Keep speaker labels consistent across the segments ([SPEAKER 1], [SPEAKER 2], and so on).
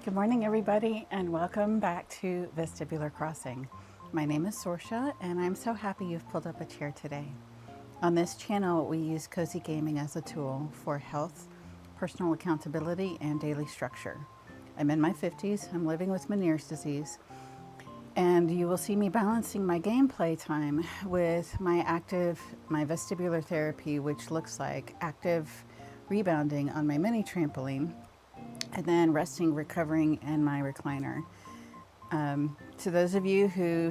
[SPEAKER 1] Good morning, everybody, and welcome back to Vestibular Crossing. My name is Sorsha, and I'm so happy you've pulled up a chair today. On this channel, we use cozy gaming as a tool for health, personal accountability, and daily structure. I'm in my 50s, I'm living with Meniere's disease, and you will see me balancing my gameplay time with my vestibular therapy, which looks like active rebounding on my mini-trampoline, and then resting, recovering in my recliner. To those of you who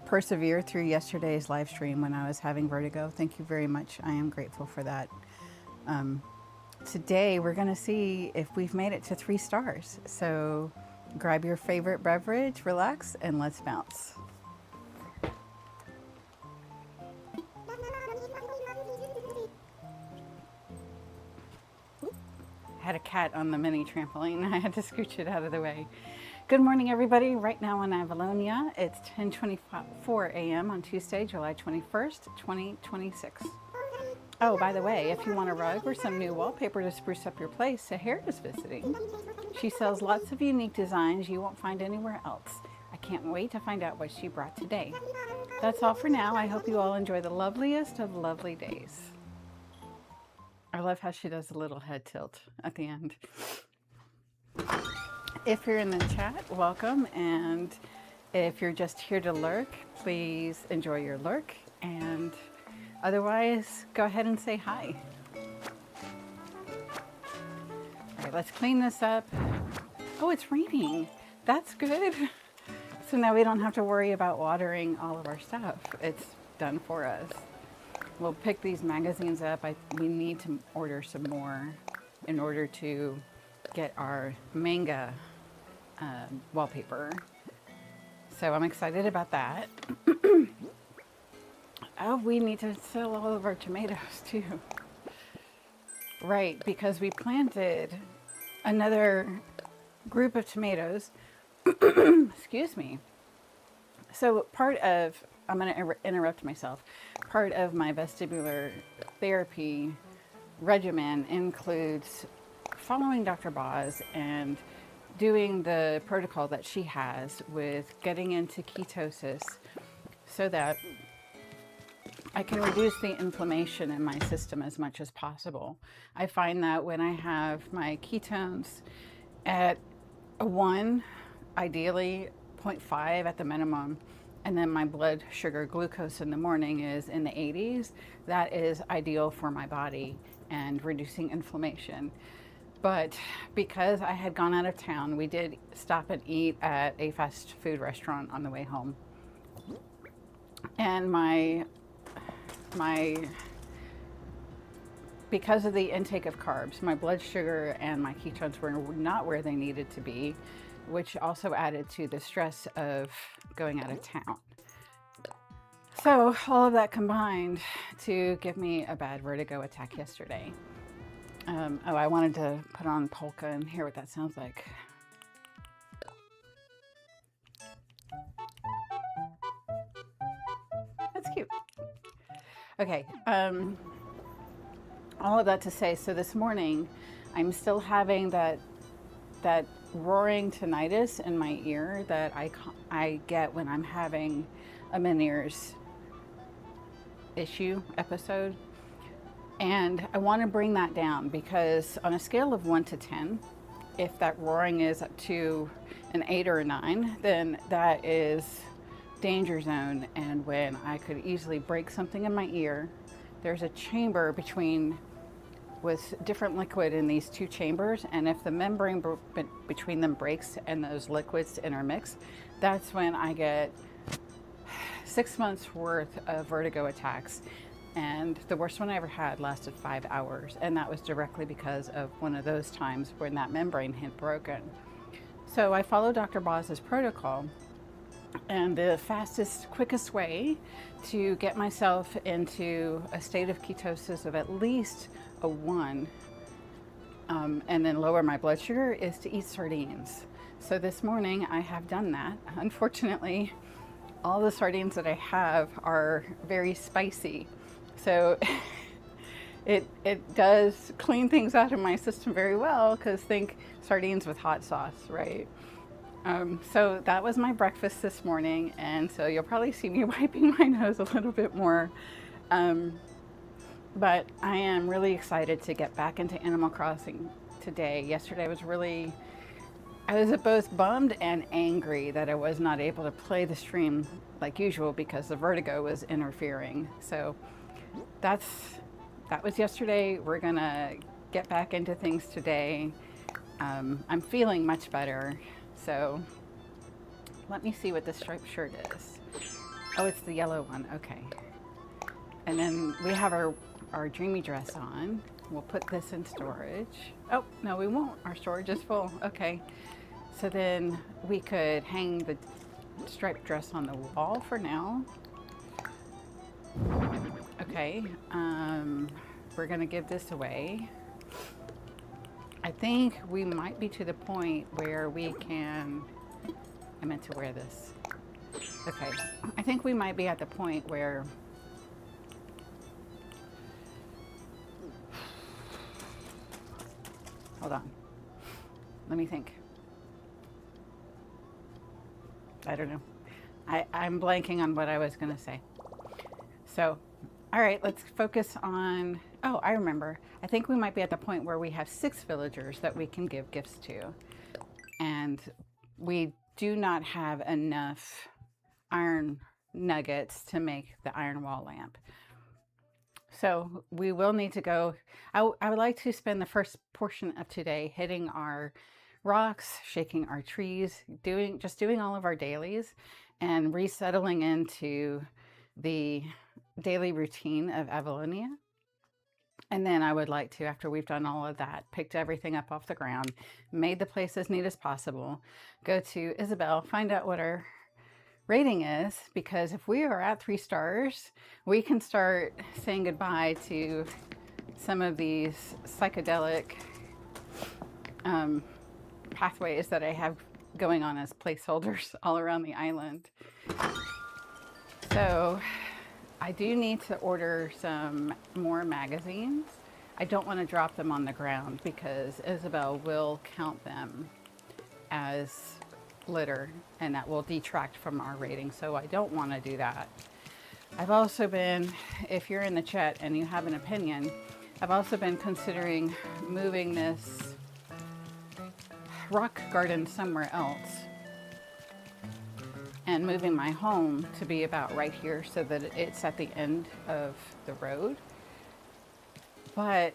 [SPEAKER 1] persevered through yesterday's live stream when I was having vertigo, thank you very much. I am grateful for that. Today we're going to see if we've made it to 3 stars. So grab your favorite beverage, relax, and let's bounce. Had a cat on the mini trampoline. I had to scooch it out of the way. Good morning, everybody. Right now in Avalonia, it's 10:24 a.m. on Tuesday, July 21st, 2026. Oh, by the way, if you want a rug or some new wallpaper to spruce up your place, Sahara is visiting. She sells lots of unique designs you won't find anywhere else. I can't wait to find out what she brought today. That's all for now. I hope you all enjoy the loveliest of lovely days. I love how she does a little head tilt at the end. If you're in the chat, welcome. And if you're just here to lurk, please enjoy your lurk. And otherwise, go ahead and say hi. All right, let's clean this up. Oh, it's raining. That's good. So now we don't have to worry about watering all of our stuff. It's done for us. We'll pick these magazines up. We need to order some more in order to get our manga wallpaper. So I'm excited about that. Oh, we need to sell all of our tomatoes too. Right, because we planted another group of tomatoes. Excuse me. So I'm going to interrupt myself. Part of my vestibular therapy regimen includes following Dr. Boz and doing the protocol that she has with getting into ketosis so that I can reduce the inflammation in my system as much as possible. I find that when I have my ketones at a 1, ideally 0.5 at the minimum, and then my blood sugar glucose in the morning is in the 80s, that is ideal for my body and reducing inflammation. But because I had gone out of town, we did stop and eat at a fast food restaurant on the way home. And because of the intake of carbs, my blood sugar and my ketones were not where they needed to be, which also added to the stress of going out of town. So all of that combined to give me a bad vertigo attack yesterday. I wanted to put on polka and hear what that sounds like. That's cute. Okay, all of that to say, so this morning I'm still having that roaring tinnitus in my ear that I get when I'm having a Meniere's episode. And I want to bring that down because on a scale of 1 to 10, if that roaring is up to an 8 or a 9, then that is danger zone. And when I could easily break something in my ear, there's a chamber with different liquid in these 2 chambers, and if the membrane between them breaks and those liquids intermix, that's when I get 6 months worth of vertigo attacks. And the worst one I ever had lasted 5 hours, and that was directly because of one of those times when that membrane had broken. So I followed Dr. Boz's protocol, and the fastest, quickest way to get myself into a state of ketosis of at least a 1 and then lower my blood sugar is to eat sardines. So this morning I have done that. Unfortunately, all the sardines that I have are very spicy. So it does clean things out of my system very well, because think sardines with hot sauce, right? So that was my breakfast this morning, and so you'll probably see me wiping my nose a little bit more. Um, but I am really excited to get back into Animal Crossing today. Yesterday I was both bummed and angry that I was not able to play the stream like usual because the vertigo was interfering. So that was yesterday. We're gonna get back into things today. I'm feeling much better. So let me see what this striped shirt is. Oh, it's the yellow one. Okay. And then we have our dreamy dress on. We'll put this in storage. Oh, no, we won't. Our storage is full. Okay. So then we could hang the striped dress on the wall for now. Okay. We're going to give this away. I think we might be to the point where we can, I meant to wear this. Okay. I think we might be at the point where hold on. Let me think. I don't know. I'm blanking on what I was going to say. So, all right, let's focus on, oh, I remember. I think we might be at the point where we have 6 villagers that we can give gifts to. And we do not have enough iron nuggets to make the iron wall lamp. So we will need to go. I would like to spend the first portion of today hitting our rocks, shaking our trees, just doing all of our dailies and resettling into the daily routine of Avalonia. And then I would like to, after we've done all of that, picked everything up off the ground, made the place as neat as possible, go to Isabel, find out what our rating is, because if we are at 3 stars, we can start saying goodbye to some of these psychedelic pathways that I have going on as placeholders all around the island. So I do need to order some more magazines. I don't want to drop them on the ground because Isabel will count them as litter and that will detract from our rating, so I don't want to do that. I've also been, if you're in the chat and you have an opinion, I've also been considering moving this rock garden somewhere else and moving my home to be about right here so that it's at the end of the road. But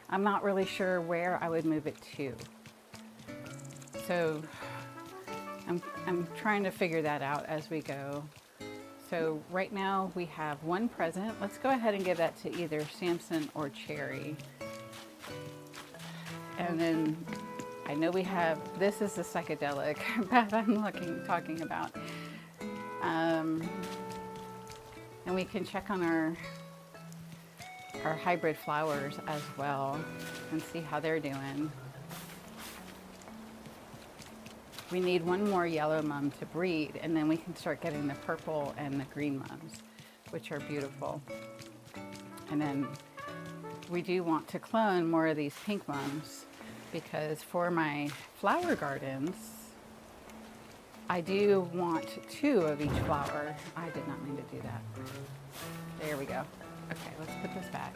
[SPEAKER 1] I'm not really sure where I would move it to. So I'm trying to figure that out as we go. So right now we have 1 present. Let's go ahead and give that to either Samson or Cherry. And then I know we have, this is the psychedelic that I'm talking about. And we can check on our hybrid flowers as well and see how they're doing. We need 1 more yellow mum to breed, and then we can start getting the purple and the green mums, which are beautiful. And then we do want to clone more of these pink mums, because for my flower gardens, I do want 2 of each flower. I did not mean to do that. There we go. Okay, let's put this back.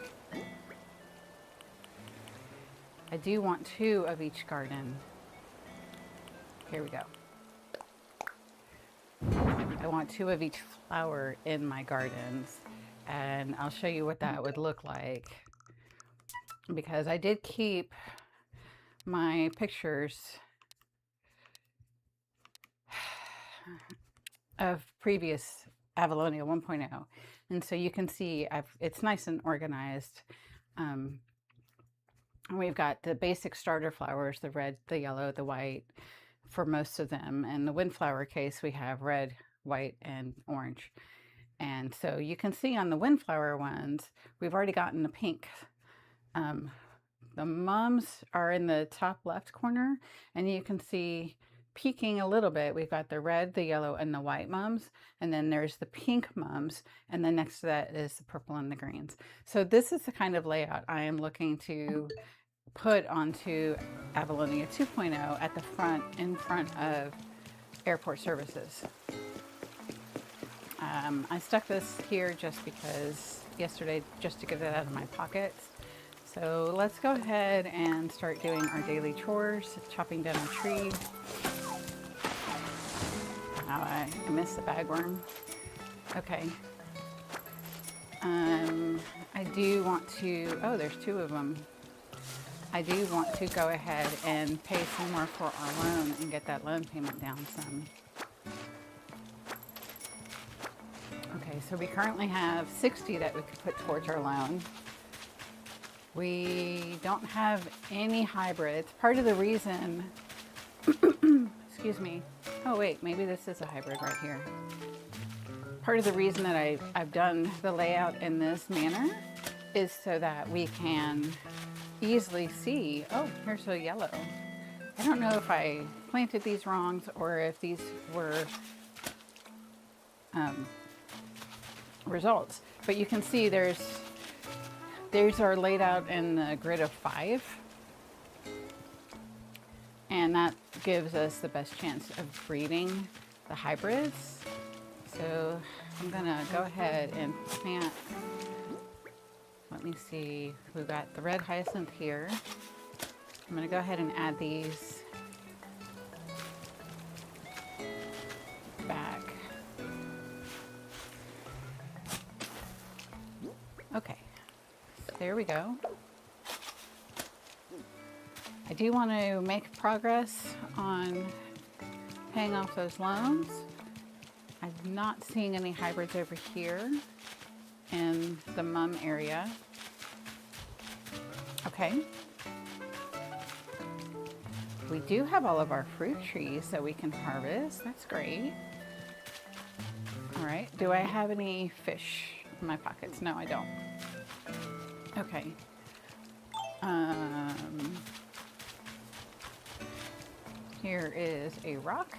[SPEAKER 1] I do want 2 of each garden. Here we go. I want 2 of each flower in my gardens, and I'll show you what that would look like, because I did keep my pictures of previous Avalonia 1.0, and so you can see it's nice and organized. We've got the basic starter flowers, the red, the yellow, the white for most of them. In the windflower case, we have red, white, and orange. And so you can see on the windflower ones, we've already gotten the pink. The mums are in the top left corner, and you can see peeking a little bit. We've got the red, the yellow, and the white mums, and then there's the pink mums, and then next to that is the purple and the greens. So this is the kind of layout I am looking to put onto Avalonia 2.0 at the front, in front of airport services. I stuck this here just because yesterday, just to get it out of my pockets. So let's go ahead and start doing our daily chores, chopping down a tree. Oh, I missed the bagworm. Okay. I do want to, oh, there's 2 of them. I do want to go ahead and pay some more for our loan and get that loan payment down some. Okay, so we currently have 60 that we could put towards our loan. We don't have any hybrids. Part of the reason, excuse me. Oh wait, maybe this is a hybrid right here. Part of the reason that I've done the layout in this manner is so that we can easily see, oh, here's a yellow. I don't know if I planted these wrong or if these were results, but you can see these are laid out in the grid of 5, and that gives us the best chance of breeding the hybrids. So I'm gonna go ahead and plant, let me see, we've got the red hyacinth here. I'm gonna go ahead and add these back. Okay, there we go. I do want to make progress on paying off those loans. I'm not seeing any hybrids over here in the mum area. Okay. We do have all of our fruit trees that we can harvest. That's great. All right, do I have any fish in my pockets? No, I don't. Okay. Here is a rock.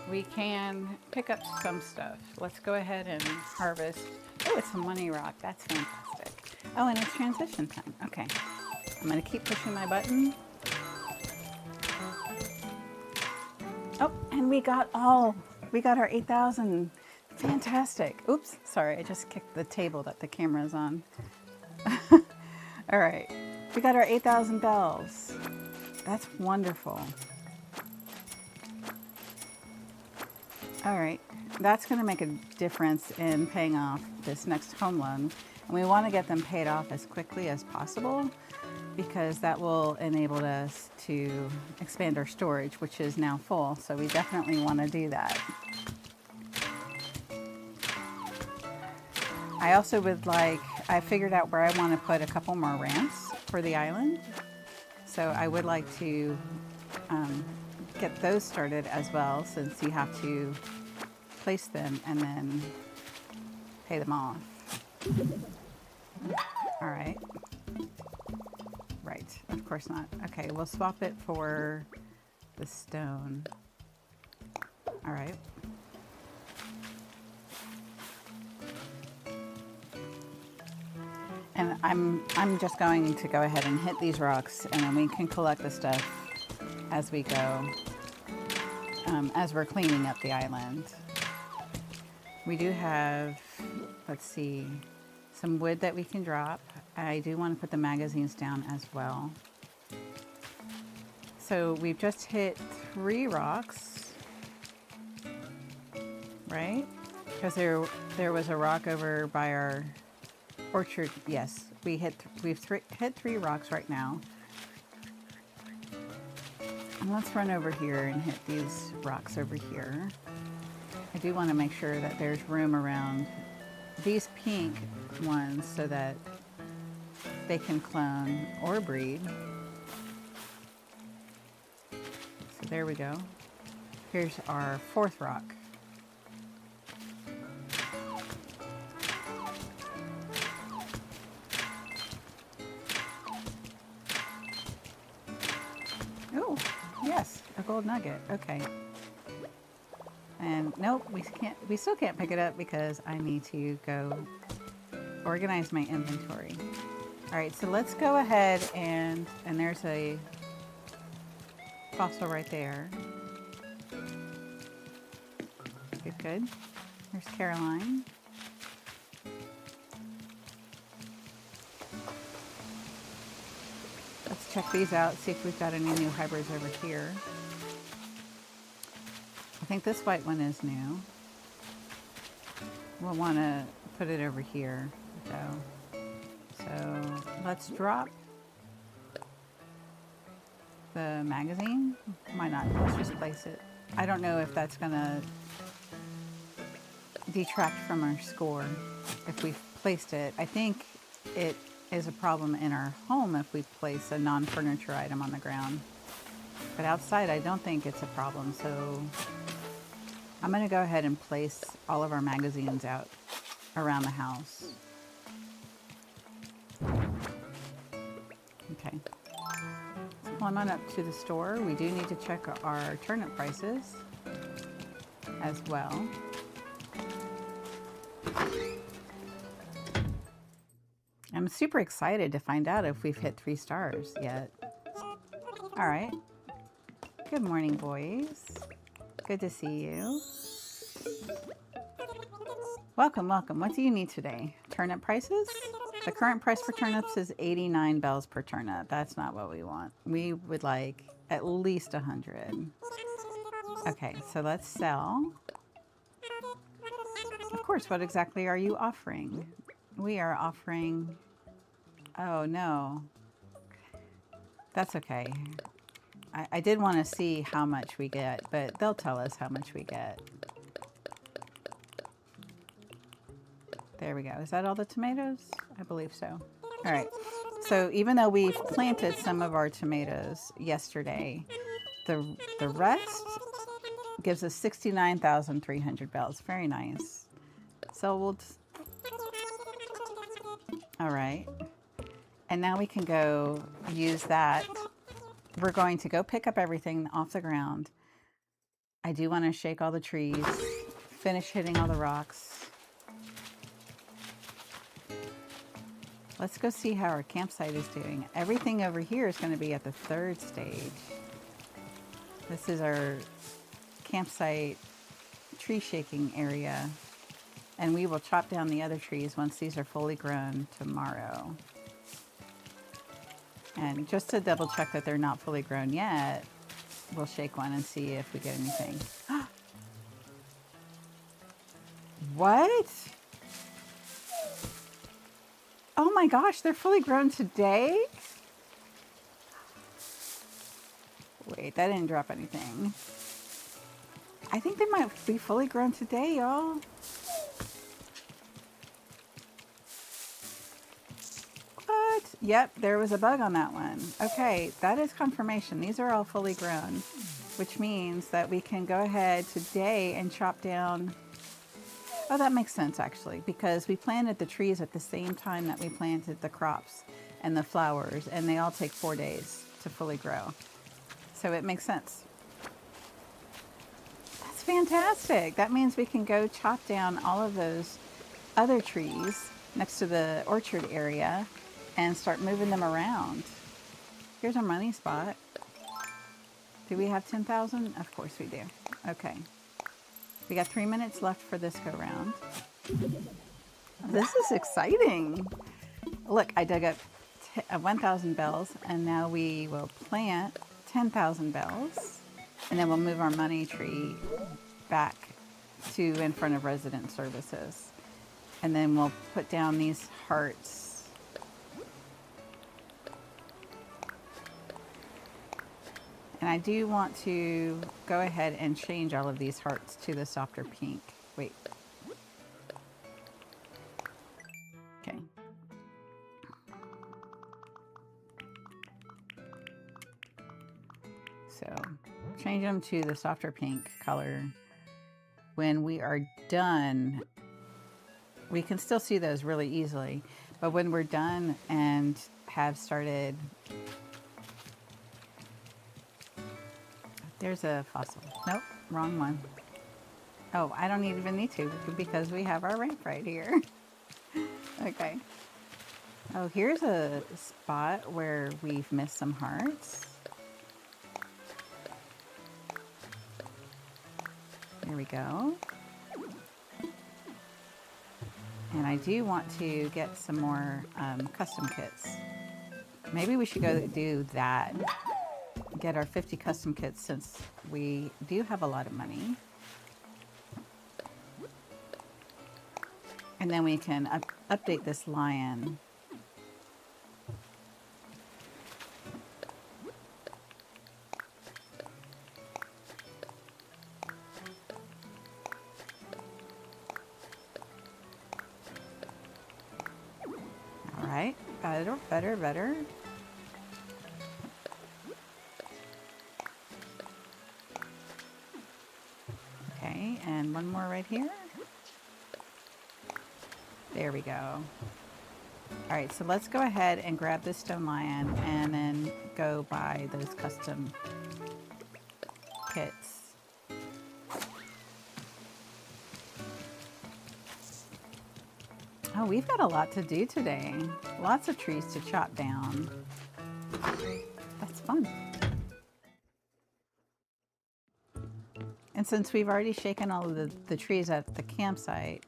[SPEAKER 1] We can pick up some stuff. Let's go ahead and harvest. Oh, it's a money rock. That's fantastic. Oh, and it's transition time. Okay. I'm gonna keep pushing my button. Oh, and we got our 8,000. Fantastic. Oops, sorry, I just kicked the table that the camera's on. All right, we got our 8,000 bells. That's wonderful. All right, that's gonna make a difference in paying off this next home loan. And we wanna get them paid off as quickly as possible because that will enable us to expand our storage, which is now full. So we definitely wanna do that. I also would like, I figured out where I want to put a couple more ramps for the island. So I would like to get those started as well, since you have to place them and then pay them off. All right. Right, of course not. Okay, we'll swap it for the stone. All right. And I'm just going to go ahead and hit these rocks, and then we can collect the stuff as we go, as we're cleaning up the island. We do have, let's see, some wood that we can drop. I do want to put the magazines down as well. So we've just hit 3 rocks, right? Because there was a rock over by our orchard. Yes, we've hit 3 rocks right now. And let's run over here and hit these rocks over here. I do want to make sure that there's room around these pink ones so that they can clone or breed. So there we go. Here's our 4th rock. Oh, yes. a gold nugget. Okay. And nope, we still can't pick it up because I need to go organize my inventory. All right, so let's go ahead and there's a fossil right there. Good, good. There's Caroline. Let's check these out, see if we've got any new hybrids over here. I think this white one is new. We'll want to put it over here, though. So let's drop the magazine. Why not? Let's just place it. I don't know if that's going to detract from our score if we've placed it. I think it is a problem in our home if we place a non-furniture item on the ground. But outside, I don't think it's a problem. So I'm going to go ahead and place all of our magazines out around the house. Okay. So climb on up to the store. We do need to check our turnip prices as well. I'm super excited to find out if we've hit 3 stars yet. All right. Good morning, boys. Good to see you. Welcome, welcome. What do you need today? Turnip prices? The current price for turnips is 89 bells per turnip. That's not what we want. We would like at least 100. Okay, so let's sell. Of course, what exactly are you offering? We are offering... Oh, no. That's okay. I did want to see how much we get, but they'll tell us how much we get. There we go. Is that all the tomatoes? I believe so. All right. So even though we've planted some of our tomatoes yesterday, the rest gives us 69,300 bells. Very nice. So we'll... All right. And now we can go use that. We're going to go pick up everything off the ground. I do want to shake all the trees, finish hitting all the rocks. Let's go see how our campsite is doing. Everything over here is going to be at the 3rd stage. This is our campsite tree shaking area. And we will chop down the other trees once these are fully grown tomorrow. And just to double check that they're not fully grown yet, we'll shake one and see if we get anything. What? Oh my gosh, they're fully grown today? Wait, that didn't drop anything. I think they might be fully grown today, y'all. What? Yep, there was a bug on that one. Okay, that is confirmation. These are all fully grown, which means that we can go ahead today and chop down. Oh, that makes sense actually, because we planted the trees at the same time that we planted the crops and the flowers, and they all take 4 days to fully grow. So it makes sense. That's fantastic. That means we can go chop down all of those other trees next to the orchard area and start moving them around. Here's our money spot. Do we have 10,000? Of course we do. Okay. We got 3 minutes left for this go round. This is exciting. Look, I dug up 1,000 bells, and now we will plant 10,000 bells, and then we'll move our money tree back to in front of resident services. And then we'll put down these hearts. And I do want to go ahead and change all of these hearts to the softer pink. Wait. Okay. So change them to the softer pink color. When we are done, we can still see those really easily, but when we're done and have started There's a fossil. Nope, wrong one. Oh, I don't even need to because we have our ramp right here. Okay. Oh, here's a spot where we've missed some hearts. There we go. And I do want to get some more custom kits. Maybe we should go do that. Get our 50 custom kits since we do have a lot of money. And then we can update this lion. All right, better, better, better. Okay, and one more right here. There we go. All right, so let's go ahead and grab this stone lion and then go buy those custom kits. Oh, we've got a lot to do today. Lots of trees to chop down. That's fun. And since we've already shaken all of the trees at the campsite,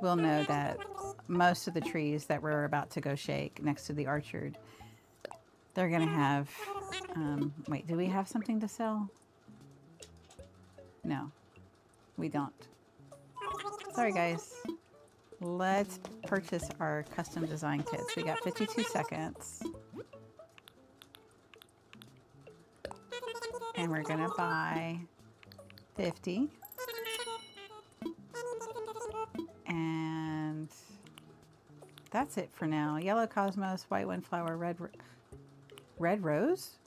[SPEAKER 1] we'll know that most of the trees that we're about to go shake next to the orchard, they're gonna have, wait, do we have something to sell? No, we don't. Sorry guys. Let's purchase our custom design kits. We got 52 seconds. And we're gonna buy 50. And that's it for now. Yellow cosmos, white windflower, red rose?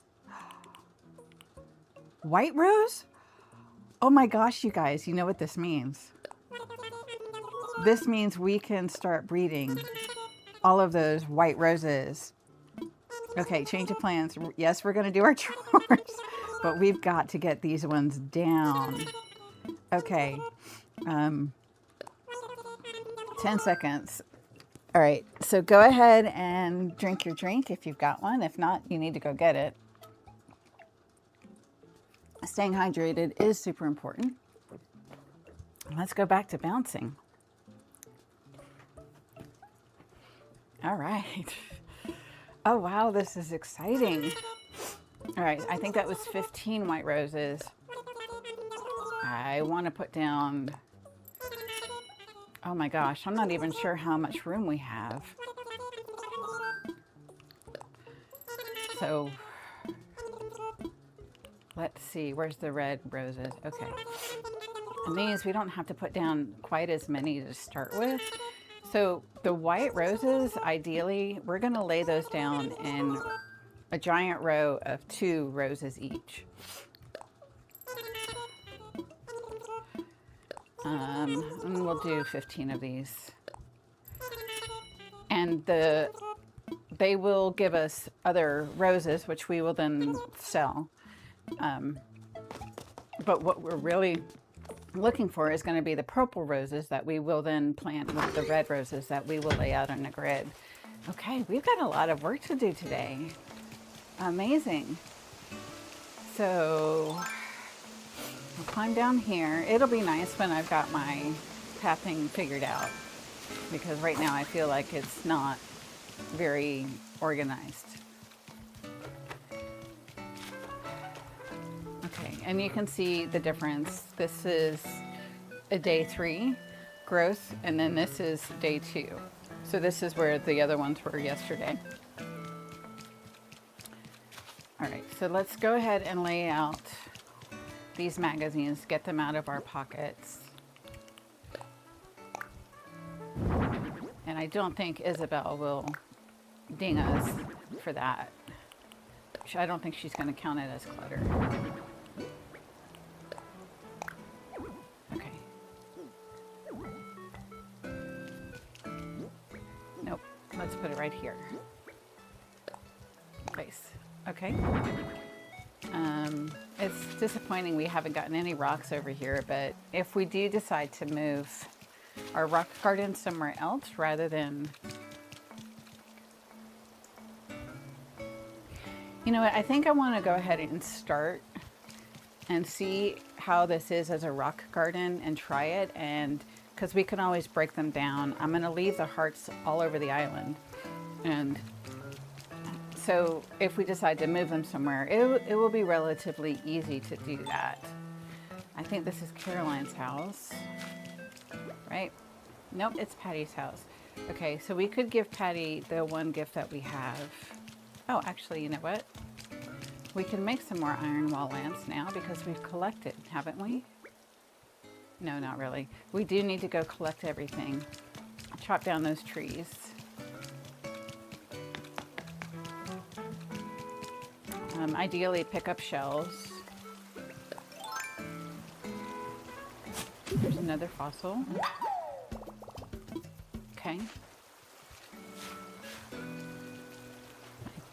[SPEAKER 1] White rose? Oh my gosh, you guys, you know what this means. This means we can start breeding all of those white roses. Okay, change of plans. Yes, we're gonna do our chores, but we've got to get these ones down. Okay, 10 seconds. All right, so go ahead and drink your drink if you've got one. If not, you need to go get it. Staying hydrated is super important. Let's go back to bouncing. All right. Oh, wow, this is exciting. All right, I think that was 15 white roses. I want to put down, oh my gosh, I'm not even sure how much room we have. So, let's see, where's the red roses? Okay. And these, we don't have to put down quite as many to start with. So the white roses, ideally, we're gonna lay those down in a giant row of 2 roses each. And we'll do 15 of these. And they will give us other roses, which we will then sell. But what we're really looking for is going to be the purple roses that we will then plant with the red roses that we will lay out on the grid. Okay, we've got a lot of work to do today. Amazing. So I'll climb down here. It'll be nice when I've got my pathing figured out, because right now I feel like it's not very organized. Okay, and you can see the difference. This is a day 3 growth, and then this is day 2. So this is where the other ones were yesterday. All right, so let's go ahead and lay out these magazines, get them out of our pockets. And I don't think Isabel will ding us for that. I don't think she's going to count it as clutter. Okay. Nope. Let's put it right here. Place. Okay. It's disappointing we haven't gotten any rocks over here, but if we do decide to move our rock garden somewhere else rather than, you know what, I think I want to go ahead and start and see how this is as a rock garden and try it, and because we can always break them down. I'm going to leave the hearts all over the island, and so if we decide to move them somewhere, it will be relatively easy to do that. I think this is Caroline's house, right? Nope, it's Patty's house. Okay, so we could give Patty the one gift that we have. Oh, actually, you know what? We can make some more iron wall lamps now because we've collected, haven't we? No, not really. We do need to go collect everything. Chop down those trees. Ideally, pick up shells. There's another fossil. Okay. I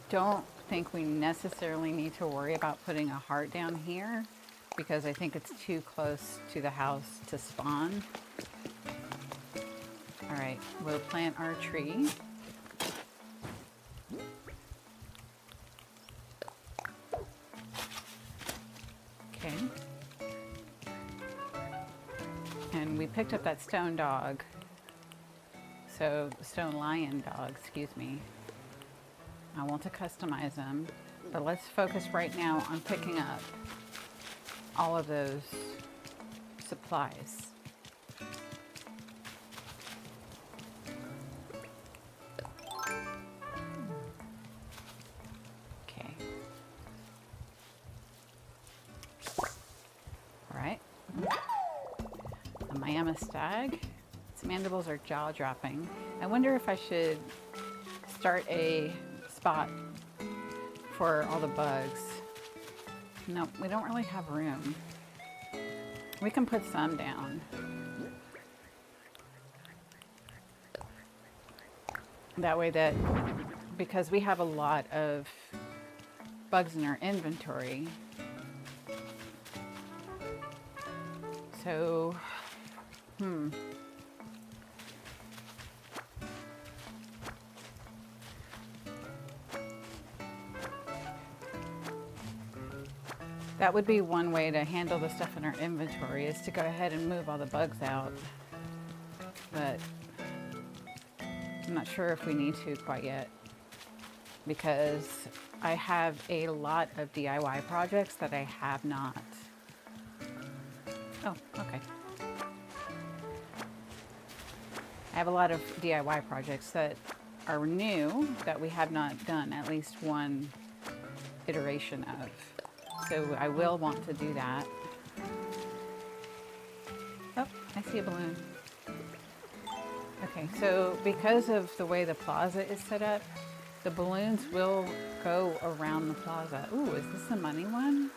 [SPEAKER 1] don't think we necessarily need to worry about putting a heart down here because I think it's too close to the house to spawn. All right, we'll plant our tree. Okay. And we picked up that stone dog. So, stone lion dog, excuse me. I want to customize them, but let's focus right now on picking up all of those supplies. Okay. All right. A Miami stag. Its mandibles are jaw-dropping. I wonder if I should start a spot for all the bugs. No, we don't really have room. We can put some down. That way that, because we have a lot of bugs in our inventory. So, that would be one way to handle the stuff in our inventory, is to go ahead and move all the bugs out. But I'm not sure if we need to quite yet, because I have a lot of DIY projects that I have not. Oh, okay. I have a lot of DIY projects that are new that we have not done at least one iteration of. So I will want to do that. Oh, I see a balloon. Okay, so because of the way the plaza is set up, the balloons will go around the plaza. Ooh, is this the money one?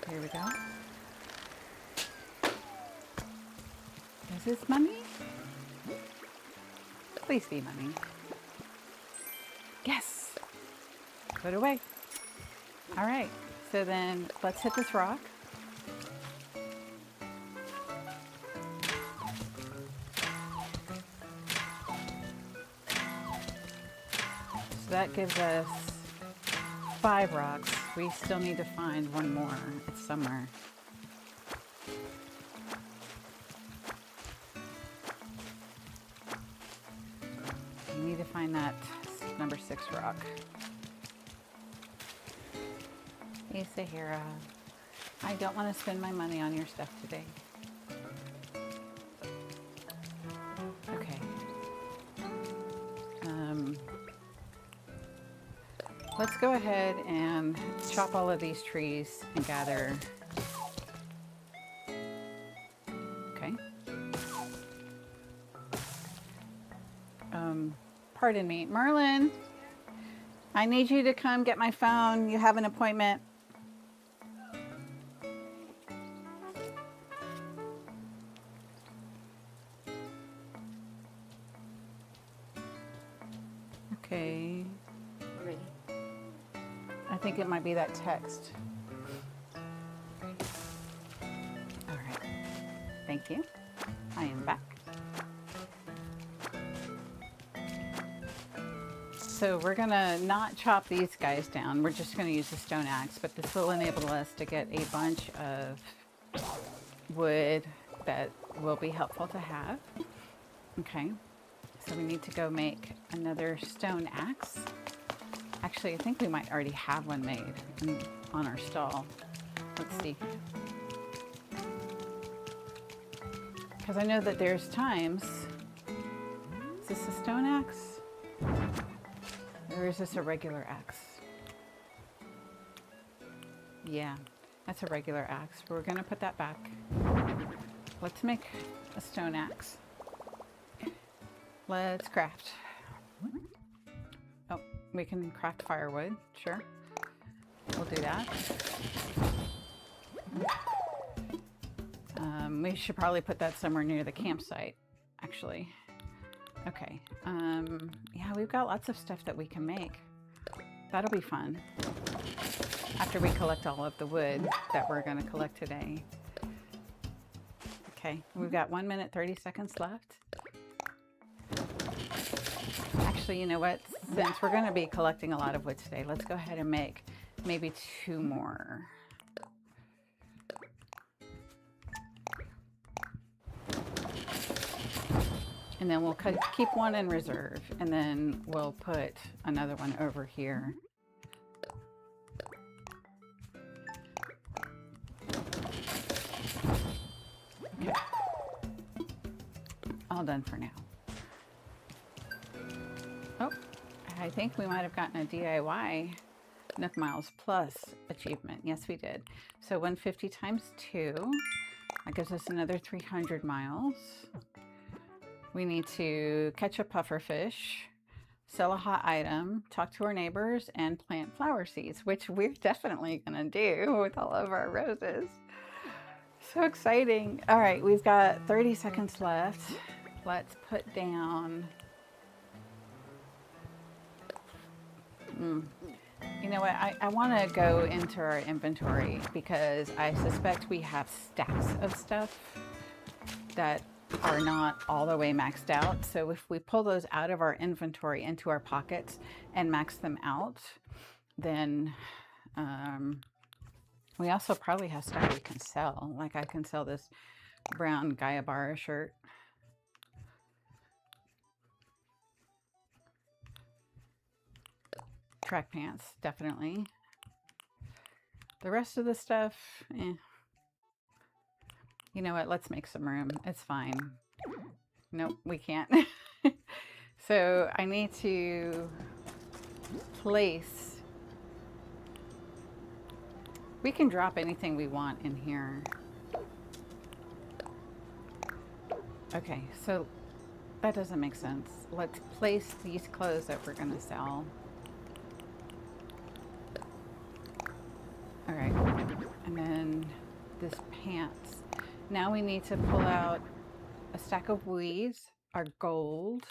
[SPEAKER 1] Here we go. Is this money? Please be money. Yes! Put it away. All right, so then let's hit this rock. So that gives us 5 rocks. We still need to find one more. It's somewhere. We need to find that number 6 rock. Hey, Sahara. I don't want to spend my money on your stuff today. Okay. Let's go ahead and chop all of these trees and gather. Okay. Pardon me. Merlin, I need you to come get my phone. You have an appointment. Okay.
[SPEAKER 2] Ready?
[SPEAKER 1] think it might be that text. All right, thank you. I am back. So we're gonna not chop these guys down. We're just gonna use the stone axe, but this will enable us to get a bunch of wood that will be helpful to have. Okay, so we need to go make another stone axe. Actually, I think we might already have one made on our stall. Let's see. Because I know that there's times, is this a stone axe? Or is this a regular axe? Yeah, that's a regular axe. We're gonna put that back. Let's make a stone axe. Let's craft. Oh, we can craft firewood, sure. We'll do that. We should probably put that somewhere near the campsite, actually. Okay, yeah, we've got lots of stuff that we can make. That'll be fun. After we collect all of the wood that we're gonna collect today. Okay, we've got 1 minute, 30 seconds left. Actually, you know what? Since we're gonna be collecting a lot of wood today, let's go ahead and make maybe 2 more. And then we'll keep one in reserve, and then we'll put another one over here. Okay. All done for now. Oh, I think we might have gotten a DIY Nook Miles Plus achievement. Yes, we did. So 150 times 2, that gives us another 300 miles. We need to catch a pufferfish, sell a hot item, talk to our neighbors, and plant flower seeds, which we're definitely gonna do with all of our roses. So exciting. All right, we've got 30 seconds left. Let's put down, you know what, I wanna go into our inventory because I suspect we have stacks of stuff that are not all the way maxed out. So if we pull those out of our inventory into our pockets and max them out, then we also probably have stuff we can sell. Like I can sell this brown Gaia Barra shirt. Track pants, definitely. The rest of the stuff, eh. You know what? Let's make some room. It's fine. Nope, we can't. So I need to place. We can drop anything we want in here. Okay, so that doesn't make sense. Let's place these clothes that we're gonna sell. All right, and then this pants. Now we need to pull out a stack of weeds, our gold,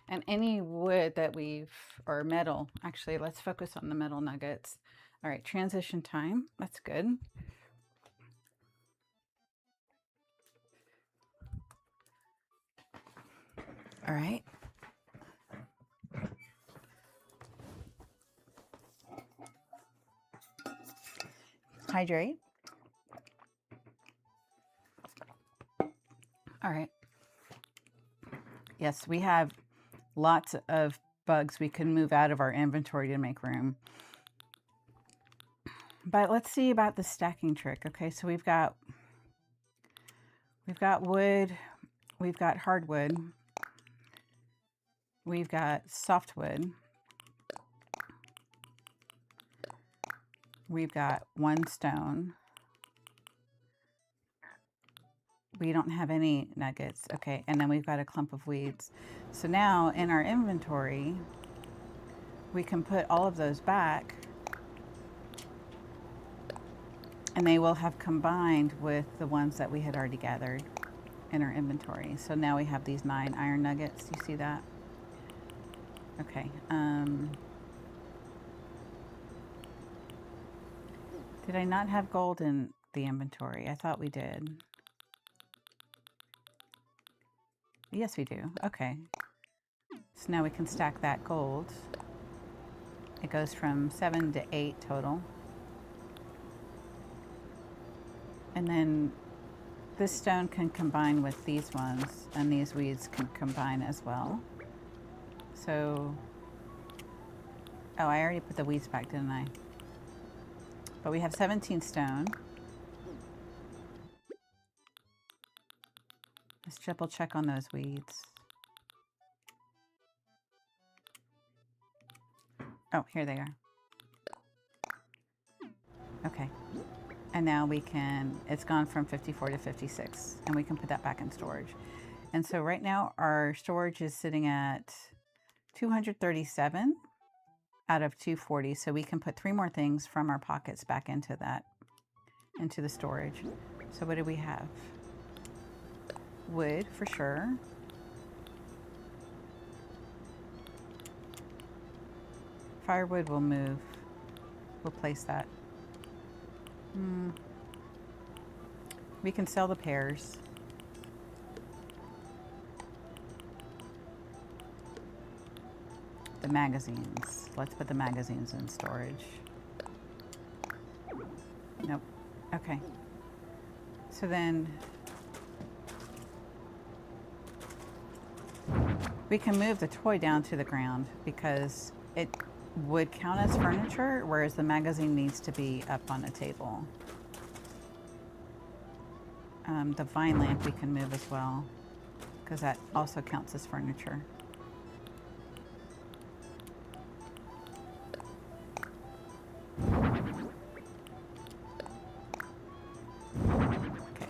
[SPEAKER 1] and any wood that we've, or metal. Actually, let's focus on the metal nuggets. All right, transition time. That's good. All right. Hydrate. All right. Yes, we have lots of bugs we can move out of our inventory to make room. But let's see about the stacking trick. Okay, so we've got wood, we've got hardwood, we've got softwood, we've got 1 stone. We don't have any nuggets. Okay, and then we've got a clump of weeds. So now in our inventory, we can put all of those back and they will have combined with the ones that we had already gathered in our inventory. So now we have these 9 iron nuggets. Do you see that? Okay. Did I not have gold in the inventory? I thought we did. Yes, we do. Okay. So now we can stack that gold. It goes from 7 to 8 total. And then this stone can combine with these ones, and these weeds can combine as well. So, oh, I already put the weeds back, didn't I? But we have 17 stone. Let's triple check on those weeds. Oh, here they are. Okay. And now we can, it's gone from 54 to 56, and we can put that back in storage. And so right now our storage is sitting at 237 out of 240. So we can put 3 more things from our pockets back into that, into the storage. So what do we have? Wood for sure. Firewood will move. We'll place that. We can sell the pears. The magazines. Let's put the magazines in storage. Nope. Okay. So then we can move the toy down to the ground because it would count as furniture, whereas the magazine needs to be up on a table. The vine lamp we can move as well, because that also counts as furniture. Okay.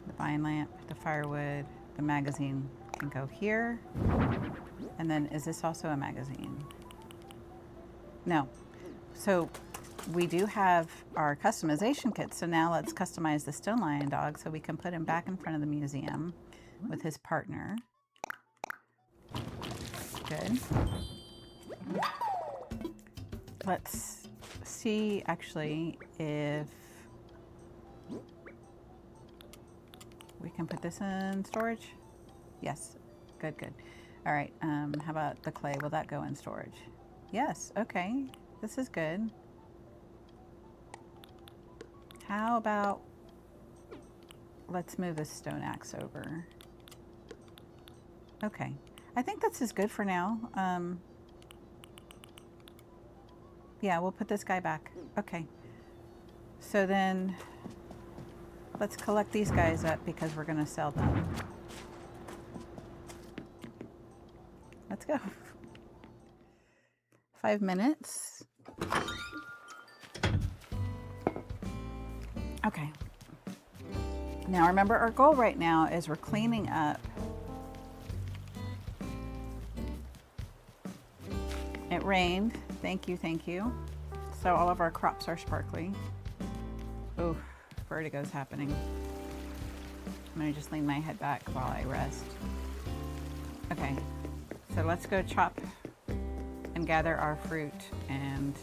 [SPEAKER 1] The vine lamp, the firewood, the magazine can go here. And then is this also a magazine? No. So we do have our customization kit. So now let's customize the stone lion dog so we can put him back in front of the museum with his partner. Good. Let's see actually if we can put this in storage. Yes. Good, good. All right, how about the clay? Will that go in storage? Yes, okay, this is good. How about, let's move this stone axe over. Okay, I think this is good for now. Yeah, we'll put this guy back. Okay, so then let's collect these guys up because we're gonna sell them. Let's go. 5 minutes. Okay. Now remember our goal right now is we're cleaning up. It rained. Thank you, thank you. So all of our crops are sparkly. Ooh, vertigo's happening. I'm gonna just lean my head back while I rest. Okay. So let's go chop and gather our fruit and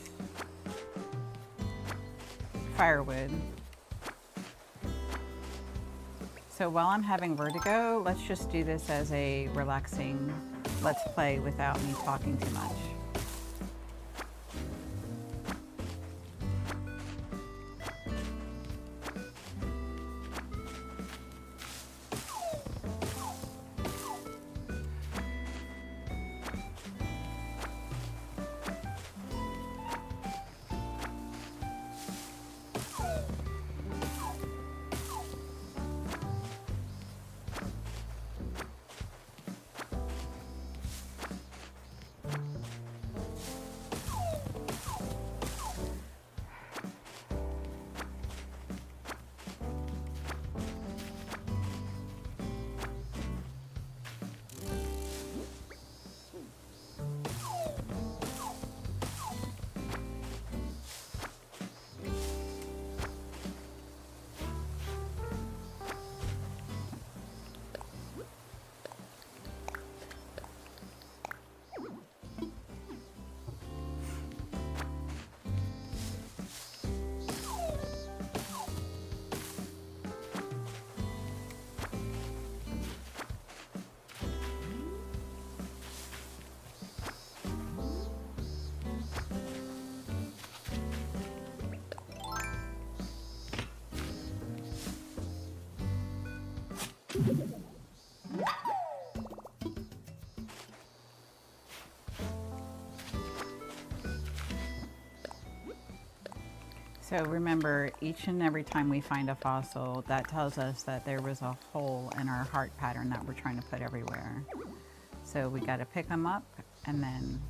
[SPEAKER 1] firewood. So while I'm having vertigo, let's just do this as a relaxing let's play without me talking too much. So remember, each and every time we find a fossil, that tells us that there was a hole in our heart pattern that we're trying to put everywhere. So we got to pick them up and then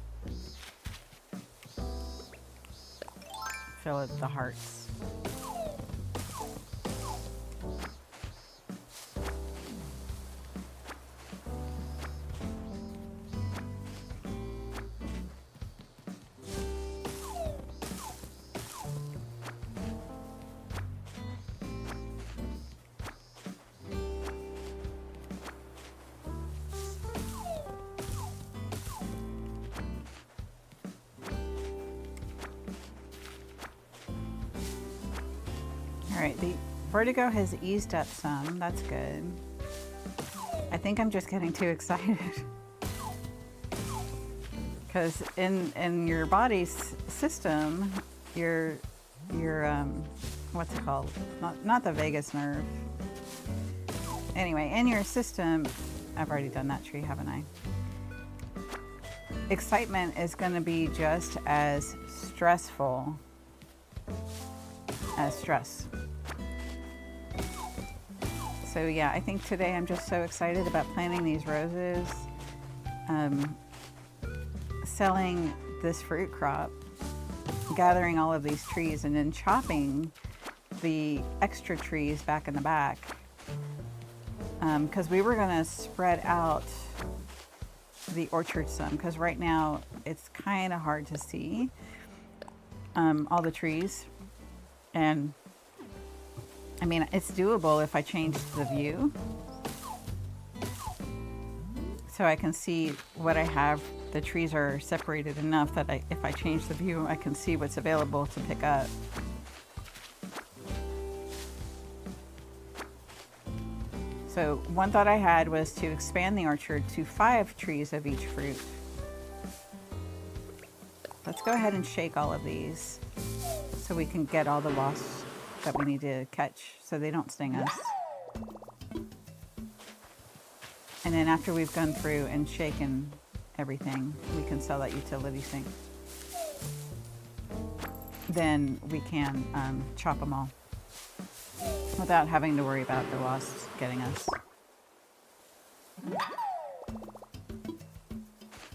[SPEAKER 1] fill it with the hearts. All right, the vertigo has eased up some. That's good. I think I'm just getting too excited because in your body's system, your what's it called? Not the vagus nerve. Anyway, in your system, I've already done that tree, haven't I? Excitement is going to be just as stressful as stress. So yeah, I think today I'm just so excited about planting these roses, selling this fruit crop, gathering all of these trees, and then chopping the extra trees back in the back. Because we were going to spread out the orchard some, because right now it's kind of hard to see all the trees. And I mean, it's doable if I change the view. So I can see what I have. The trees are separated enough that if I change the view, I can see what's available to pick up. So one thought I had was to expand the orchard to 5 trees of each fruit. Let's go ahead and shake all of these so we can get all the wasps that we need to catch so they don't sting us. And then after we've gone through and shaken everything, we can sell that utility sink. Then we can chop them all without having to worry about the wasps getting us.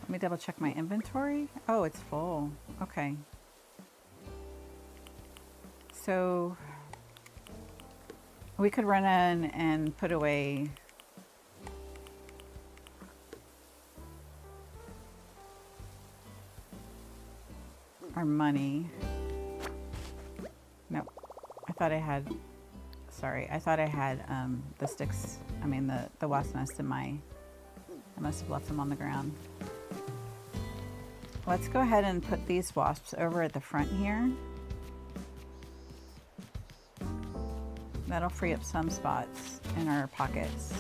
[SPEAKER 1] Let me double check my inventory. Oh, it's full. Okay. So we could run in and put away our money. Nope. I thought I had, sorry, I thought I had the sticks, I mean the wasp nest in my, I must have left them on the ground. Let's go ahead and put these wasps over at the front here. That'll free up some spots in our pockets.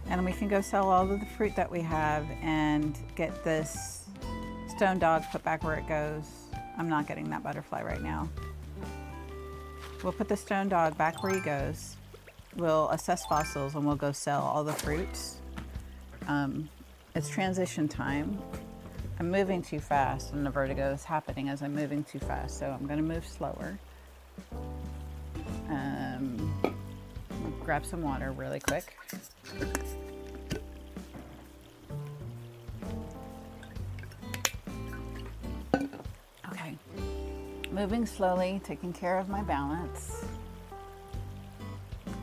[SPEAKER 1] And we can go sell all of the fruit that we have and get this stone dog put back where it goes. I'm not getting that butterfly right now. We'll put the stone dog back where he goes. We'll assess fossils and we'll go sell all the fruits. It's transition time. I'm moving too fast and the vertigo is happening as I'm moving too fast, so I'm gonna move slower. Grab some water really quick. Okay, moving slowly, taking care of my balance.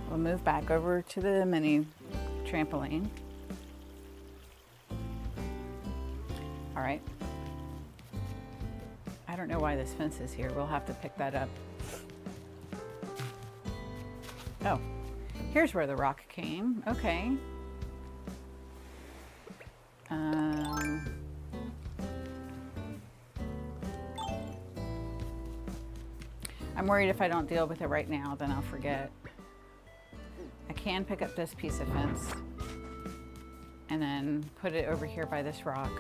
[SPEAKER 1] We'll move back over to the mini trampoline. All right. I don't know why this fence is here. We'll have to pick that up. Oh, here's where the rock came. Okay. I'm worried if I don't deal with it right now, then I'll forget. I can pick up this piece of fence and then put it over here by this rock.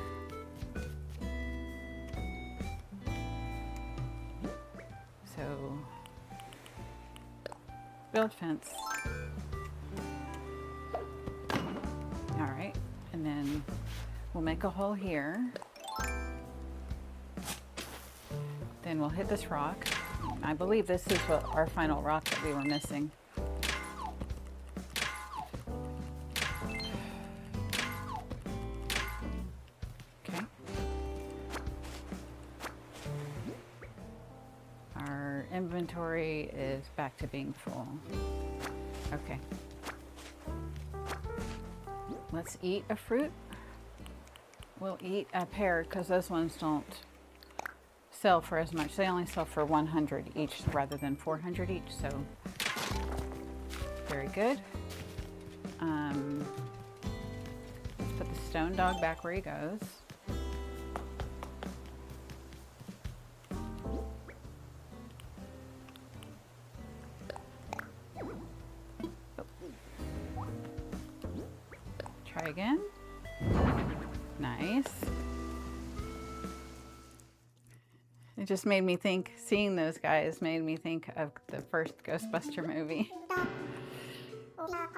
[SPEAKER 1] So Build fence. All right, and then we'll make a hole here. Then we'll hit this rock. I believe this is what our final rock that we were missing. Okay. Our inventory is back to being full. Okay. Let's eat a fruit. We'll eat a pear because those ones don't sell for as much. They only sell for 100 each rather than 400 each, so very good. Let's put the stone dog back where he goes. Try again. Nice. It just made me think, seeing those guys made me think of the first Ghostbuster movie.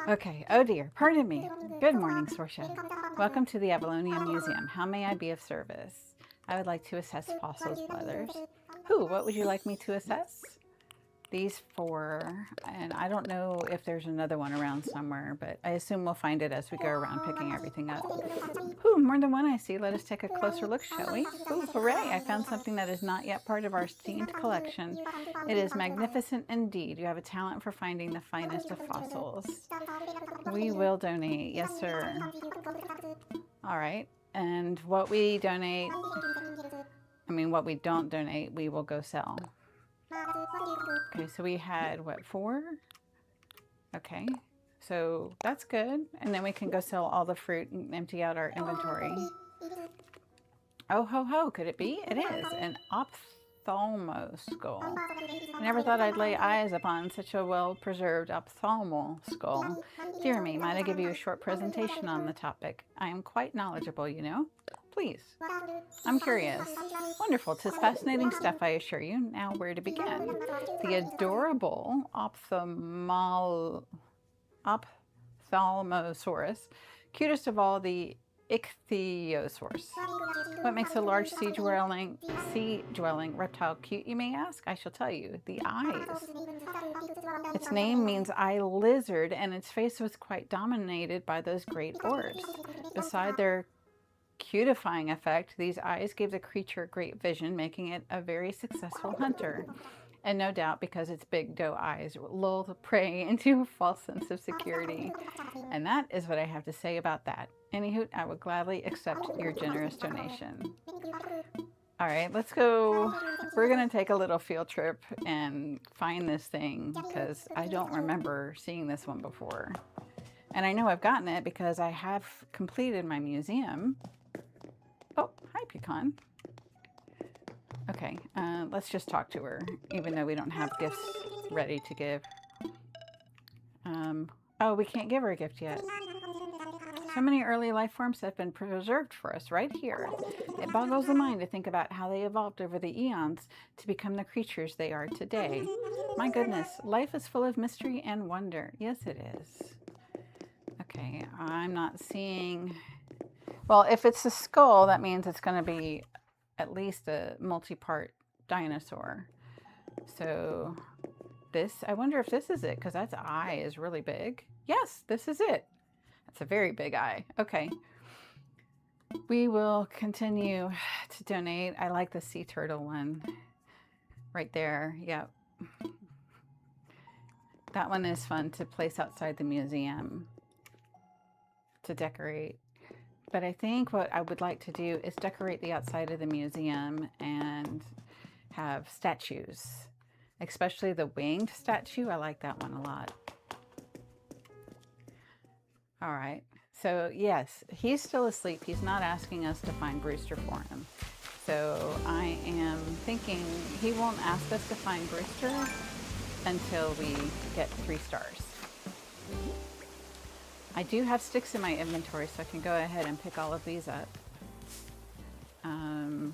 [SPEAKER 1] Okay, oh dear, pardon me. Good morning, Sorsha. Welcome to the Avalonian Museum. How may I be of service? I would like to assess fossils, brothers. What would you like me to assess? These 4, and I don't know if there's another one around somewhere, but I assume we'll find it as we go around picking everything up. More than one I see. Let us take a closer look, shall we? Hooray! I found something that is not yet part of our esteemed collection. It is magnificent indeed. You have a talent for finding the finest of fossils. We will donate. Yes, sir. All right. And what we donate, what we don't donate, we will go sell. Okay, so we had, what, 4? Okay, so that's good. And then we can go sell all the fruit and empty out our inventory. Oh, ho, ho, could it be? It is an ophthalmo skull. I never thought I'd lay eyes upon such a well-preserved ophthalmal skull. Dear me, might I give you a short presentation on the topic? I am quite knowledgeable, you know. Please. I'm curious. Wonderful. 'Tis fascinating stuff, I assure you. Now, where to begin? The adorable ophthalmosaurus, cutest of all the ichthyosaurs. What makes a large sea-dwelling reptile cute, you may ask? I shall tell you. The eyes. Its name means eye lizard, and its face was quite dominated by those great orbs. Beside their cutifying effect, these eyes gave the creature great vision, making it a very successful hunter. And no doubt because its big doe eyes lull the prey into a false sense of security. And that is what I have to say about that. Anywho, I would gladly accept your generous donation. All right, let's go. We're going to take a little field trip and find this thing because I don't remember seeing this one before. And I know I've gotten it because I have completed my museum. Oh, hi, Pecan. Okay, let's just talk to her, even though we don't have gifts ready to give. Oh, we can't give her a gift yet. So many early life forms have been preserved for us right here. It boggles the mind to think about how they evolved over the eons to become the creatures they are today. My goodness, life is full of mystery and wonder. Yes, it is. Okay, I'm not seeing... Well, if it's a skull, that means it's going to be at least a multi-part dinosaur. So this, I wonder if this is it, because that eye is really big. Yes, this is it. That's a very big eye. Okay. We will continue to donate. I like the sea turtle one right there. Yep. That one is fun to place outside the museum to decorate. But I think what I would like to do is decorate the outside of the museum and have statues, especially the winged statue. I like that one a lot. All right. So yes, he's still asleep. He's not asking us to find Brewster for him. So I am thinking he won't ask us to find Brewster until we get 3 stars. I do have sticks in my inventory, so I can go ahead and pick all of these up. I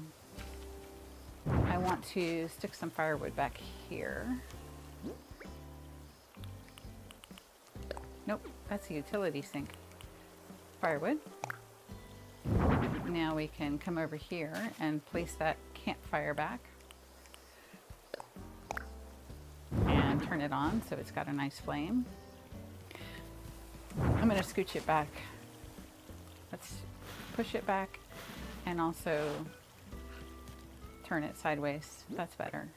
[SPEAKER 1] want to stick some firewood back here. Nope, that's a utility sink. Firewood. Now we can come over here and place that campfire back and turn it on so it's got a nice flame. I'm going to scooch it back. Let's push it back and also turn it sideways. That's better.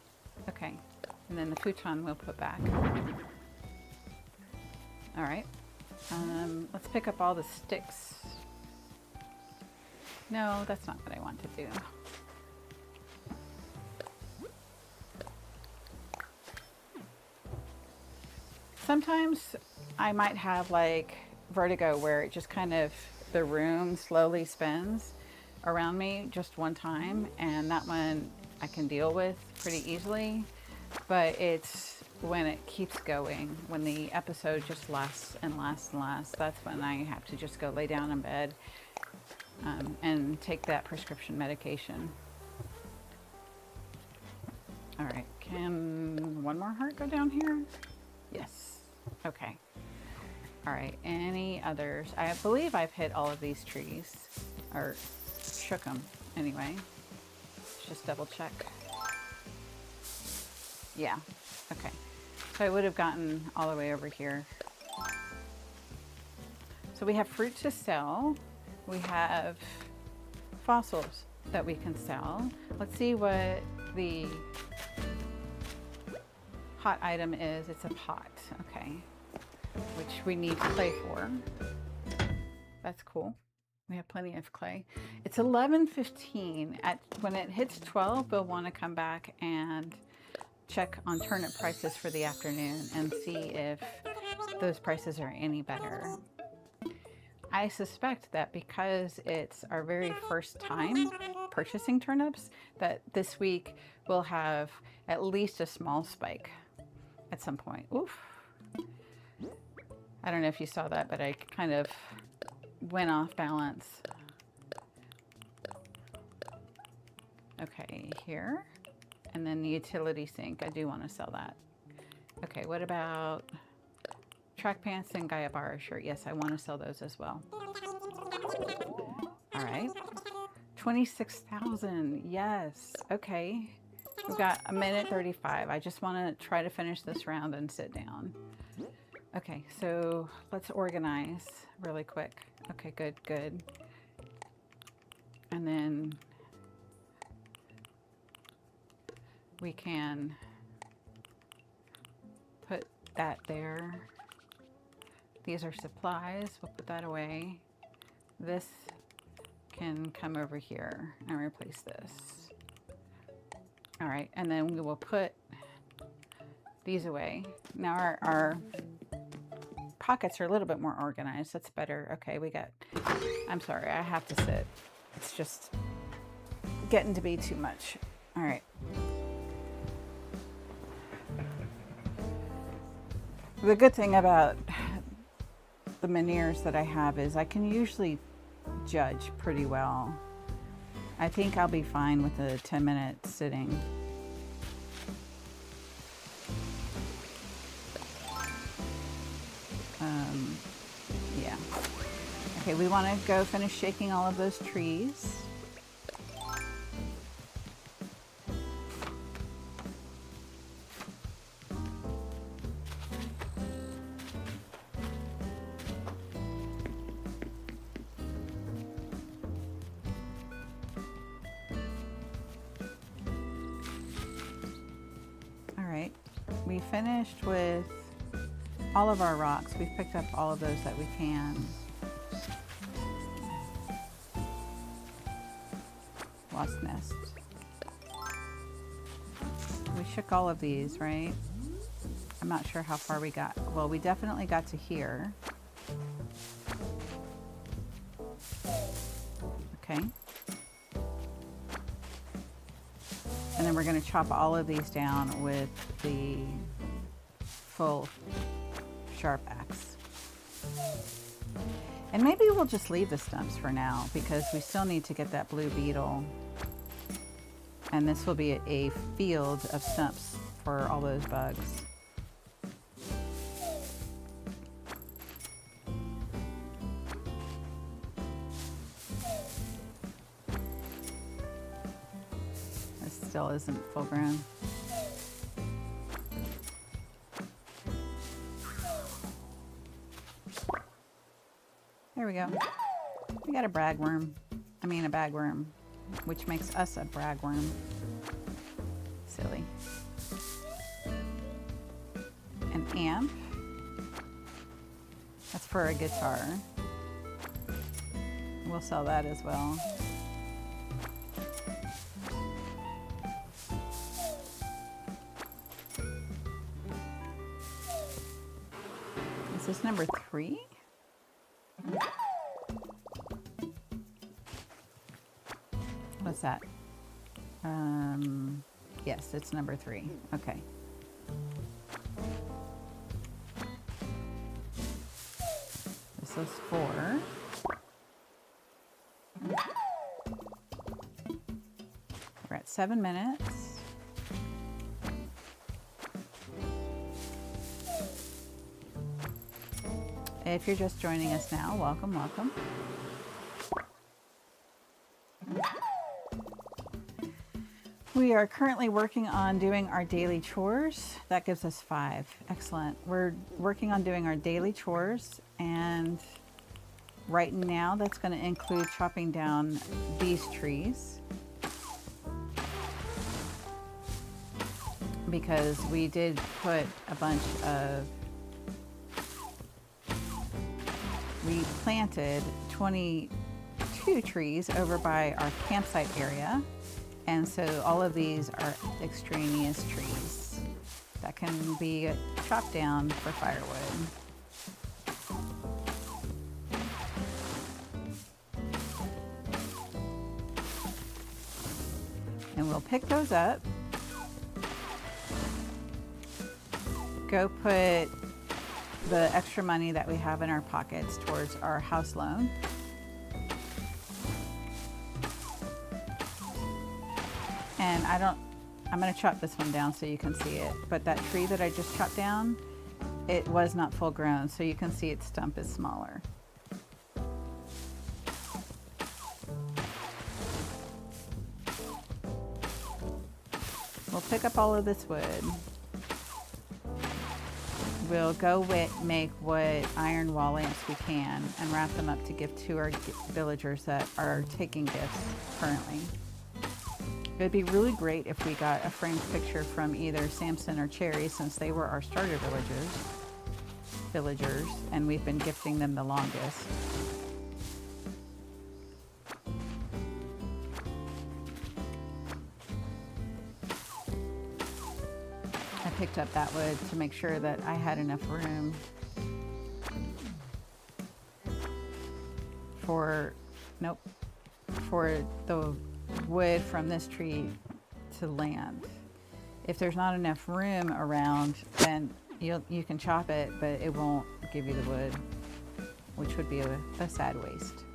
[SPEAKER 1] Okay, and then the futon we'll put back. All right, let's pick up all the sticks. No, that's not what I want to do. Sometimes I might have like vertigo where it just kind of, the room slowly spins around me just one time, and that one I can deal with pretty easily, but it's when it keeps going, when the episode just lasts and lasts and lasts, that's when I have to just go lay down in bed and take that prescription medication. All right, can one more heart go down here? Yes, okay. All right, any others? I believe I've hit all of these trees, or shook them anyway. Let's just double check. Yeah, okay. So I would have gotten all the way over here. So we have fruit to sell. We have fossils that we can sell. Let's see what the hot item is. It's a pot, okay, which we need clay for. That's cool. We have plenty of clay. It's 11:15. When it hits 12, we'll want to come back and check on turnip prices for the afternoon and see if those prices are any better. I suspect that because it's our very first time purchasing turnips, that this week we'll have at least a small spike at some point. Oof. I don't know if you saw that, but I kind of went off balance. Okay, here. And then the utility sink, I do want to sell that. Okay, what about track pants and Gaia Barra shirt? Yes, I want to sell those as well. All right, 26,000, yes, okay. We've got a minute 35. I just want to try to finish this round and sit down. Okay, so let's organize really quick. Okay, good, good. And then we can put that there. These are supplies, we'll put that away. This can come over here and replace this. All right, and then we will put these away. Now our pockets are a little bit more organized. That's better. Okay, we got, I'm sorry, I have to sit. It's just getting to be too much. All right. The good thing about the Menieres that I have is I can usually judge pretty well. I think I'll be fine with a 10-minute sitting. Yeah. Okay, we want to go finish shaking all of those trees. We finished with all of our rocks. We've picked up all of those that we can. Wasp nest. We shook all of these, right? I'm not sure how far we got. Well, we definitely got to here. Okay. And then we're going to chop all of these down with the full sharp axe. And maybe we'll just leave the stumps for now because we still need to get that blue beetle. And this will be a field of stumps for all those bugs. still isn't full grown. There we go. We got a bragworm. I mean a bagworm, which makes us a bragworm. Silly. An amp. That's for a guitar. We'll sell that as well. Is this number 3? What's that? Yes, it's number 3. Okay. This is 4. We're at 7 minutes. If you're just joining us now, welcome, welcome. We are currently working on doing our daily chores. That gives us 5. Excellent. We're working on doing our daily chores, and right now that's going to include chopping down these trees, because we did put a bunch of, we planted 22 trees over by our campsite area. And so all of these are extraneous trees that can be chopped down for firewood. And we'll pick those up, go put the extra money that we have in our pockets towards our house loan. And I'm going to chop this one down so you can see it. But that tree that I just chopped down, it was not full grown, so you can see its stump is smaller. We'll pick up all of this wood. We'll go make what iron wall lamps we can and wrap them up to give to our villagers that are taking gifts currently. It'd be really great if we got a framed picture from either Samson or Cherry, since they were our starter villagers, and we've been gifting them the longest. I picked up that wood to make sure that I had enough room for the wood from this tree to land. If there's not enough room around, then you can chop it, but it won't give you the wood, which would be a sad waste.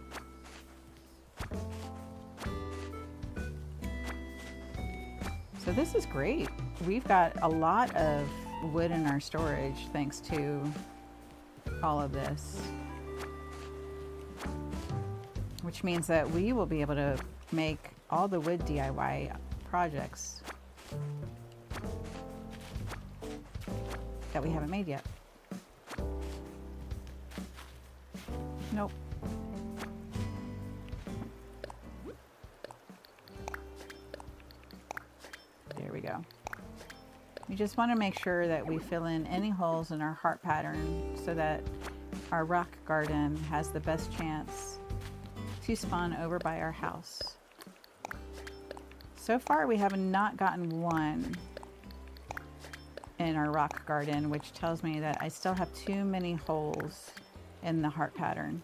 [SPEAKER 1] So this is great. We've got a lot of wood in our storage thanks to all of this, which means that we will be able to make all the wood DIY projects that we haven't made yet. Nope. There we go. We just want to make sure that we fill in any holes in our heart pattern so that our rock garden has the best chance to spawn over by our house. So far, we have not gotten one in our rock garden, which tells me that I still have too many holes in the heart pattern.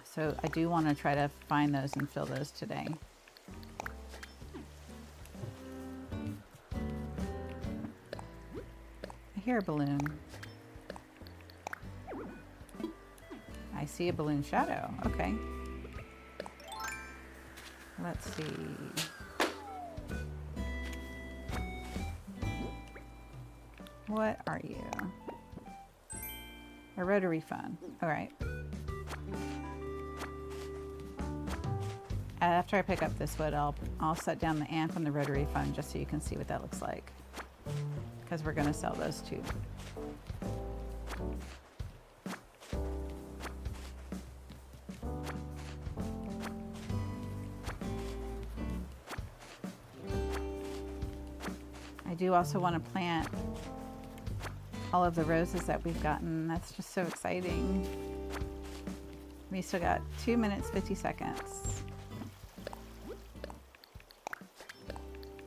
[SPEAKER 1] So I do want to try to find those and fill those today. I hear a balloon. I see a balloon shadow. Okay. Let's see. What are you? A rotary phone. All right. After I pick up this wood, I'll set down the amp and the rotary phone just so you can see what that looks like, because we're going to sell those too. I do also want to plant all of the roses that we've gotten. That's just so exciting. We still got 2 minutes, 50 seconds.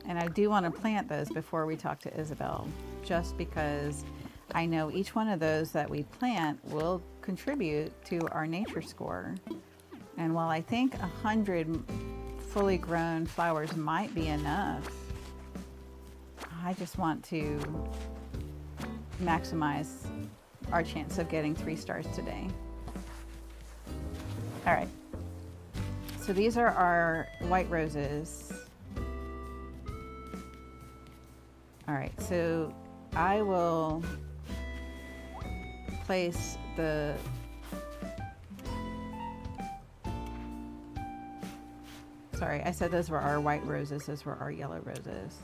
[SPEAKER 1] And I do want to plant those before we talk to Isabel, just because I know each one of those that we plant will contribute to our nature score. And while I think 100 fully grown flowers might be enough, I just want to maximize our chance of getting 3 stars today. All right, so these are our white roses. All right, so I will place the sorry, I said those were our white roses, those were our yellow roses.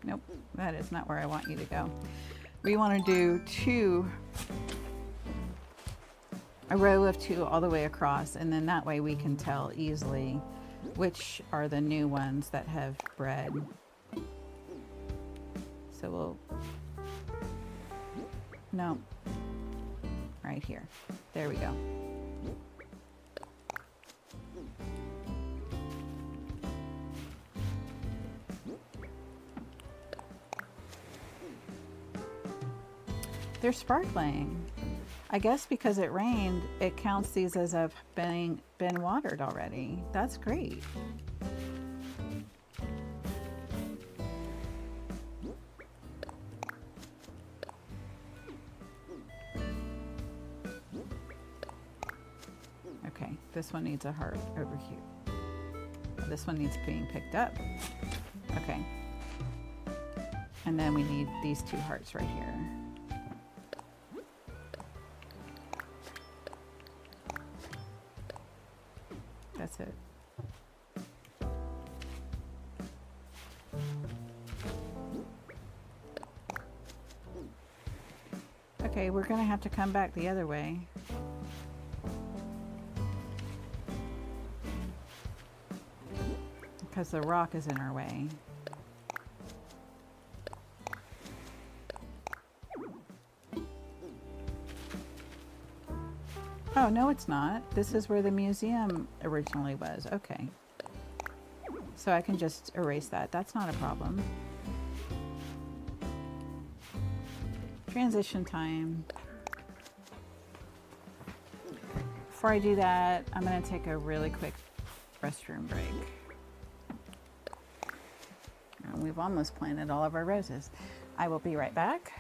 [SPEAKER 1] Nope, that is not where I want you to go. We want to do a row of 2 all the way across, and then that way we can tell easily which are the new ones that have bred. So we'll, no, right here. There we go. They're sparkling. I guess because it rained, it counts these as have been watered already. That's great. Okay, this one needs a heart over here. This one needs being picked up. Okay. And then we need these 2 hearts right here. That's it. Okay, we're gonna have to come back the other way. Because the rock is in our way. Oh, no, it's not. This is where the museum originally was. Okay. So I can just erase that. That's not a problem. Transition time. Before I do that, I'm going to take a really quick restroom break. And we've almost planted all of our roses. I will be right back.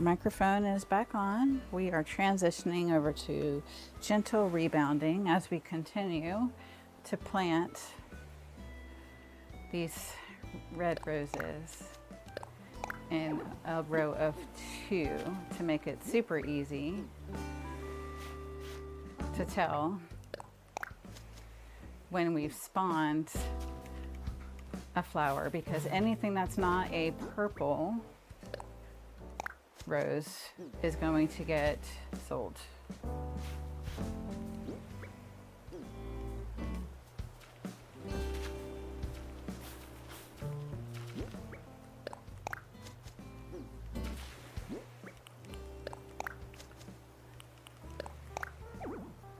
[SPEAKER 1] Microphone is back on. We are transitioning over to gentle rebounding as we continue to plant these red roses in a row of 2 to make it super easy to tell when we've spawned a flower, because anything that's not a purple rose is going to get sold.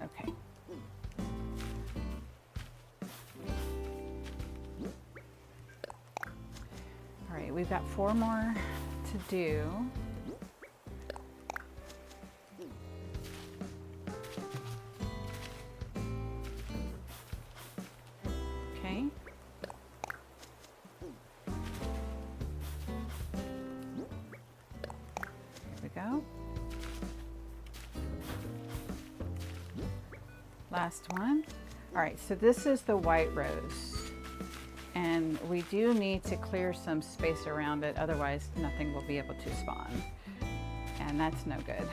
[SPEAKER 1] Okay. All right, we've got 4 more to do. Okay. Here we go. Last one. All right, so this is the white rose. And we do need to clear some space around it, otherwise nothing will be able to spawn. And that's no good.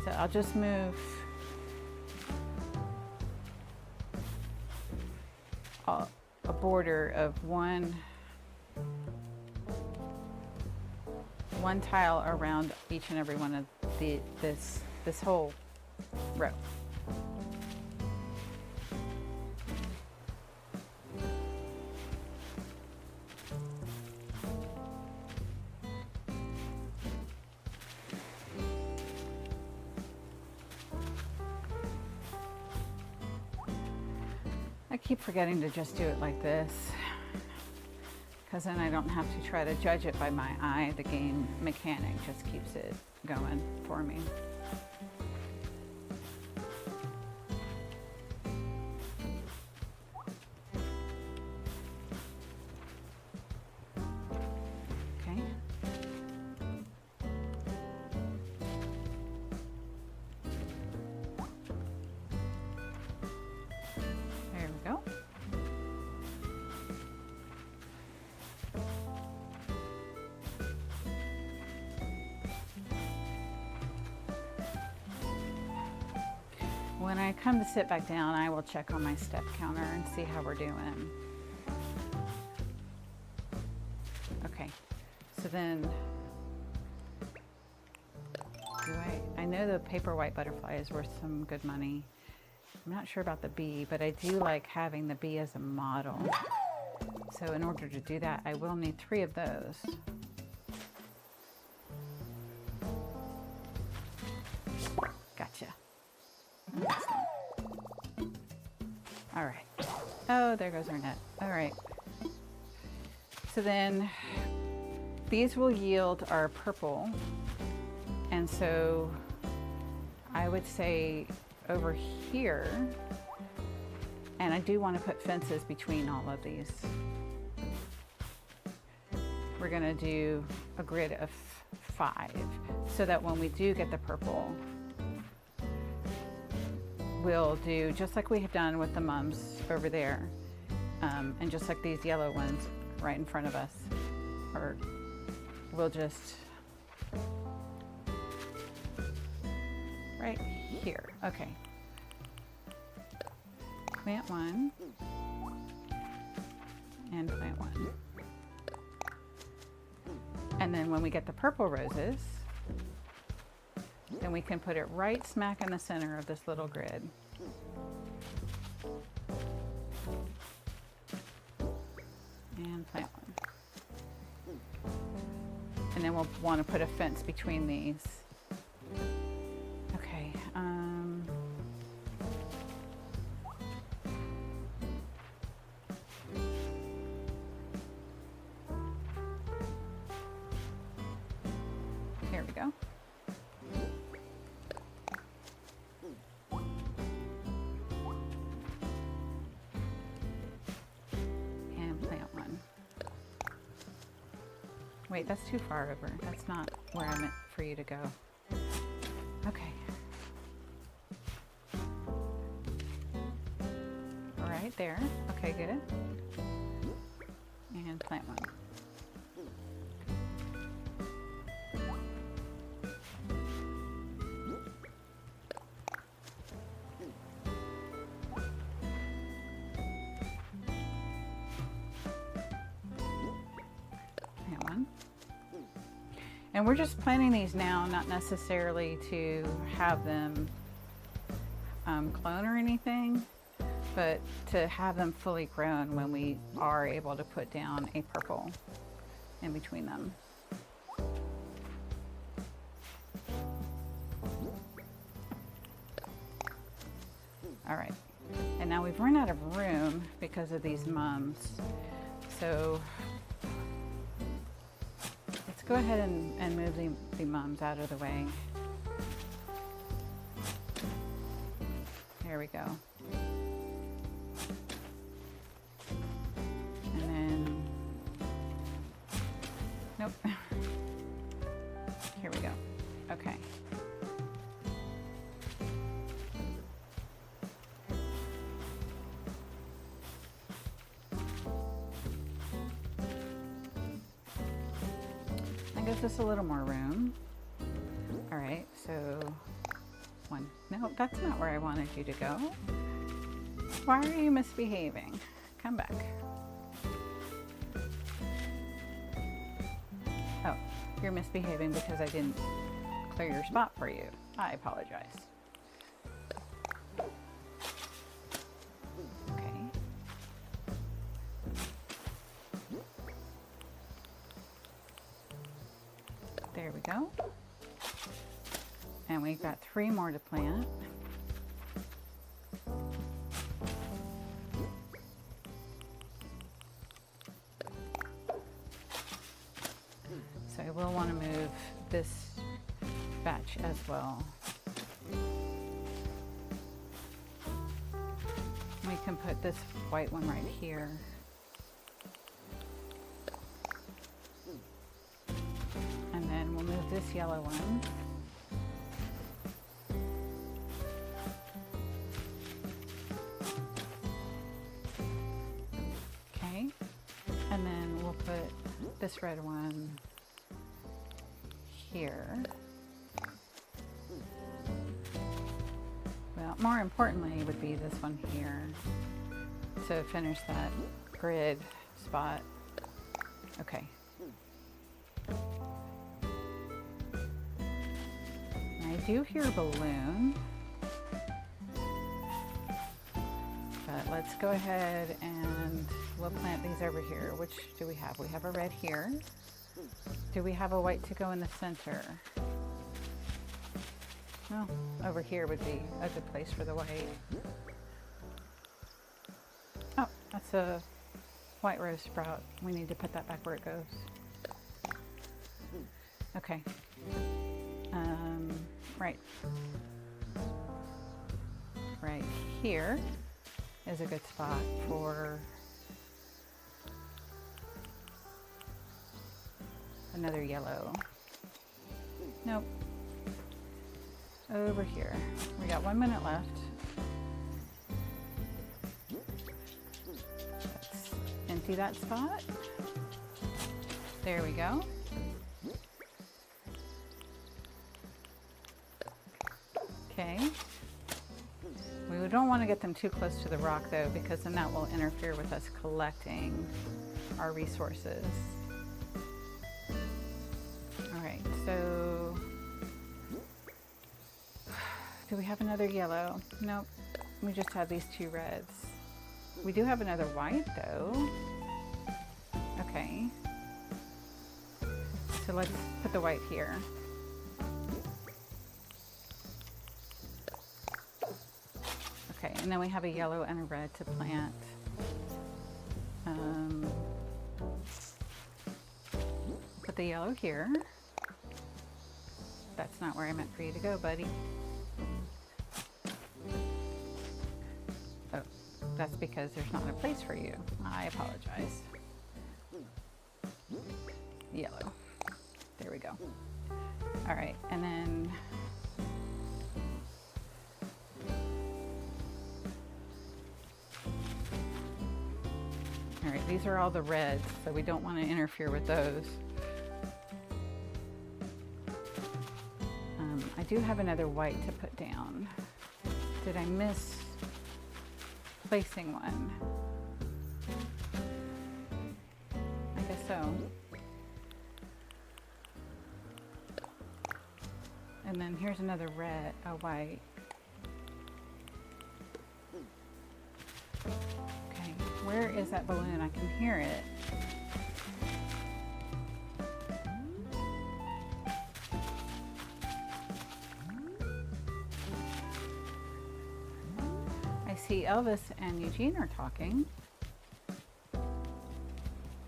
[SPEAKER 1] So I'll just move a border of one tile around each and every one of this whole row. I keep forgetting to just do it like this, because then I don't have to try to judge it by my eye. The game mechanic just keeps it going for me. Okay. There we go. When I come to sit back down, I will check on my step counter and see how we're doing. Okay, so then, I know the paper white butterfly is worth some good money. I'm not sure about the bee, but I do like having the bee as a model. So in order to do that, I will need 3 of those. Gotcha. All right. Oh, there goes our net. All right. So then these will yield our purple. And so I would say over here, and I do want to put fences between all of these. We're going to do a grid of 5 so that when we do get the purple, we'll do just like we have done with the mums over there, and just like these yellow ones right in front of us, or we'll just right here. Okay, plant 1 and plant 1, and then when we get the purple roses, then we can put it right smack in the center of this little grid. And plant 1. And then we'll want to put a fence between these. Okay. Here we go. And plant 1. Wait, that's too far over. That's not where I meant for you to go. Okay. Right there. Okay, good. And plant one. Plant one. And we're just planting these now, not necessarily to have them clone or anything, but to have them fully grown when we are able to put down a purple in between them. All right, and now we've run out of room because of these mums. So let's go ahead and move the mums out of the way. There we go. And then, nope. Here we go. Okay. That gives us a little more room. All right, so one. No, that's not where I wanted you to go. Why are you misbehaving? Come back. Oh, you're misbehaving because I didn't clear your spot for you. I apologize. Okay. There we go. And we've got 3 more to plant. So I will want to move this batch as well. We can put this white one right here. And then we'll move this yellow one. Okay, and then we'll put this red one here. Well, more importantly would be this one here to finish that grid spot. Okay. I do hear a balloon, but let's go ahead and we'll plant these over here. Which do we have? We have a red here. Do we have a white to go in the center? No, over here would be a good place for the white. Oh, that's a white rose sprout. We need to put that back where it goes. Okay. Right. Right here is a good spot for another yellow. Nope. Over here. We got 1 minute left. Let's empty that spot. There we go. Okay. We don't want to get them too close to the rock though, because then that will interfere with us collecting our resources. All right, so do we have another yellow? Nope, we just have these 2 reds. We do have another white though. Okay, so let's put the white here. Okay, and then we have a yellow and a red to plant. Put the yellow here. That's not where I meant for you to go, buddy. Oh, that's because there's not a place for you. I apologize. Yellow. Here we go. All right, and then all right, these are all the reds, so we don't want to interfere with those. I do have another white to put down. Did I miss placing one? I guess so. And then here's another red, a white. Okay, where is that balloon? I can hear it. I see Elvis and Eugene are talking. All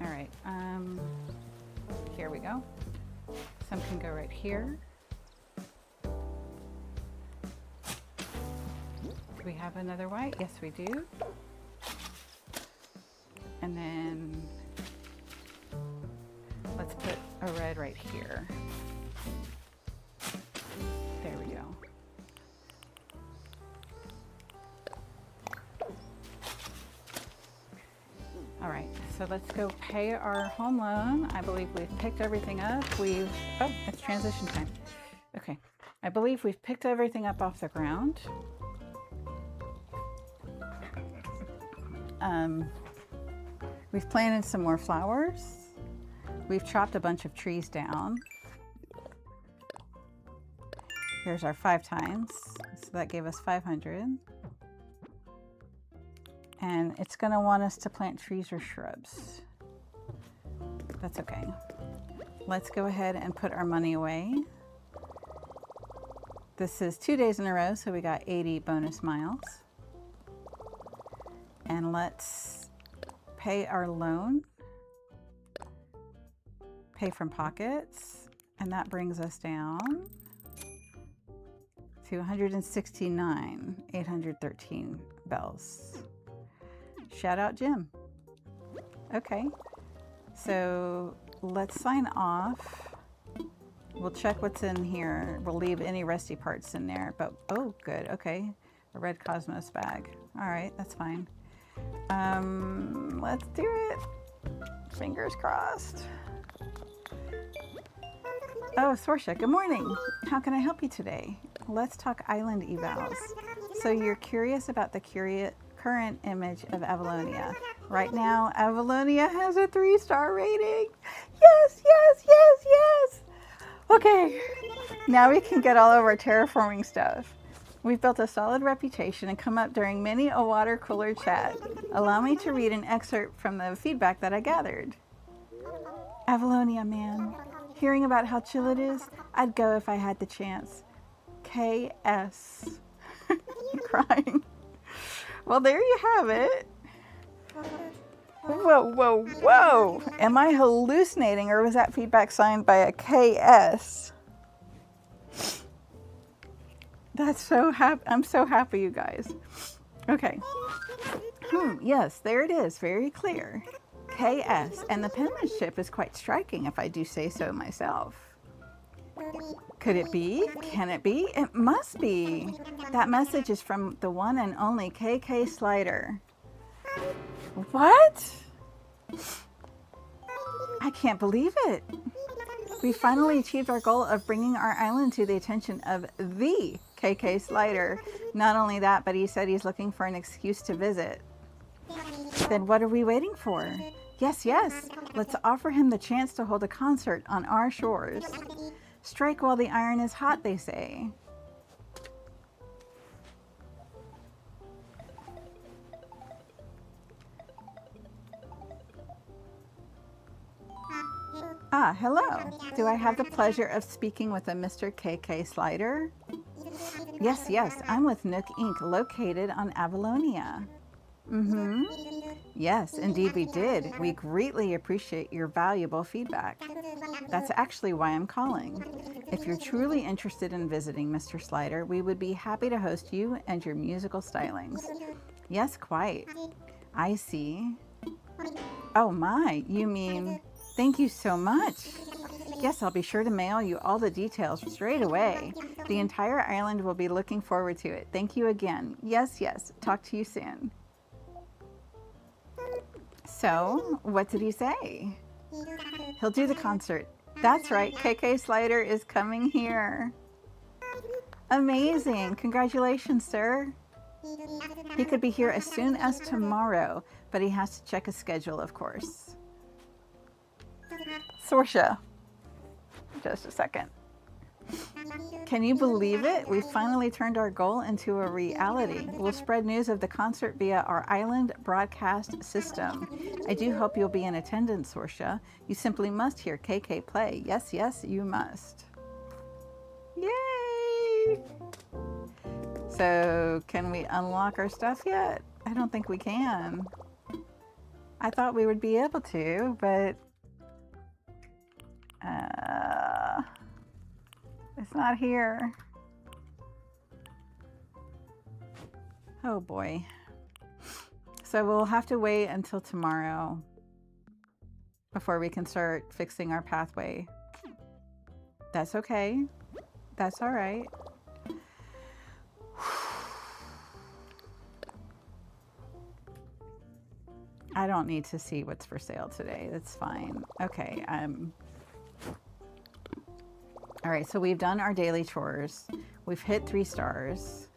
[SPEAKER 1] right, here we go. Some can go right here. Do we have another white? Yes, we do. And then let's put a red right here. There we go. All right, so let's go pay our home loan. I believe we've picked everything up. Oh, it's transition time. Okay, I believe we've picked everything up off the ground. We've planted some more flowers. We've chopped a bunch of trees down. Here's our 5 times. So that gave us 500. And it's going to want us to plant trees or shrubs. That's okay. Let's go ahead and put our money away. This is 2 days in a row, so we got 80 bonus miles. And let's pay our loan, pay from pockets, and that brings us down to 169,813 bells. Shout out Jim. Okay, so let's sign off. We'll check what's in here. We'll leave any rusty parts in there, but oh, good, okay. A red Cosmos bag. All right, that's fine. Let's do it. Fingers crossed. Oh, Sorsha, good morning. How can I help you today? Let's talk island evals. So you're curious about the current image of Avalonia. Right now, Avalonia has a 3-star rating. Yes, yes, yes, yes. Okay, now we can get all of our terraforming stuff. We've built a solid reputation and come up during many a water cooler chat. Allow me to read an excerpt from the feedback that I gathered. Avalonia, man. Hearing about how chill it is, I'd go if I had the chance. KS. Crying. Well, there you have it. Whoa, whoa, whoa. Am I hallucinating, or was that feedback signed by a KS? That's so happy. I'm so happy, you guys. Okay. Yes, there it is. Very clear. KS. And the penmanship is quite striking, if I do say so myself. Could it be? Can it be? It must be. That message is from the one and only KK Slider. What? I can't believe it. We finally achieved our goal of bringing our island to the attention of the KK Slider. Not only that, but he said he's looking for an excuse to visit. Then what are we waiting for? Yes, yes. Let's offer him the chance to hold a concert on our shores. Strike while the iron is hot, they say. Ah, hello. Do I have the pleasure of speaking with a Mr. KK Slider? Yes, yes, I'm with Nook Inc., located on Avalonia. Yes, indeed we did. We greatly appreciate your valuable feedback. That's actually why I'm calling. If you're truly interested in visiting Mr. Slider, we would be happy to host you and your musical stylings. Yes, quite. I see. Oh my, you mean... Thank you so much. Yes, I'll be sure to mail you all the details straight away. The entire island will be looking forward to it. Thank you again. Yes, yes. Talk to you soon. So, what did he say? He'll do the concert. That's right. KK Slider is coming here. Amazing. Congratulations, sir. He could be here as soon as tomorrow, but he has to check his schedule, of course. Sorsha. Just a second. Can you believe it? We finally turned our goal into a reality. We'll spread news of the concert via our island broadcast system. I do hope you'll be in attendance, Sorsha. You simply must hear KK play. Yes, yes, you must. Yay! So, can we unlock our stuff yet? I don't think we can. I thought we would be able to, but it's not here. Oh boy. So we'll have to wait until tomorrow before we can start fixing our pathway. That's okay. That's all right. I don't need to see what's for sale today. That's fine. Okay. All right, so we've done our daily chores. We've hit 3 stars.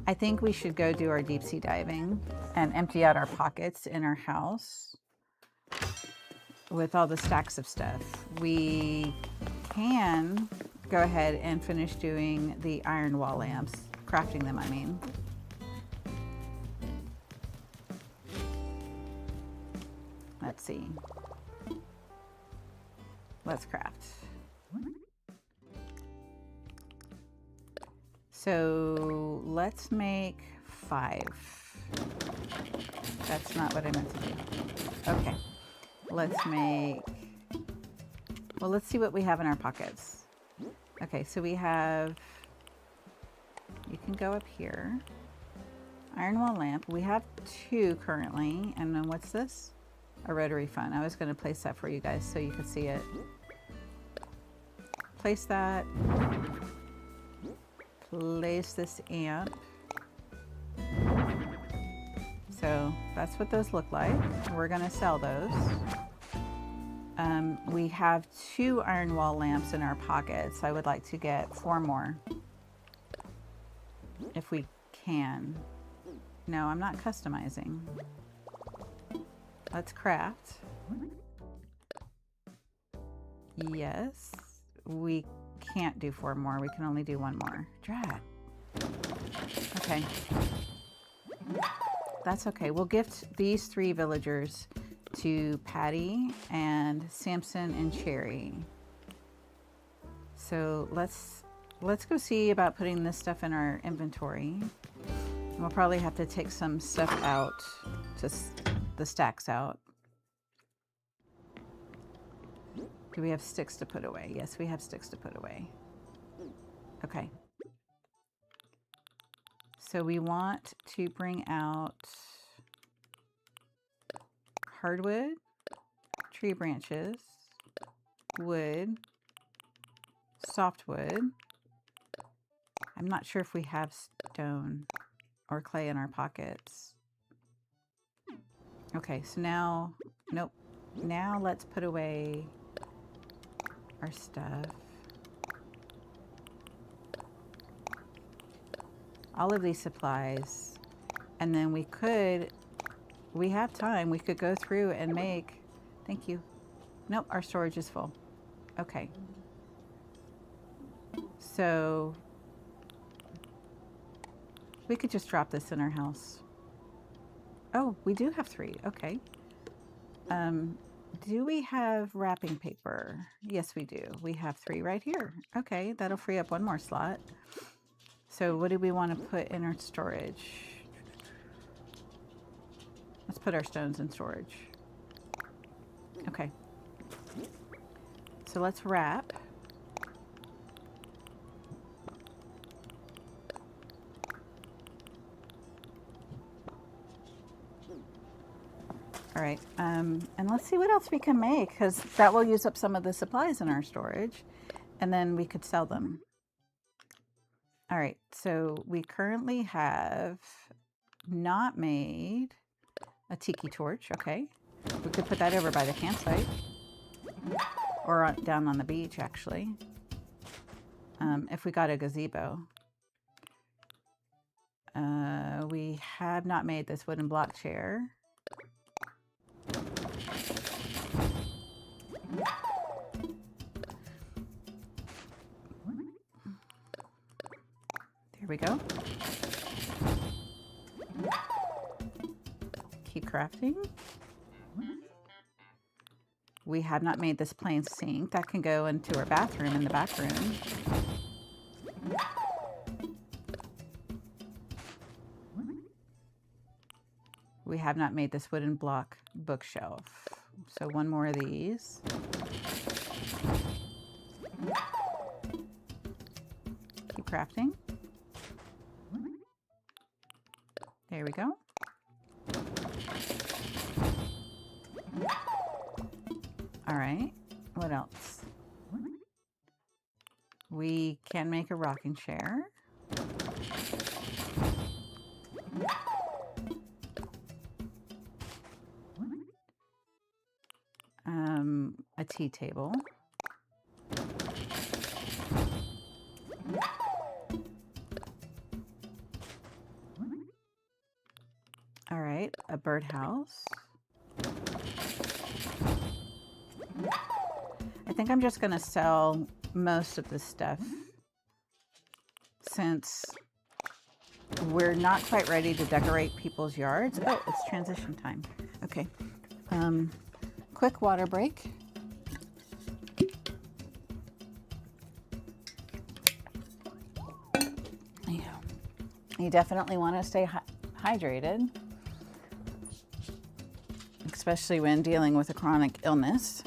[SPEAKER 1] I think we should go do our deep sea diving and empty out our pockets in our house with all the stacks of stuff. We can go ahead and finish doing the iron wall lamps, crafting them, I mean. Let's see. Let's craft. So let's make 5. That's not what I meant to do. Okay. Let's make, well, let's see what we have in our pockets. Okay, so we have, you can go up here. Iron wall lamp. We have 2 currently. And then what's this? A rotary phone. I was going to place that for you guys so you could see it. Place that. Place this amp. So that's what those look like. We're going to sell those. We have 2 iron wall lamps in our pockets. I would like to get 4 more if we can. No, I'm not customizing. Let's craft. Yes. We can't do 4 more. We can only do 1 more. Drat. Okay. That's okay. We'll gift these 3 villagers to Patty and Samson and Cherry. So let's go see about putting this stuff in our inventory. We'll probably have to take some stuff out, just the stacks out. Do we have sticks to put away? Yes, we have sticks to put away. Okay. So we want to bring out hardwood, tree branches, wood, softwood. I'm not sure if we have stone or clay in our pockets. Okay, so now, nope. Now let's put away our stuff. All of these supplies. And then we have time. We could go through and make, thank you. Nope, our storage is full. Okay. So we could just drop this in our house. Oh, we do have 3. Okay. Do we have wrapping paper? Yes, we do. We have 3 right here. Okay, that'll free up 1 more slot. So what do we want to put in our storage? Let's put our stones in storage. Okay. So let's wrap. All right, and let's see what else we can make, because that will use up some of the supplies in our storage, and then we could sell them. All right, so we currently have not made a tiki torch. Okay, we could put that over by the campsite, or down on the beach, actually, if we got a gazebo. We have not made this wooden block chair. There we go. Keep crafting. We have not made this plain sink. That can go into our bathroom in the back room. We have not made this wooden block bookshelf. So one more of these. Keep crafting. There we go. All right, what else? We can make a rocking chair. A tea table. All right, a birdhouse. I think I'm just going to sell most of this stuff since we're not quite ready to decorate people's yards. Oh, it's transition time. Okay. Quick water break. Yeah. You definitely want to stay hydrated, especially when dealing with a chronic illness.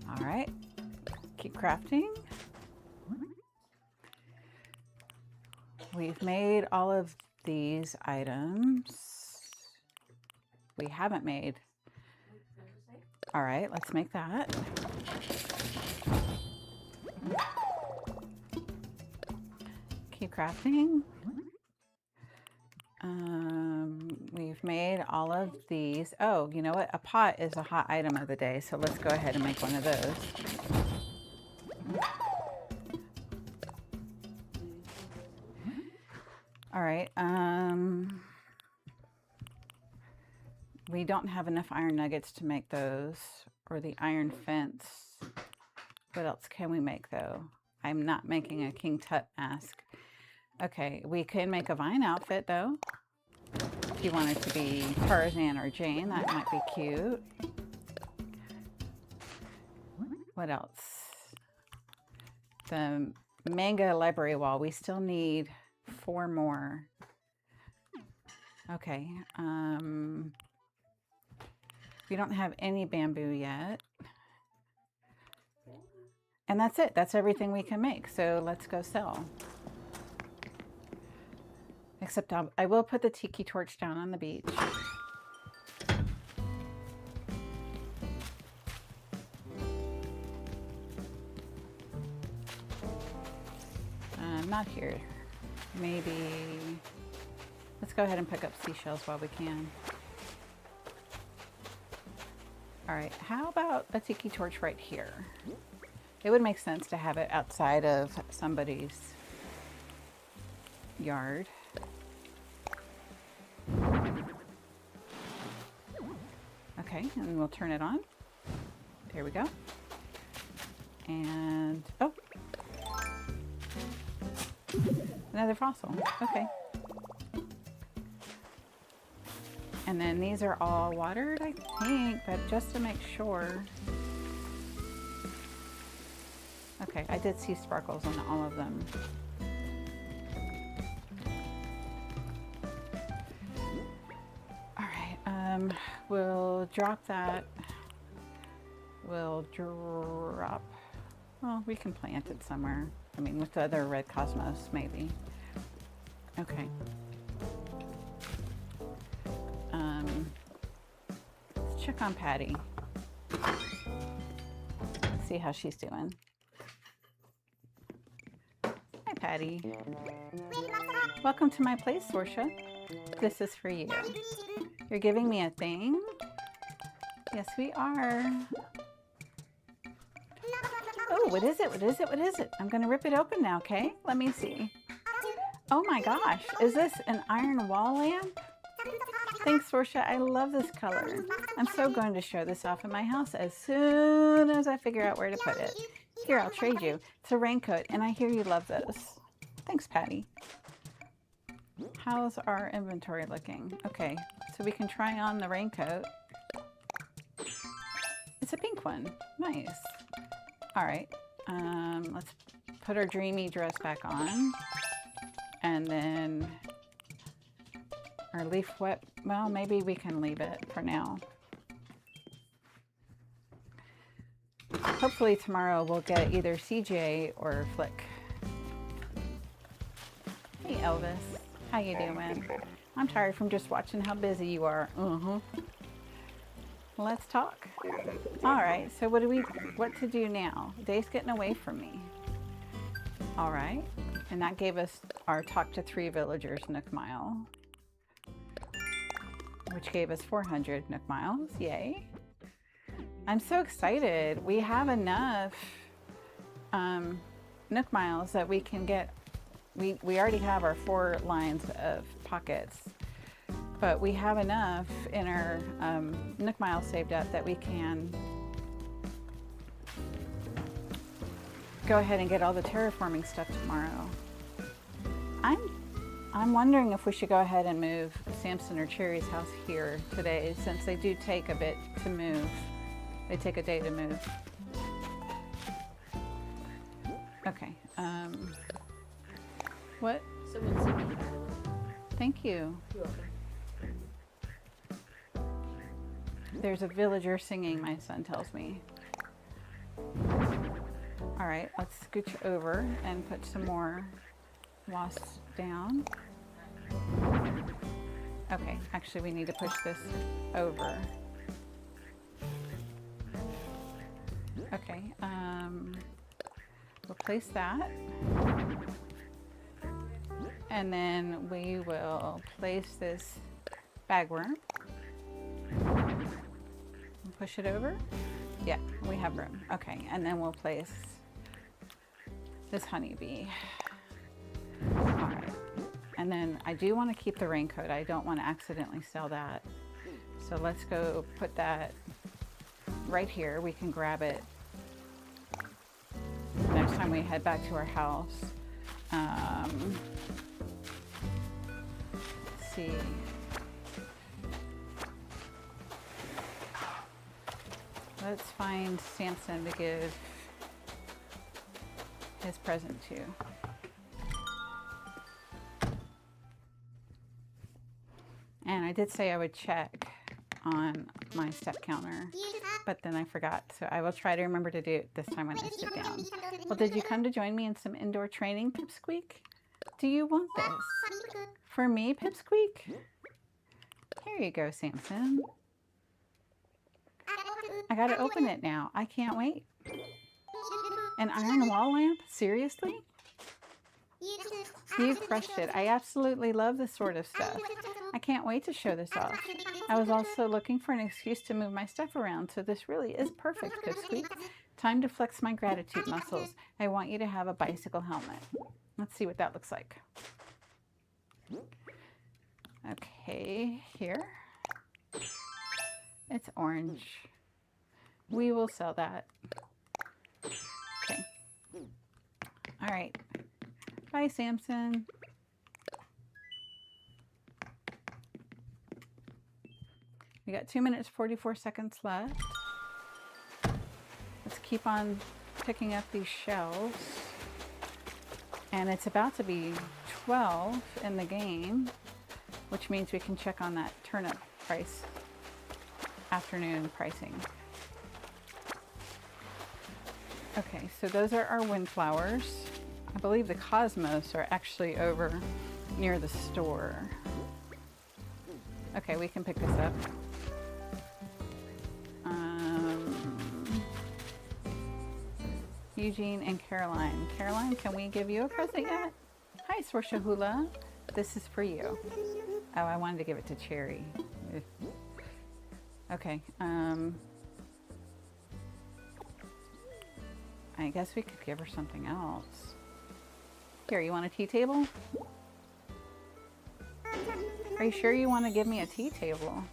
[SPEAKER 1] All right, keep crafting. We've made all of these items. We haven't made. All right, let's make that. Keep crafting. We've made all of these. Oh, you know what? A pot is a hot item of the day, so let's go ahead and make one of those. All right. We don't have enough iron nuggets to make those, or the iron fence. What else can we make, though? I'm not making a King Tut mask. Okay, we can make a vine outfit, though. If you want it to be Tarzan or Jane, that might be cute. What else? The manga library wall. We still need 4 more. Okay. We don't have any bamboo yet. And that's it. That's everything we can make. So let's go sell. Except I will put the tiki torch down on the beach. Not here. Maybe. Let's go ahead and pick up seashells while we can. All right, how about a tiki torch right here? It would make sense to have it outside of somebody's yard. Okay, and we'll turn it on. There we go. And, oh, another fossil. Okay. And then these are all watered, I think, but just to make sure. Okay, I did see sparkles on all of them. All right, we'll drop that. We'll drop, well, we can plant it somewhere. I mean, with the other red cosmos, maybe. Okay. check on Patty. See how she's doing. Hi, Patty. Welcome to my place, Sorsha. This is for you. You're giving me a thing? Yes, we are. Oh, what is it? What is it? What is it? I'm going to rip it open now, okay? Let me see. Oh my gosh. Is this an iron wall lamp? Thanks, Sorsha. I love this color. I'm so going to show this off in my house as soon as I figure out where to put it. Here, I'll trade you. It's a raincoat, and I hear you love those. Thanks, Patty. How's our inventory looking? Okay, so we can try on the raincoat. It's a pink one. Nice. All right, let's put our dreamy dress back on. And then our leaf wet, well, maybe we can leave it for now. Hopefully tomorrow we'll get either CJ or Flick. Hey Elvis, how you doing? I'm tired from just watching how busy you are. Let's talk. All right, so what to do now? Dave's getting away from me. All right, and that gave us our talk to 3 villagers Nook Mile, which gave us 400 Nook Miles, yay. I'm so excited. We have enough Nook Miles that we can get, we already have our 4 lines of pockets, but we have enough in our Nook Miles saved up that we can go ahead and get all the terraforming stuff tomorrow. I'm wondering if we should go ahead and move Samson or Cherry's house here today, since they do take a bit to move. They take a day to move. Okay. What?
[SPEAKER 2] Someone's singing.
[SPEAKER 1] Thank you.
[SPEAKER 2] You're welcome.
[SPEAKER 1] There's a villager singing, my son tells me. All right, let's scooch over and put some more wasps down. Okay, actually we need to push this over. Okay, we'll place that. And then we will place this bagworm. Push it over. Yeah, we have room. Okay, and then we'll place this honeybee. All right. And then I do want to keep the raincoat. I don't want to accidentally sell that. So let's go put that right here. We can grab it next time we head back to our house. Let's see. Let's find Samson to give his present to. And I did say I would check on my step counter, but then I forgot. So I will try to remember to do it this time when I sit down. Well, did you come to join me in some indoor training, Pipsqueak? Do you want this? For me, Pipsqueak? Here you go, Samson. I gotta open it now. I can't wait. An iron wall lamp? Seriously? You crushed it. I absolutely love this sort of stuff. I can't wait to show this off. I was also looking for an excuse to move my stuff around, so this really is perfect, Pipsqueak. Time to flex my gratitude muscles. I want you to have a bicycle helmet. Let's see what that looks like. Okay, here. It's orange. We will sell that. Okay. All right. Bye, Samson. We got 2 minutes, 44 seconds left. Let's keep on picking up these shells. And it's about to be 12 in the game, which means we can check on that turnip price, afternoon pricing. Okay, so those are our windflowers. I believe the cosmos are actually over near the store. Okay, we can pick this up. Eugene and Caroline. Caroline, can we give you a present yet? Hi, Sorsha Hula. This is for you. Oh, I wanted to give it to Cherry. Okay. I guess we could give her something else. Here, you want a tea table? Are you sure you want to give me a tea table?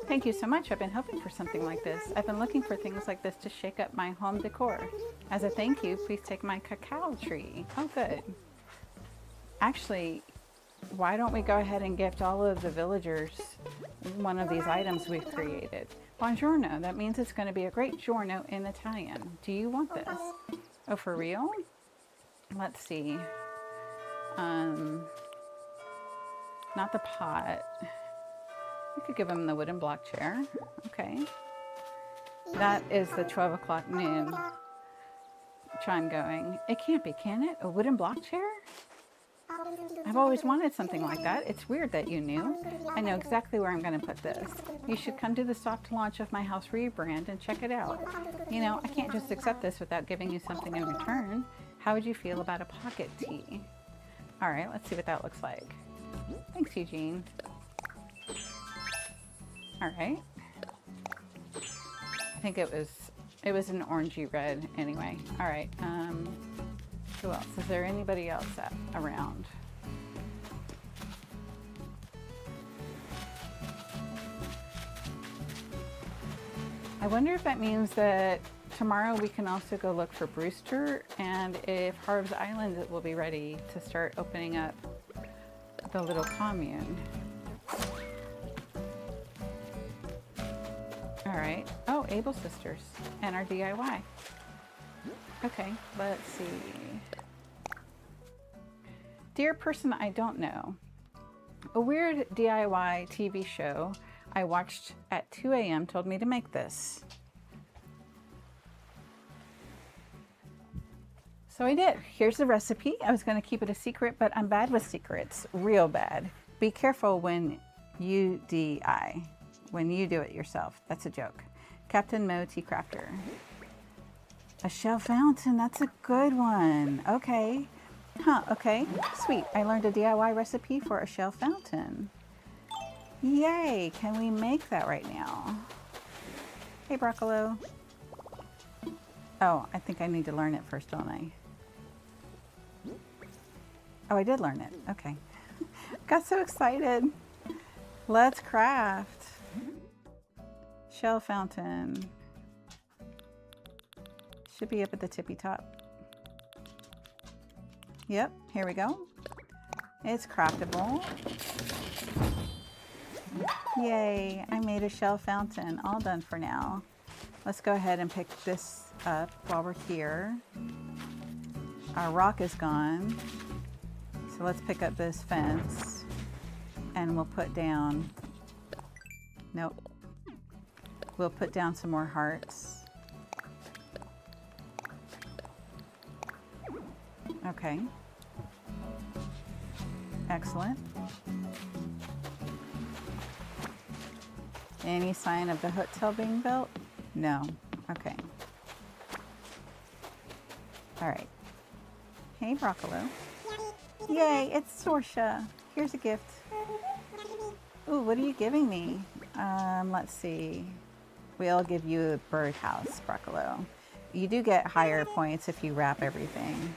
[SPEAKER 1] Thank you so much. I've been hoping for something like this. I've been looking for things like this to shake up my home decor. As a thank you, please take my cacao tree. Oh, good. Actually, why don't we go ahead and gift all of the villagers one of these items we've created? Buongiorno. That means it's going to be a great giorno in Italian. Do you want this? Oh, for real? Let's see. Not the pot. We could give him the wooden block chair. Okay. That is the 12 o'clock noon chime going. It can't be, can it? A wooden block chair? I've always wanted something like that. It's weird that you knew. I know exactly where I'm going to put this. You should come to the soft launch of my house rebrand and check it out. You know, I can't just accept this without giving you something in return. How would you feel about a pocket tea? All right, let's see what that looks like. Thanks, Eugene. All right. I think it was an orangey red anyway. All right. Who else? Is there anybody else around? I wonder if that means that tomorrow we can also go look for Brewster, and if Harv's Island will be ready to start opening up the little commune. All right. Oh, Able Sisters and our DIY. Okay, let's see. Dear person I don't know, a weird DIY TV show I watched at 2 a.m. told me to make this. So I did. Here's the recipe. I was going to keep it a secret, but I'm bad with secrets. Real bad. Be careful when you do it yourself. That's a joke. Captain Mo Tea Crafter. A shell fountain. That's a good one. Okay. Huh, okay. Sweet. I learned a DIY recipe for a shell fountain. Yay. Can we make that right now? Hey, Broccolo. Oh, I think I need to learn it first, don't I? Oh, I did learn it. Okay. Got so excited. Let's craft. Shell fountain. Should be up at the tippy top. Yep, here we go. It's craftable. Yay, I made a shell fountain. All done for now. Let's go ahead and pick this up while we're here. Our rock is gone. So let's pick up this fence and we'll put down, nope. We'll put down some more hearts. Okay. Excellent. Any sign of the hotel being built? No. Okay. All right. Hey, Broccolo. Yay, it's Sorsha. Here's a gift. Ooh, what are you giving me? Let's see. We'll give you a birdhouse, Broccolo. You do get higher points if you wrap everything.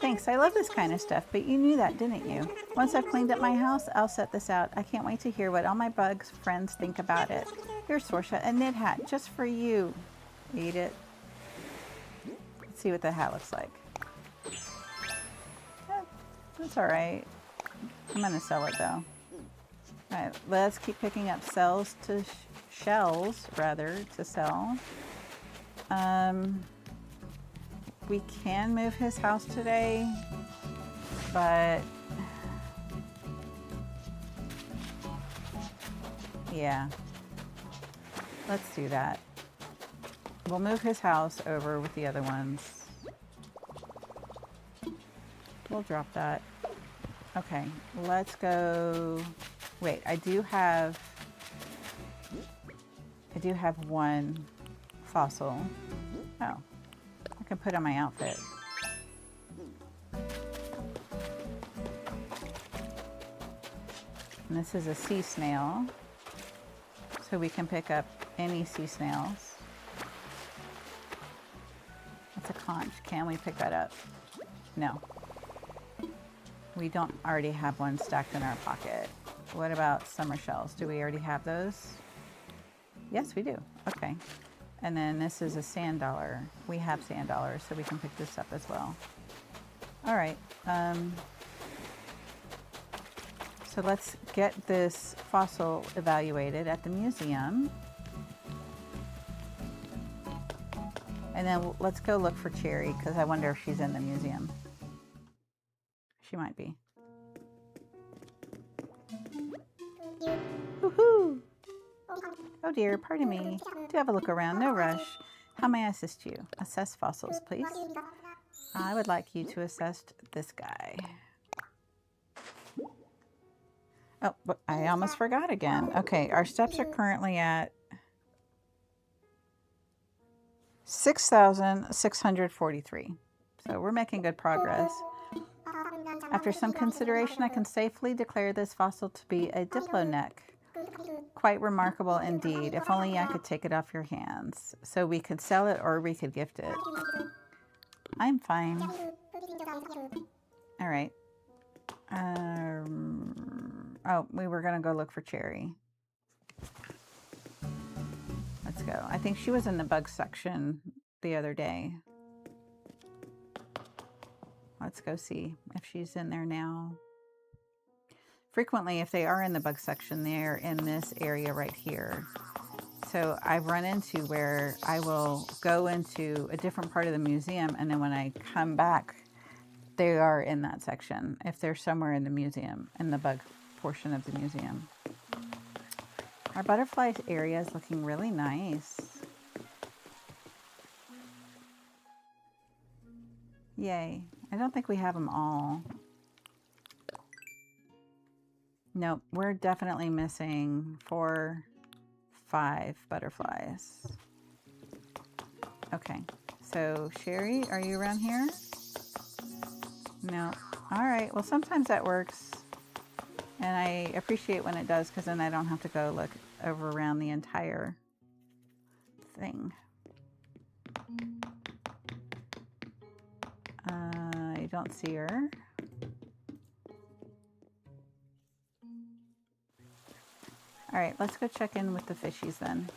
[SPEAKER 1] Thanks, I love this kind of stuff, but you knew that, didn't you? Once I've cleaned up my house, I'll set this out. I can't wait to hear what all my bugs friends think about it. Here's Sorsha, a knit hat, just for you. Eat it. Let's see what the hat looks like. That's all right. I'm gonna sell it though. All right, let's keep picking up shells rather to sell. We can move his house today, but yeah, let's do that. We'll move his house over with the other ones. We'll drop that. Okay, let's go. Wait, I do have one fossil. Oh, can put on my outfit. And this is a sea snail, so we can pick up any sea snails. That's a conch. Can we pick that up? No. We don't already have one stacked in our pocket. What about summer shells? Do we already have those? Yes, we do. Okay. And then this is a sand dollar. We have sand dollars, so we can pick this up as well. All right. So let's get this fossil evaluated at the museum. And then let's go look for Cherry, because I wonder if she's in the museum. She might be. Woohoo! Oh dear, pardon me. Do have a look around, no rush. How may I assist you? Assess fossils, please. I would like you to assess this guy. Oh, but I almost forgot again. Okay, our steps are currently at 6,643. So we're making good progress. After some consideration, I can safely declare this fossil to be a diploneck. Quite remarkable indeed. If only I could take it off your hands. So we could sell it or we could gift it. I'm fine. All right. Oh, we were going to go look for Cherry. Let's go. I think she was in the bug section the other day. Let's go see if she's in there now. Frequently, if they are in the bug section, they're in this area right here. So I've run into where I will go into a different part of the museum, and then when I come back, they are in that section, if they're somewhere in the museum, in the bug portion of the museum. Our butterfly area is looking really nice. Yay. I don't think we have them all. Nope, we're definitely missing 4, 5 butterflies. Okay, so Sherry, are you around here? No. All right, well, sometimes that works. And I appreciate when it does, because then I don't have to go look over around the entire thing. I don't see her. All right, let's go check in with the fishies then.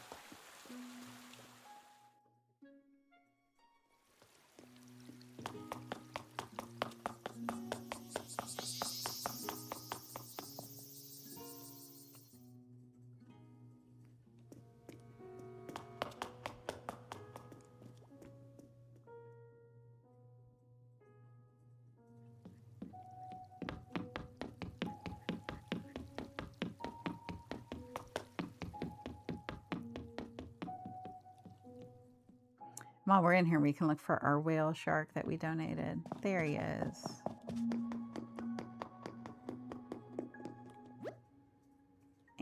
[SPEAKER 1] While we're in here, we can look for our whale shark that we donated. There he is.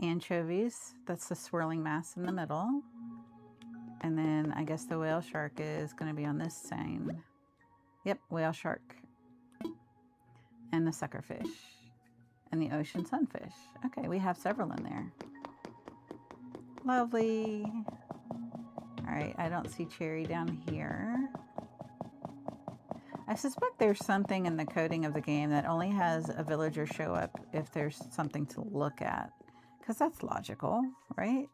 [SPEAKER 1] Anchovies, that's the swirling mass in the middle. And then I guess the whale shark is going to be on this side. Yep, whale shark. And the suckerfish. And the ocean sunfish. Okay, we have several in there. Lovely. All right, I don't see Cherry down here. I suspect there's something in the coding of the game that only has a villager show up if there's something to look at, because that's logical, right?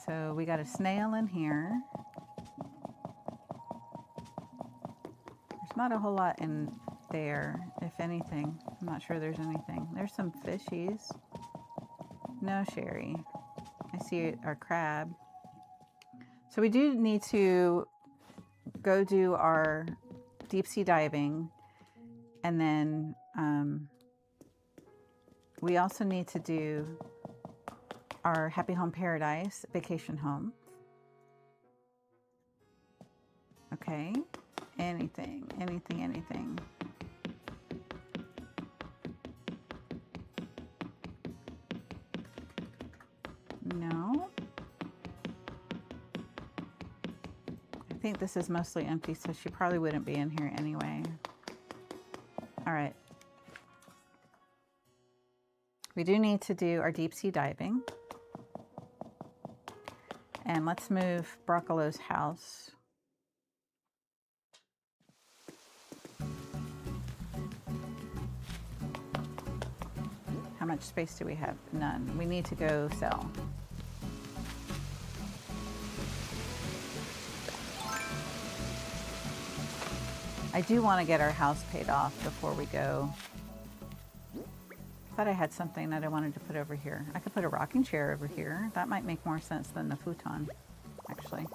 [SPEAKER 1] So we got a snail in here. There's not a whole lot in there, if anything. I'm not sure there's anything. There's some fishies. No Sherry. I see our crab. So we do need to go do our deep sea diving, and then we also need to do our Happy Home Paradise vacation home. Okay, anything. No. think this is mostly empty, so she probably wouldn't be in here anyway. All right. We do need to do our deep sea diving. And let's move Broccolo's house. How much space do we have? None. We need to go sell. I do want to get our house paid off before we go. I thought I had something that I wanted to put over here. I could put a rocking chair over here. That might make more sense than the futon, actually.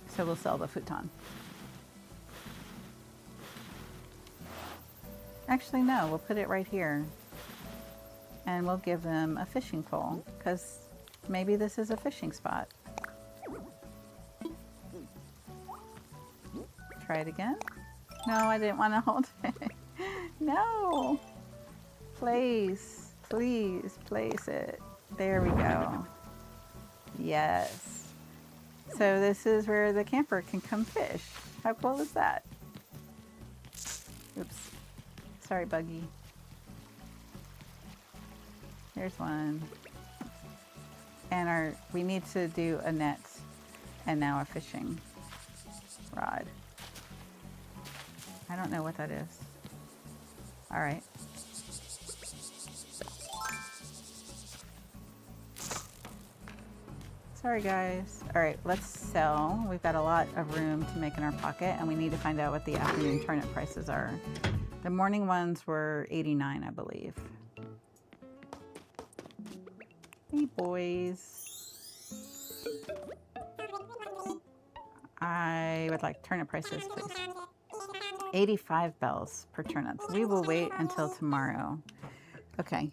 [SPEAKER 1] So we'll sell the futon. Actually, no, we'll put it right here. And we'll give them a fishing pole, because maybe this is a fishing spot. Try it again. No, I didn't want to hold it. No. Place, please place it. There we go. Yes. So this is where the camper can come fish. How cool is that? Oops. Sorry, Buggy. There's one. And we need to do a net and now a fishing rod. I don't know what that is. All right. Sorry guys. All right, let's sell. We've got a lot of room to make in our pocket, and we need to find out what the afternoon turnip prices are. The morning ones were 89, I believe. Hey boys. I would like turnip prices, please. 85 bells per turnip. We will wait until tomorrow. Okay.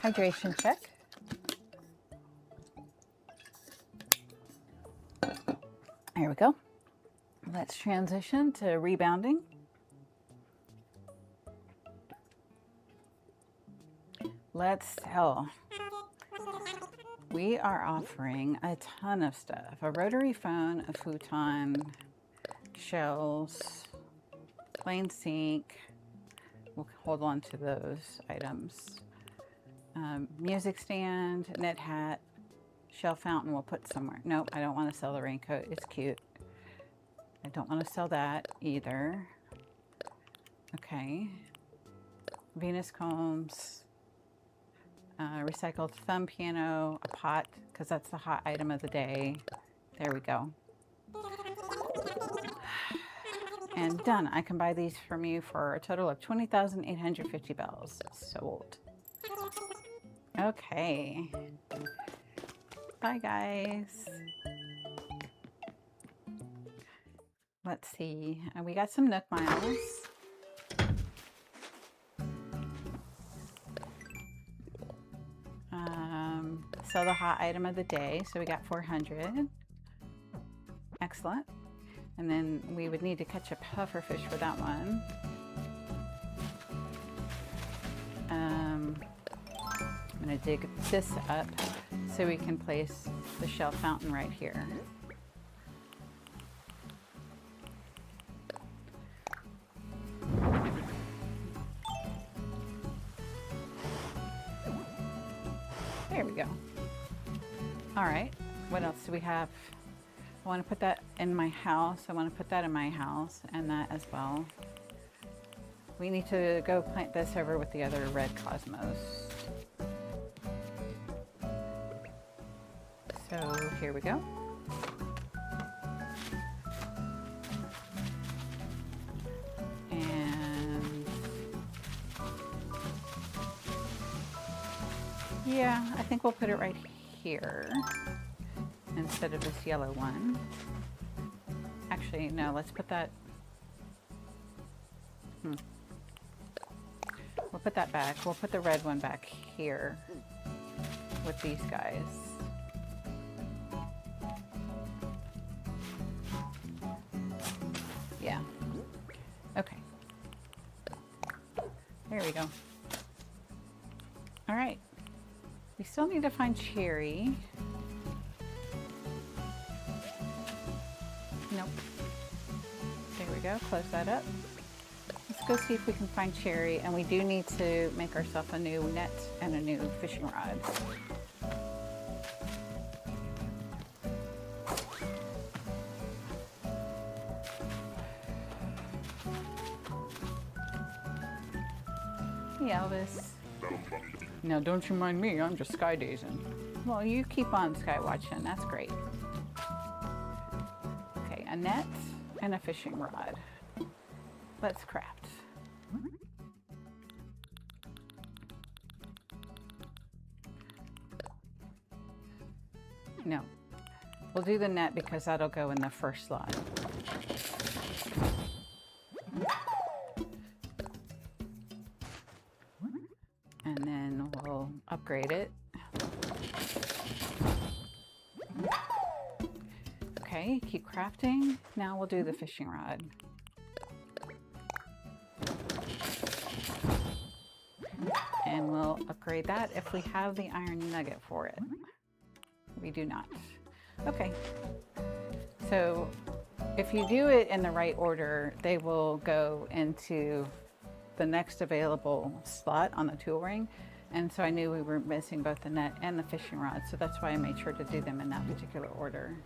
[SPEAKER 1] Hydration check. Here we go. Let's transition to rebounding. Let's sell. We are offering a ton of stuff. A rotary phone, a futon, shells, plain sink. We'll hold on to those items. Music stand, knit hat, shell fountain we'll put somewhere. Nope, I don't want to sell the raincoat. It's cute. I don't want to sell that either. Okay. Venus combs. Recycled thumb piano, a pot, because that's the hot item of the day. There we go. And done. I can buy these from you for a total of 20,850 bells. Sold. Okay. Bye, guys. Let's see. We got some Nook miles. So the hot item of the day. So we got 400. Excellent. And then we would need to catch a pufferfish for that one. I'm going to dig this up so we can place the shell fountain right here. There we go. All right, what else do we have? I want to put that in my house. I want to put that in my house and that as well. We need to go plant this over with the other red cosmos. So here we go. And yeah, I think we'll put it right here instead of this yellow one. Actually, no, let's put that. We'll put that back. We'll put the red one back here with these guys. Yeah, There we go. All right. We still need to find Cherry. Nope. There we go. Close that up. Let's go see if we can find Cherry, and we do need to make ourselves a new net and a new fishing rod. Hey, Elvis. Now, don't you mind me, I'm just sky dazing. Well, you keep on sky watching, that's great. Okay, a net and a fishing rod. Let's craft. No, we'll do the net because that'll go in the first slot. And then we'll upgrade it. Okay, keep crafting. Now we'll do the fishing rod. And we'll upgrade that if we have the iron nugget for it. We do not. Okay, so if you do it in the right order, they will go into the next available slot on the tool ring. And so I knew we were missing both the net and the fishing rod, so that's why I made sure to do them in that particular order.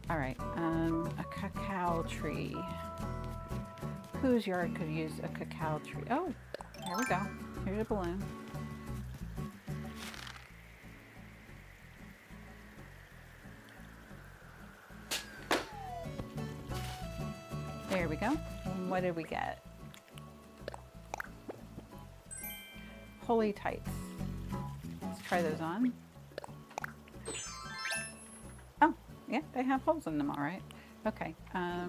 [SPEAKER 1] All right, a cacao tree. Whose yard could use a cacao tree? Oh, there we go. Here's a balloon. There we go. And what did we get? Holy tights. Let's try those on. Oh, yeah, they have holes in them, all right. Okay. I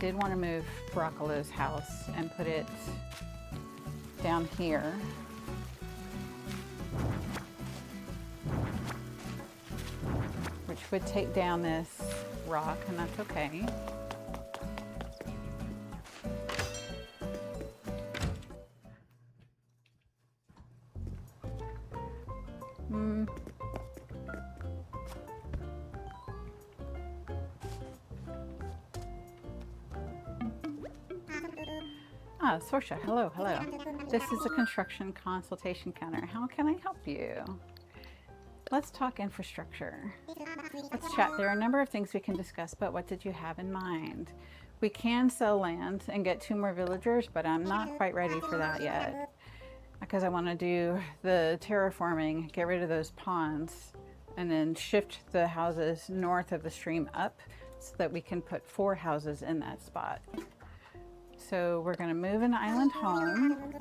[SPEAKER 1] did want to move Broccolo's house and put it down here. Which would take down this rock, and that's okay. Ah, Sorsha, hello, hello. This is a construction consultation counter. How can I help you? Let's talk infrastructure. Let's chat. There are a number of things we can discuss, but what did you have in mind? We can sell land and get 2 more villagers, but I'm not quite ready for that yet. Because I want to do the terraforming, get rid of those ponds, and then shift the houses north of the stream up so that we can put 4 houses in that spot. So we're going to move an island home.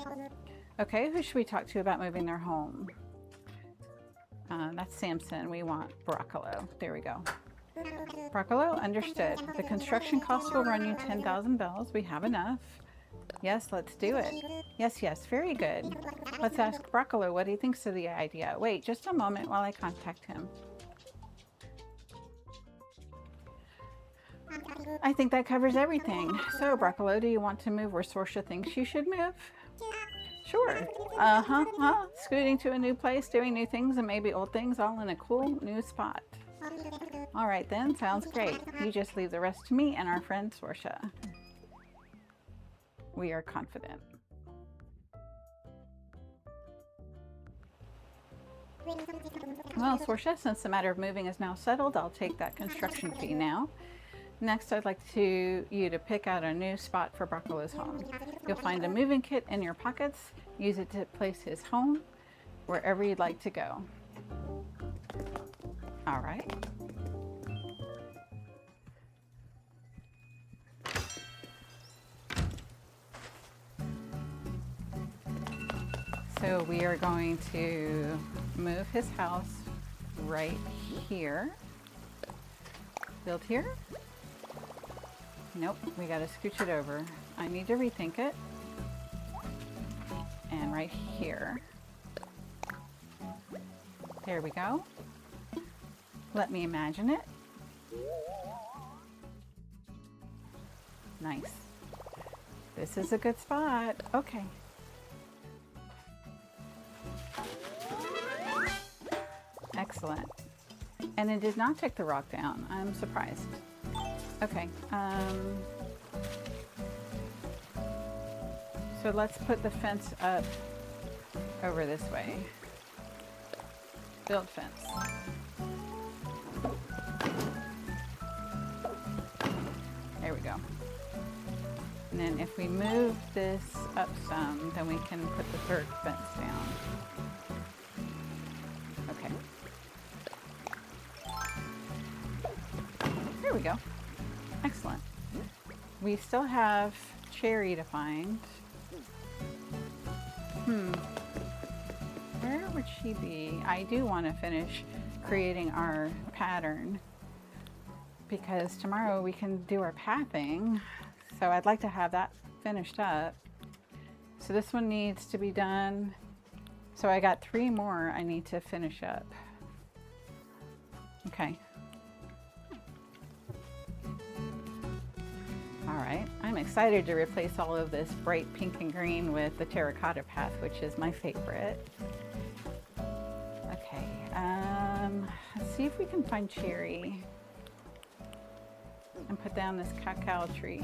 [SPEAKER 1] Okay, who should we talk to about moving their home? That's Samson. We want Broccolo. There we go. Broccolo, understood. The construction cost will run you 10,000 bells. We have enough. Yes, let's do it. Yes, yes, very good. Let's ask Broccolo what he thinks of the idea. Wait just a moment while I contact him. I think that covers everything. So, Broccolo, do you want to move where Sorsha thinks you should move? Sure. Scooting to a new place, doing new things and maybe old things all in a cool new spot. All right then, sounds great. You just leave the rest to me and our friend Sorsha. We are confident. Well, Sorsha, since the matter of moving is now settled, I'll take that construction fee now. Next, I'd like you to pick out a new spot for Broccolo's home. You'll find a moving kit in your pockets. Use it to place his home wherever you'd like to go. All right. So we are going to move his house right here. Build here. Nope, we gotta scooch it over. I need to rethink it. And right here. There we go. Let me imagine it. Nice. This is a good spot. Okay. Excellent. And it did not take the rock down. I'm surprised. Okay. So let's put the fence up over this way. Build fence. There we go. And then if we move this up some, then we can put the third fence down. Okay. There we go. Excellent. We still have Cherry to find. Where would she be? I do want to finish creating our pattern because tomorrow we can do our pathing. So I'd like to have that finished up. So this one needs to be done. So I got 3 more I need to finish up. Okay. All right, I'm excited to replace all of this bright pink and green with the terracotta path, which is my favorite. Okay, let's see if we can find Cherry and put down this cacao tree.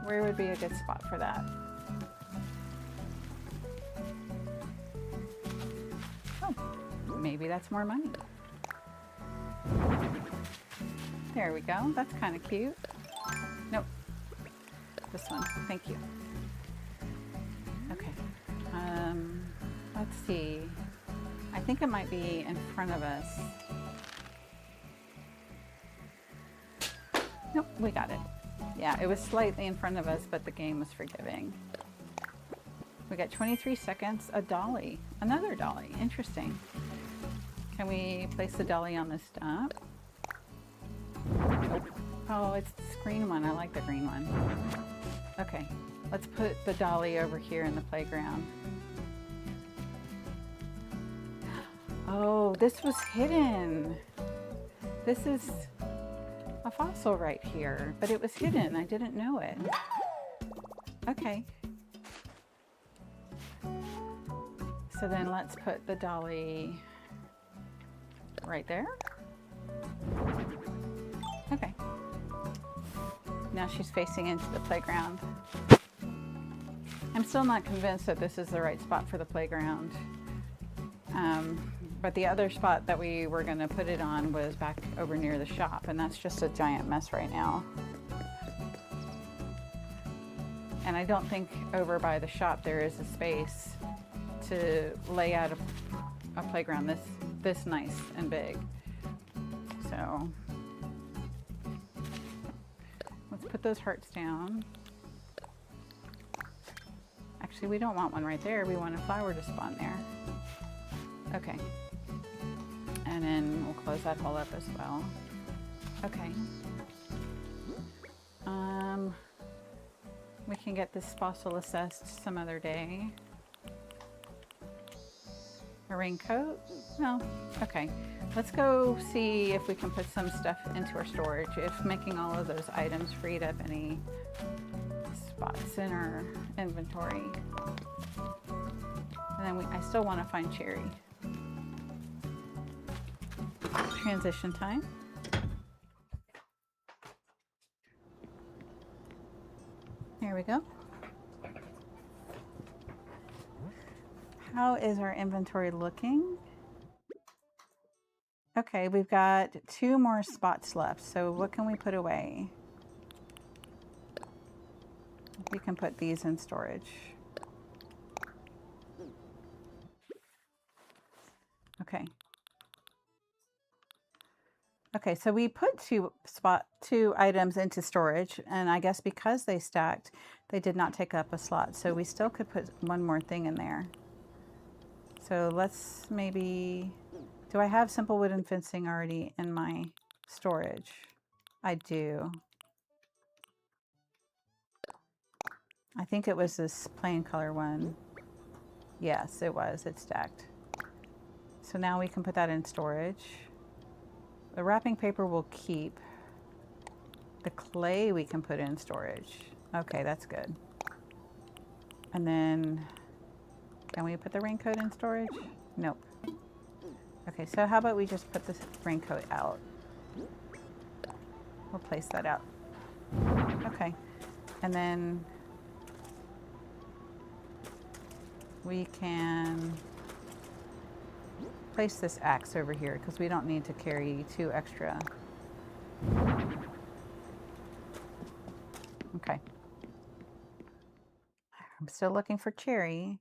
[SPEAKER 1] Where would be a good spot for that? Oh, maybe that's more money. There we go, that's kind of cute. Nope, this one, thank you. Okay, let's see. I think it might be in front of us. Nope, we got it. Yeah, it was slightly in front of us, but the game was forgiving. We got 23 seconds, a dolly, another dolly, interesting. Can we place the dolly on the stump? Nope. Oh, it's this green one. I like the green one. Okay, let's put the dolly over here in the playground. Oh, this was hidden. This is a fossil right here, but it was hidden. I didn't know it. Okay. So then let's put the dolly right there. Okay. Now she's facing into the playground. I'm still not convinced that this is the right spot for the playground. But the other spot that we were going to put it on was back over near the shop, and that's just a giant mess right now. And I don't think over by the shop there is a space to lay out a playground this nice and big. So let's put those hearts down. Actually, we don't want one right there. We want a flower to spawn there. Okay. And then we'll close that hole up as well. Okay. We can get this fossil assessed some other day. A raincoat? No. Okay. Let's go see if we can put some stuff into our storage. If making all of those items freed up any spots in our inventory. And then I still want to find Cherry. Transition time. There we go. How is our inventory looking? Okay, we've got 2 more spots left. So what can we put away? We can put these in storage. Okay. Okay, so we put two items into storage, and I guess because they stacked, they did not take up a slot. So we still could put one more thing in there. So let's maybe, do I have simple wooden fencing already in my storage? I do. I think it was this plain color one. Yes, it was, it's stacked. So now we can put that in storage. The wrapping paper will keep. The clay we can put in storage. Okay, that's good. And then, can we put the raincoat in storage? Nope. Okay, so how about we just put this raincoat out? We'll place that out. Okay, and then we can place this axe over here because we don't need to carry 2 extra. Okay. I'm still looking for Cherry.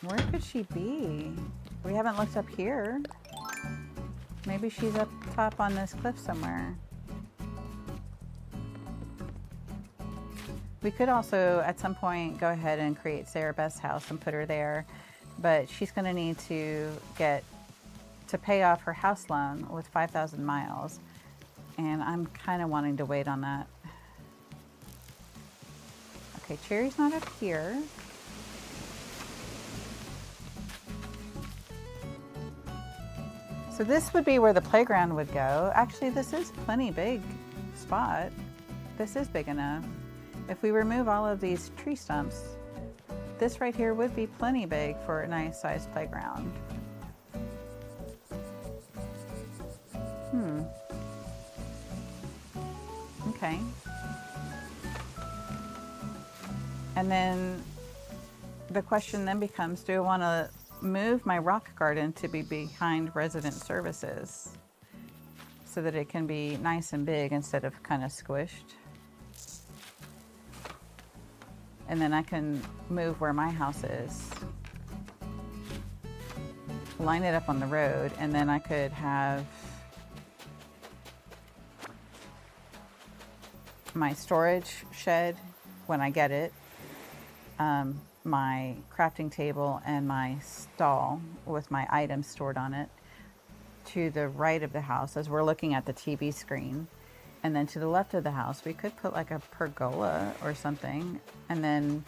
[SPEAKER 1] Where could she be? We haven't looked up here. Maybe she's up top on this cliff somewhere. We could also, at some point, go ahead and create Sarah Beth's house and put her there, but she's going to need to pay off her house loan with 5,000 miles, and I'm kind of wanting to wait on that. Okay, Cherry's not up here. So this would be where the playground would go. Actually, this is plenty big spot. This is big enough. If we remove all of these tree stumps, this right here would be plenty big for a nice sized playground. Okay. And then the question then becomes, do I want to move my rock garden to be behind resident services so that it can be nice and big instead of kind of squished? And then I can move where my house is, line it up on the road, and then I could have my storage shed when I get it, my crafting table and my stall with my items stored on it to the right of the house as we're looking at the TV screen. And then to the left of the house, we could put like a pergola or something, and then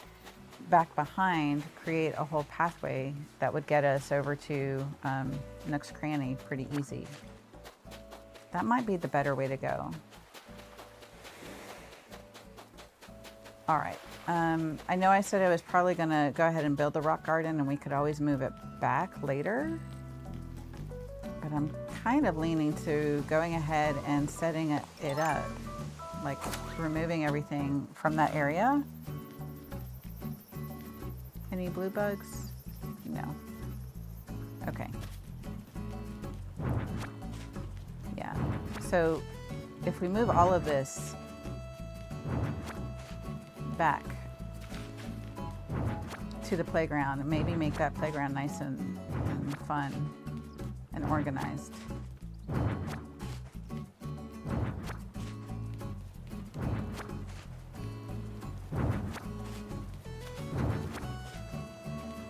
[SPEAKER 1] back behind, create a whole pathway that would get us over to Nook's Cranny pretty easy. That might be the better way to go. All right, I know I said I was probably gonna go ahead and build the rock garden and we could always move it back later, but I'm kind of leaning to going ahead and setting it up, like removing everything from that area. Any blue bugs? No. Okay. Yeah, so if we move all of this back to the playground and maybe make that playground nice and fun and organized.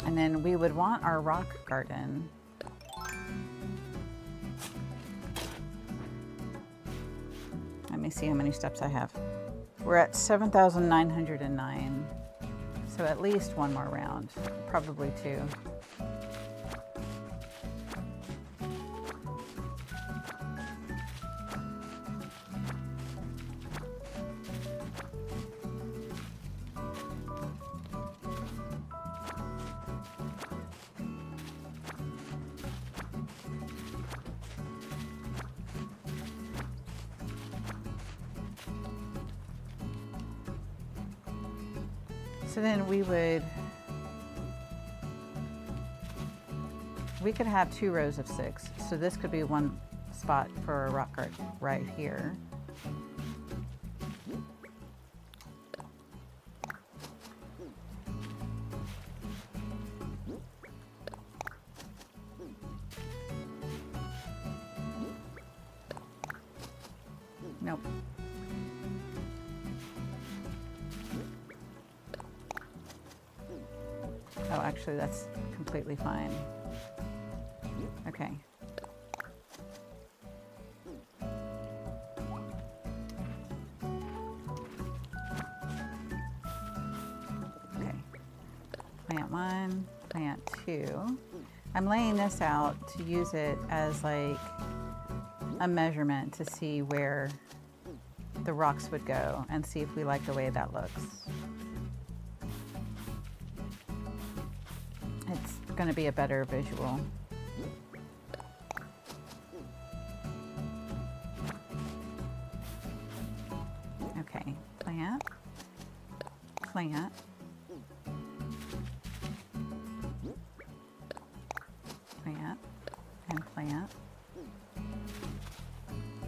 [SPEAKER 1] And then we would want our rock garden let me see how many steps I have. We're at 7,909. So at least one more round, probably 2. So then we could have 2 rows of 6. So this could be one spot for a rock art right here. Nope. Oh, actually, that's completely fine. Okay. Okay. Plant 1, plant 2. I'm laying this out to use it as like a measurement to see where the rocks would go and see if we like the way that looks. It's going to be a better visual. Okay, plant, plant, plant, and plant.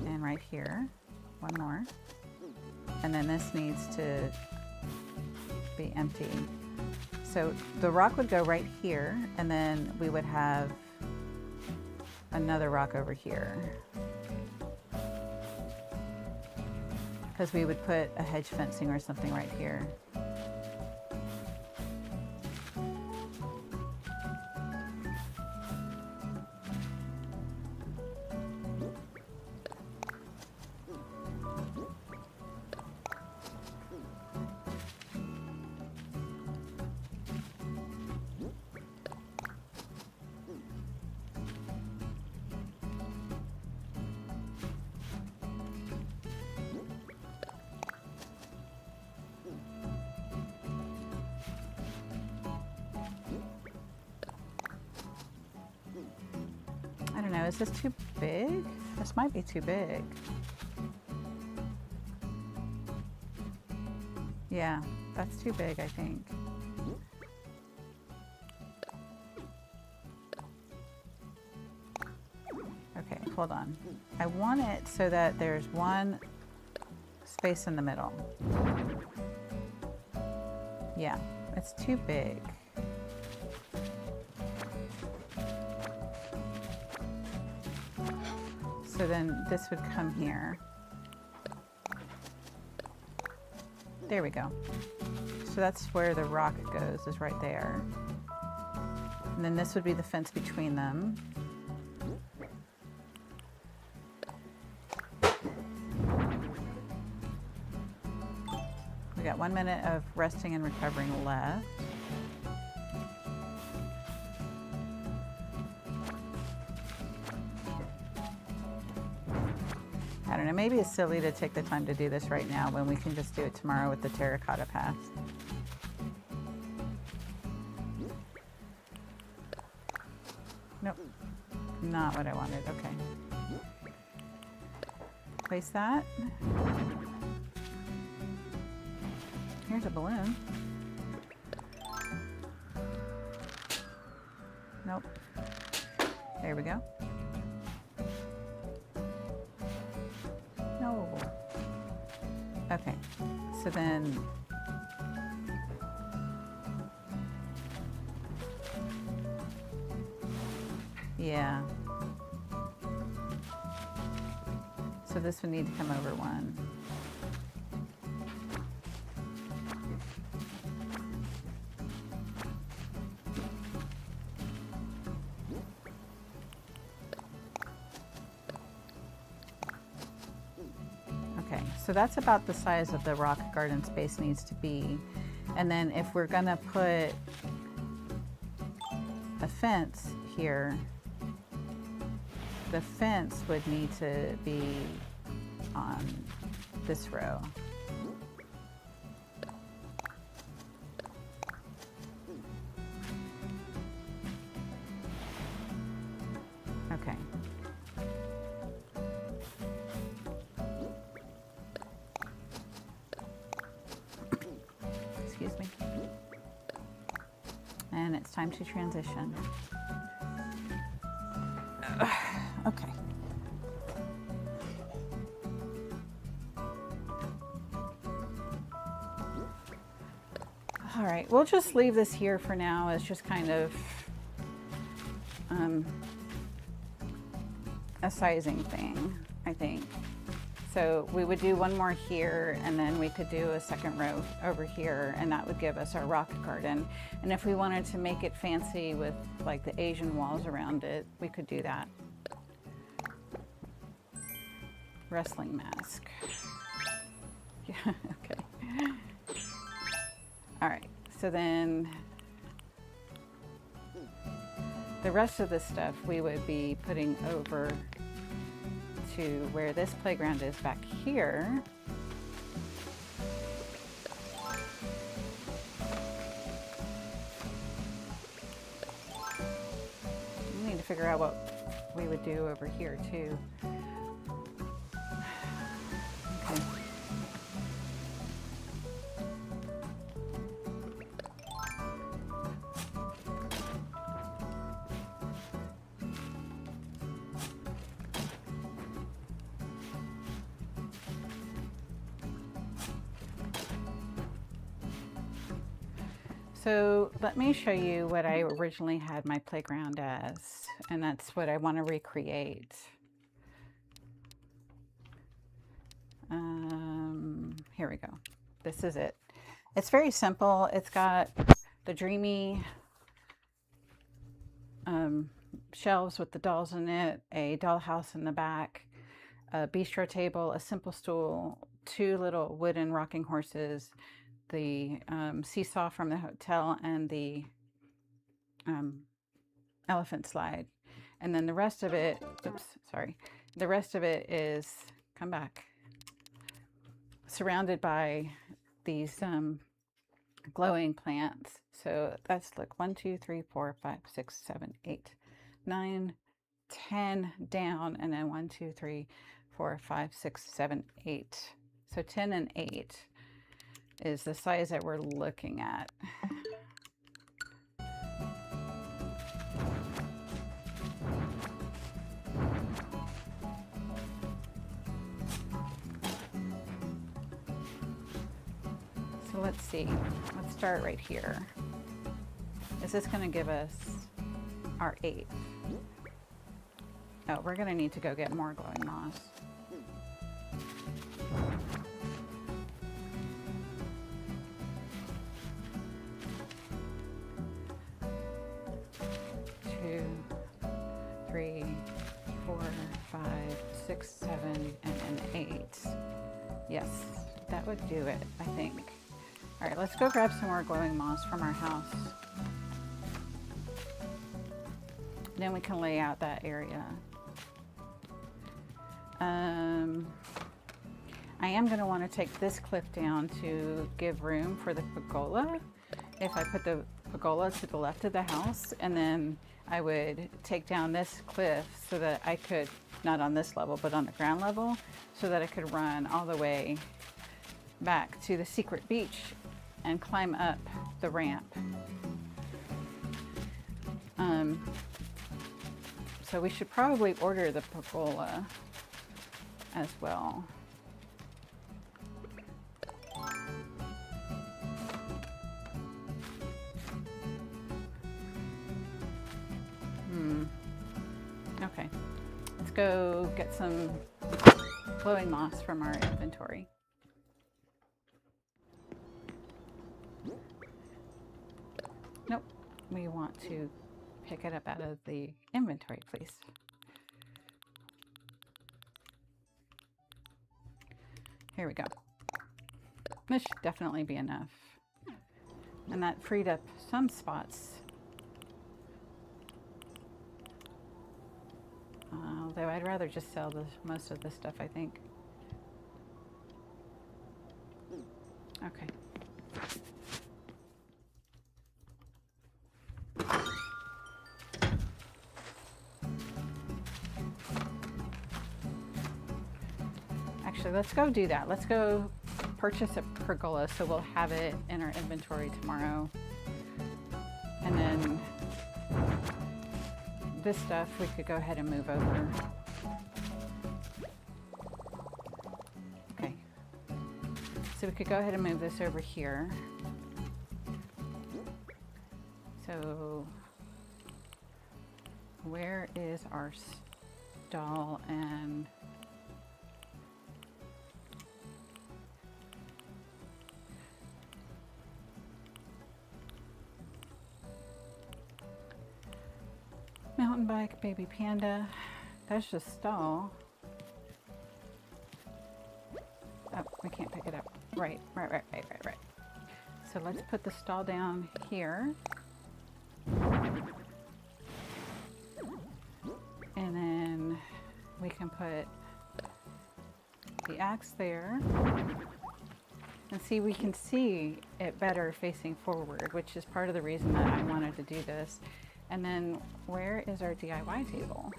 [SPEAKER 1] And right here, one more. And then this needs to be empty. So the rock would go right here, and then we would have another rock over here. Because we would put a hedge fencing or something right here. I don't know, is this too big? This might be too big. Yeah, that's too big, I think. Okay, hold on. I want it so that there's one space in the middle. Yeah, it's too big. So then this would come here. There we go. So that's where the rock goes, is right there. And then this would be the fence between them. We got 1 minute of resting and recovering left. I don't know, maybe it's silly to take the time to do this right now when we can just do it tomorrow with the terracotta path. Nope, not what I wanted, okay. Place that. Here's a balloon. Nope. There we go. No. Okay, so then yeah. So this would need to come over one. Okay, so that's about the size of the rock garden space needs to be. And then if we're gonna put a fence here, the fence would need to be on this row. Okay. Excuse me. And it's time to transition. Okay. All right, we'll just leave this here for now as just kind of a sizing thing, I think. So we would do one more here, and then we could do a second row over here, and that would give us our rock garden. And if we wanted to make it fancy with like the Asian walls around it, we could do that. Wrestling mask. Yeah, okay. All right, so then the rest of the stuff we would be putting over to where this playground is back here. figure out what we would do over here too. Okay. So let me show you what I originally had my playground as, and that's what I want to recreate. Here we go. This is it. It's very simple. It's got the dreamy shelves with the dolls in it, a dollhouse in the back, a bistro table, a simple stool, 2 little wooden rocking horses, the seesaw from the hotel, and the elephant slide. And then the rest of it, oops, sorry, the rest of it is, come back, surrounded by these glowing plants. So that's, look, 1, 2, 3, 4, 5, 6, 7, 8, 9, 10 down, and then 1, 2, 3, 4, 5, 6, 7, 8. So 10 and 8 is the size that we're looking at. So let's see, let's start right here. Is this going to give us our 8? Oh, we're going to need to go get more glowing moss. Two, 3, 4, 5, 6, 7, and an 8. Yes, that would do it, I think. All right, let's go grab some more glowing moss from our house. Then we can lay out that area. I am going to want to take this cliff down to give room for the pergola. If I put the pergola to the left of the house, and then I would take down this cliff so that I could, not on this level, but on the ground level, so that I could run all the way back to the secret beach and climb up the ramp. So we should probably order the pergola as well. Okay, let's go get some glowing moss from our inventory. Nope, we want to pick it up out of the inventory, please. Here we go. This should definitely be enough. And that freed up some spots. Although I'd rather just sell most of this stuff, I think. Okay. Actually, let's go do that. Let's go purchase a pergola so we'll have it in our inventory tomorrow. And then this stuff we could go ahead and move over. Okay. So we could go ahead and move this over here. So where is our stall and mountain bike, baby panda? That's just stall. Oh, we can't pick it up. Right. So let's put the stall down here. And then we can put the axe there. And see, we can see it better facing forward, which is part of the reason that I wanted to do this. And then where is our DIY table?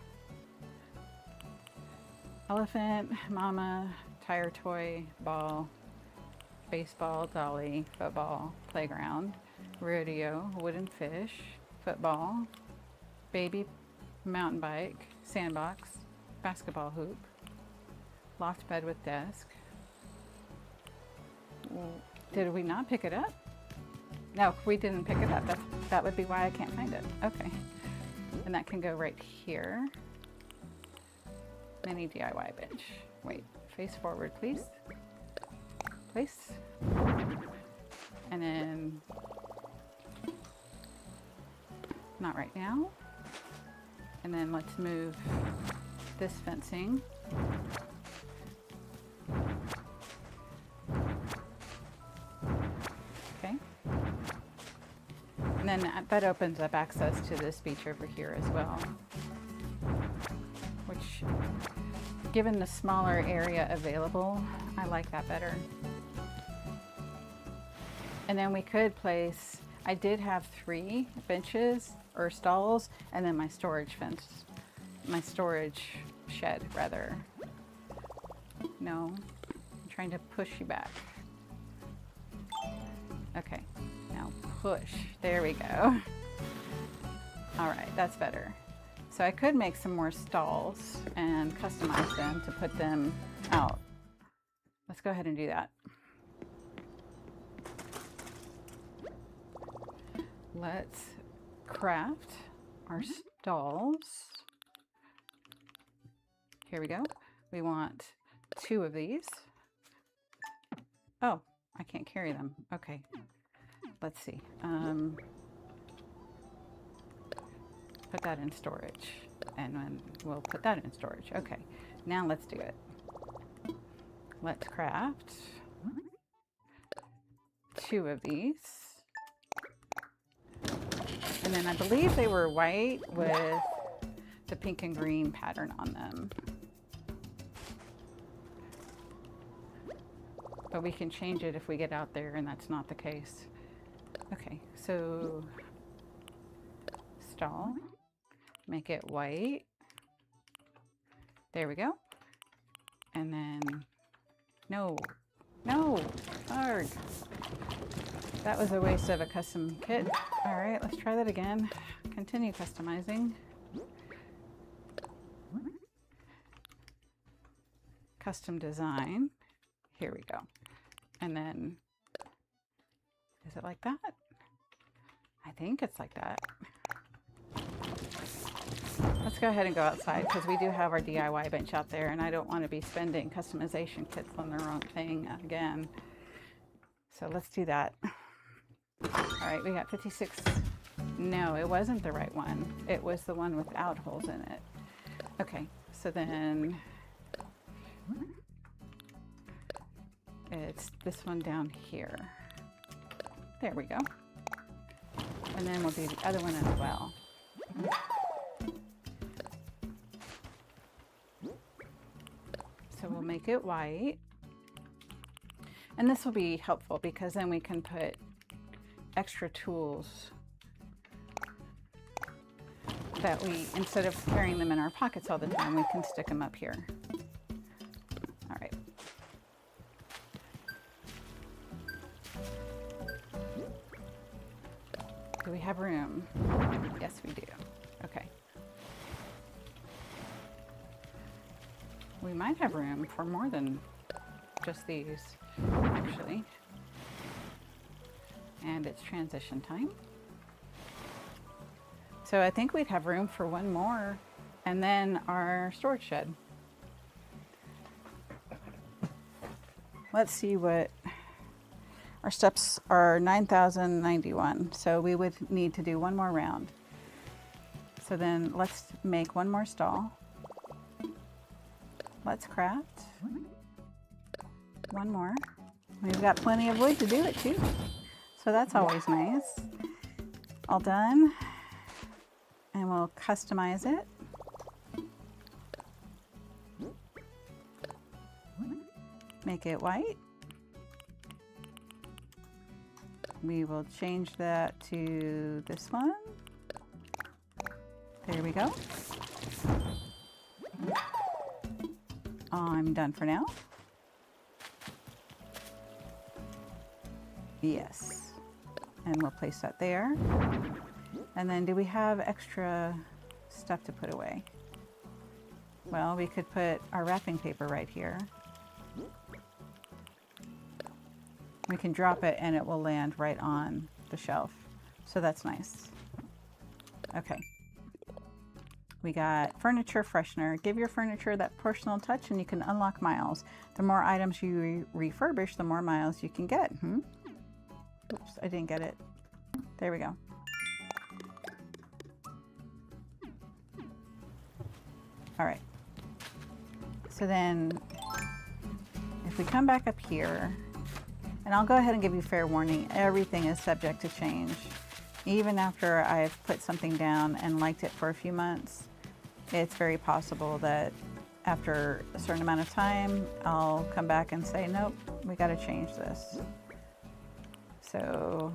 [SPEAKER 1] Elephant, mama, tire toy, ball, baseball, dolly, football, playground, rodeo, wooden fish, football, baby, mountain bike, sandbox, basketball hoop, loft bed with desk. Did we not pick it up? No, we didn't pick it up. That would be why I can't find it. Okay. And that can go right here. Mini DIY bench. Wait, face forward, please. Place. And then, not right now. And then let's move this fencing. Okay. And then that opens up access to this beach over here as well, which, given the smaller area available, I like that better. And then we could place, I did have 3 benches or stalls, and then my storage fence, my storage shed rather. No, I'm trying to push you back. Okay, now push, there we go. All right, that's better. So I could make some more stalls and customize them to put them out. Let's go ahead and do that. Let's craft our stalls. Here we go. We want 2 of these. Oh, I can't carry them. Okay, let's see. Put that in storage, and then we'll put that in storage. Okay, now let's do it. Let's craft 2 of these. And then I believe they were white with the pink and green pattern on them. But we can change it if we get out there and that's not the case. Okay, so stall, make it white. There we go. And then, no, hard. That was a waste of a custom kit. All right, let's try that again. Continue customizing. Custom design. Here we go. And then, is it like that? I think it's like that. Let's go ahead and go outside because we do have our DIY bench out there and I don't want to be spending customization kits on the wrong thing again. So let's do that. All right, we got 56. No, it wasn't the right one. It was the one without holes in it. Okay, so then it's this one down here. There we go. And then we'll do the other one as well. So we'll make it white. And this will be helpful because then we can put extra tools that we, instead of carrying them in our pockets all the time, we can stick them up here. All right. Do we have room? Yes, we do. Okay. We might have room for more than just these, actually. And it's transition time. So I think we'd have room for one more and then our storage shed. Let's see what our steps are. 9,091. So we would need to do one more round. So then let's make one more stall. Let's craft one more. We've got plenty of wood to do it too. So that's always nice. All done. And we'll customize it. Make it white. We will change that to this one. There we go. I'm done for now. Yes. And we'll place that there. And then do we have extra stuff to put away? Well, we could put our wrapping paper right here. We can drop it and it will land right on the shelf. So that's nice. Okay. We got furniture freshener. Give your furniture that personal touch and you can unlock miles. The more items you refurbish, the more miles you can get. Oops, I didn't get it. There we go. All right. So then if we come back up here, and I'll go ahead and give you fair warning, everything is subject to change. Even after I've put something down and liked it for a few months, it's very possible that after a certain amount of time, I'll come back and say, nope, we got to change this. So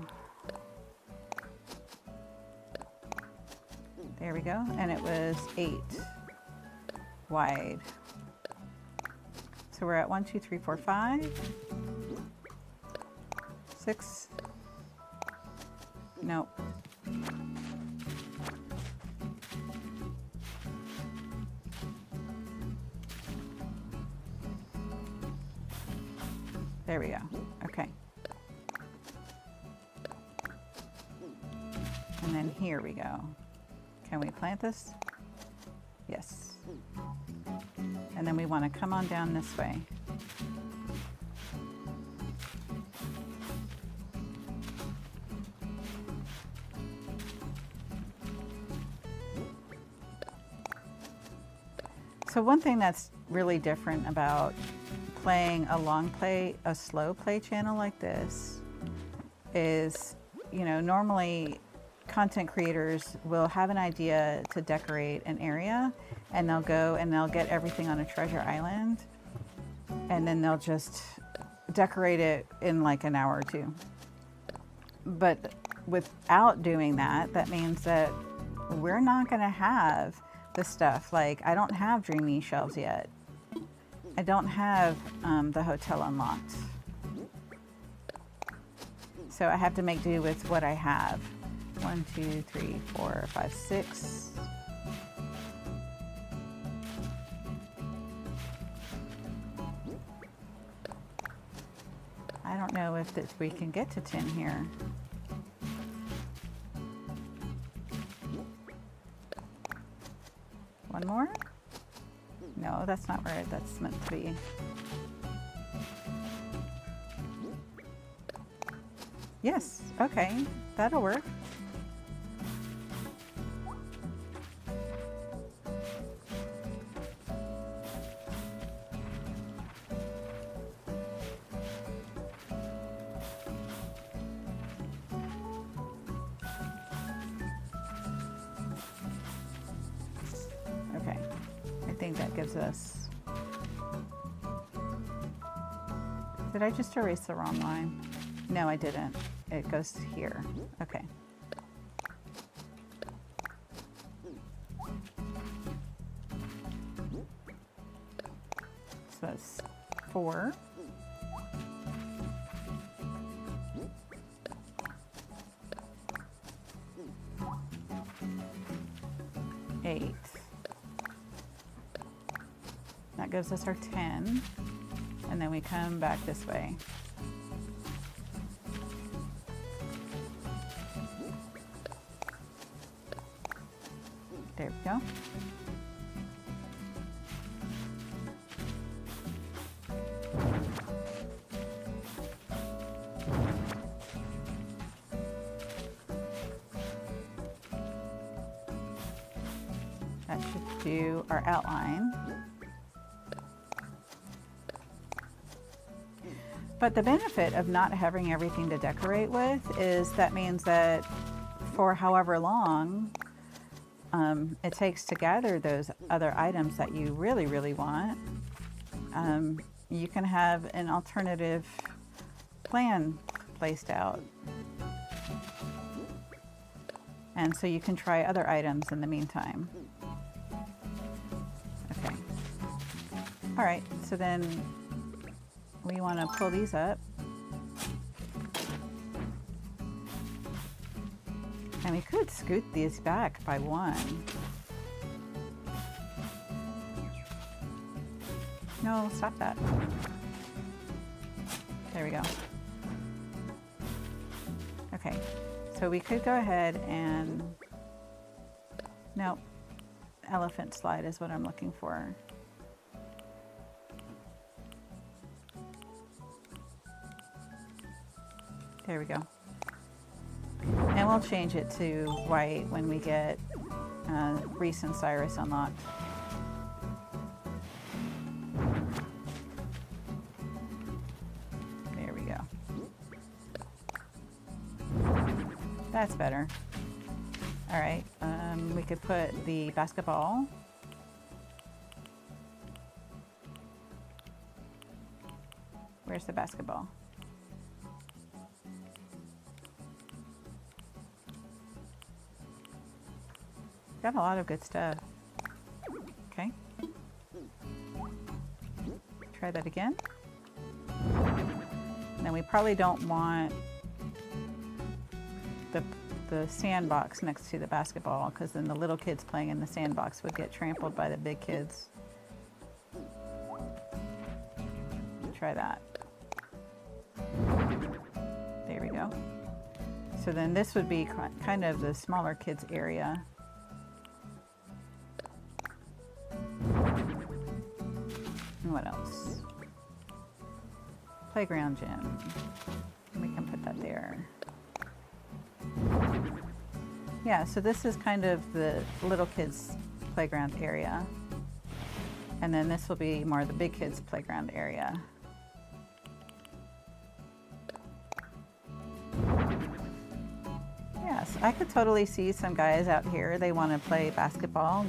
[SPEAKER 1] there we go. And it was 8 wide. So we're at 1, 2, 3, 4, 5, 6. Nope. There we go. Okay. And then here we go. Can we plant this? Yes. And then we want to come on down this way. So one thing that's really different about playing a long play, a slow play channel like this is, you know, normally content creators will have an idea to decorate an area and they'll go and they'll get everything on a treasure island and then they'll just decorate it in like an hour or two. But without doing that, that means that we're not going to have the stuff. Like, I don't have dreamy shelves yet. I don't have the hotel unlocked. So I have to make do with what I have. 1, 2, 3, 4, 5, 6. I don't know if we can get to 10 here. One more? No, that's not where that's meant to be. Yes, okay, that'll work. Okay, I think that gives us... Did I just erase the wrong line? No, I didn't. It goes here. Okay. So that's 4. Eight. That gives us our 10. And then we come back this way. There we go. That should do our outline. But the benefit of not having everything to decorate with is that means that for however long it takes to gather those other items that you really, really want, you can have an alternative plan placed out. And so you can try other items in the meantime. Okay. All right, so then we want to pull these up. And we could scoot these back by one. No, stop that. There we go. Okay, so we could go ahead and, no, elephant slide is what I'm looking for. There we go. And we'll change it to white when we get Reese and Cyrus unlocked. There we go. That's better. All right, we could put the basketball. Where's the basketball? Got a lot of good stuff. Okay. Try that again. And then we probably don't want the sandbox next to the basketball, because then the little kids playing in the sandbox would get trampled by the big kids. Try that. There we go. So then this would be kind of the smaller kids area. And what else? Playground gym. We can put that there. Yeah, so this is kind of the little kids' playground area. And then this will be more the big kids' playground area. Yes, I could totally see some guys out here, they want to play basketball.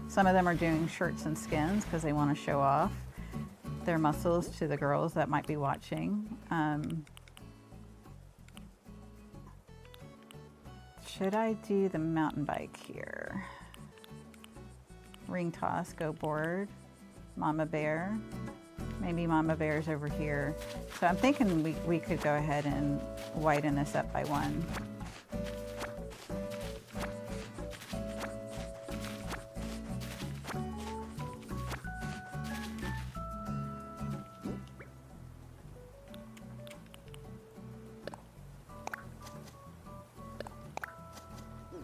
[SPEAKER 1] Some of them are doing shirts and skins because they want to show off their muscles to the girls that might be watching. Should I do the mountain bike here? Ring toss, go board, mama bear. Maybe mama bear's over here. So I'm thinking we could go ahead and whiten this up by one.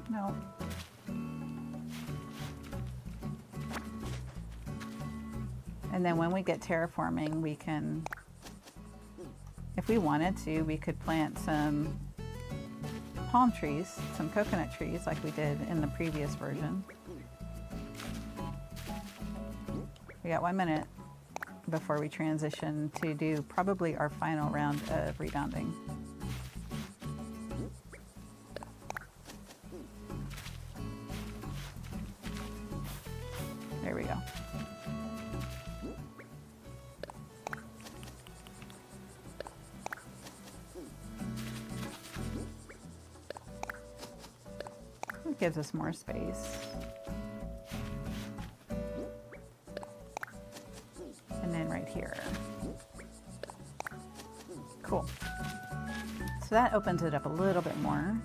[SPEAKER 1] No. And then when we get terraforming, we can, if we wanted to, we could plant some palm trees, some coconut trees like we did in the previous version. We got 1 minute before we transition to do probably our final round of rebounding. There we go. It gives us more space. And then right here. Cool. So that opens it up a little bit more.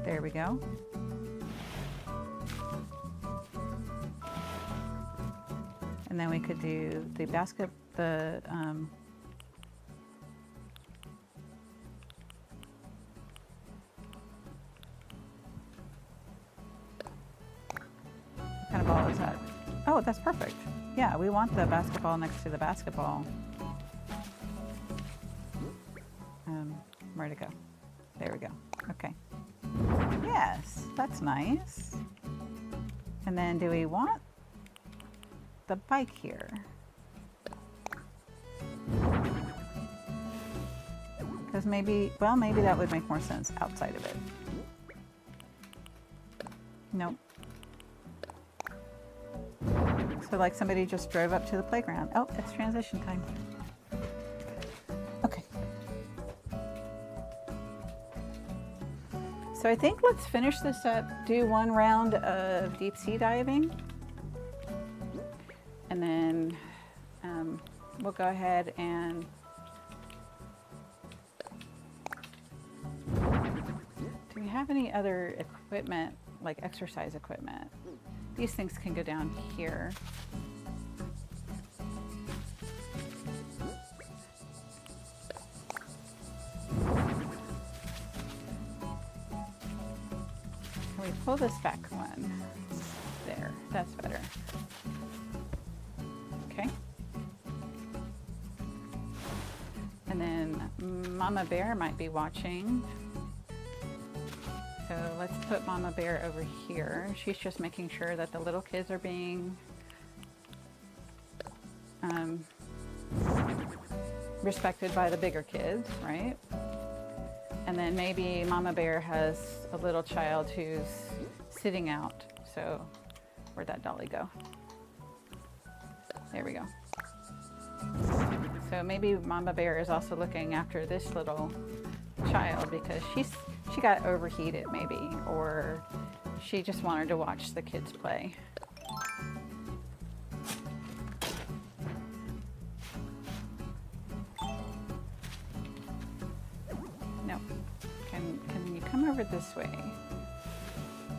[SPEAKER 1] There we go. And then we could do the basket, kind of ball is that? Oh, that's perfect. Yeah, we want the basketball next to the basketball. Where'd it go? There we go. Okay. Yes, that's nice. And then do we want the bike here? Because maybe that would make more sense outside of it. Nope. So like somebody just drove up to the playground. Oh, it's transition time. Okay. So I think let's finish this up, do one round of deep sea diving, and then we'll go ahead and do we have any other equipment, like exercise equipment? These things can go down here. Can we pull this back one? There, that's better. Okay. And then Mama Bear might be watching. So let's put Mama Bear over here. She's just making sure that the little kids are being respected by the bigger kids, right? And then maybe Mama Bear has a little child who's sitting out. So where'd that dolly go? There we go. So maybe Mama Bear is also looking after this little child because she got overheated maybe, or she just wanted to watch the kids play. No. Can you come over this way?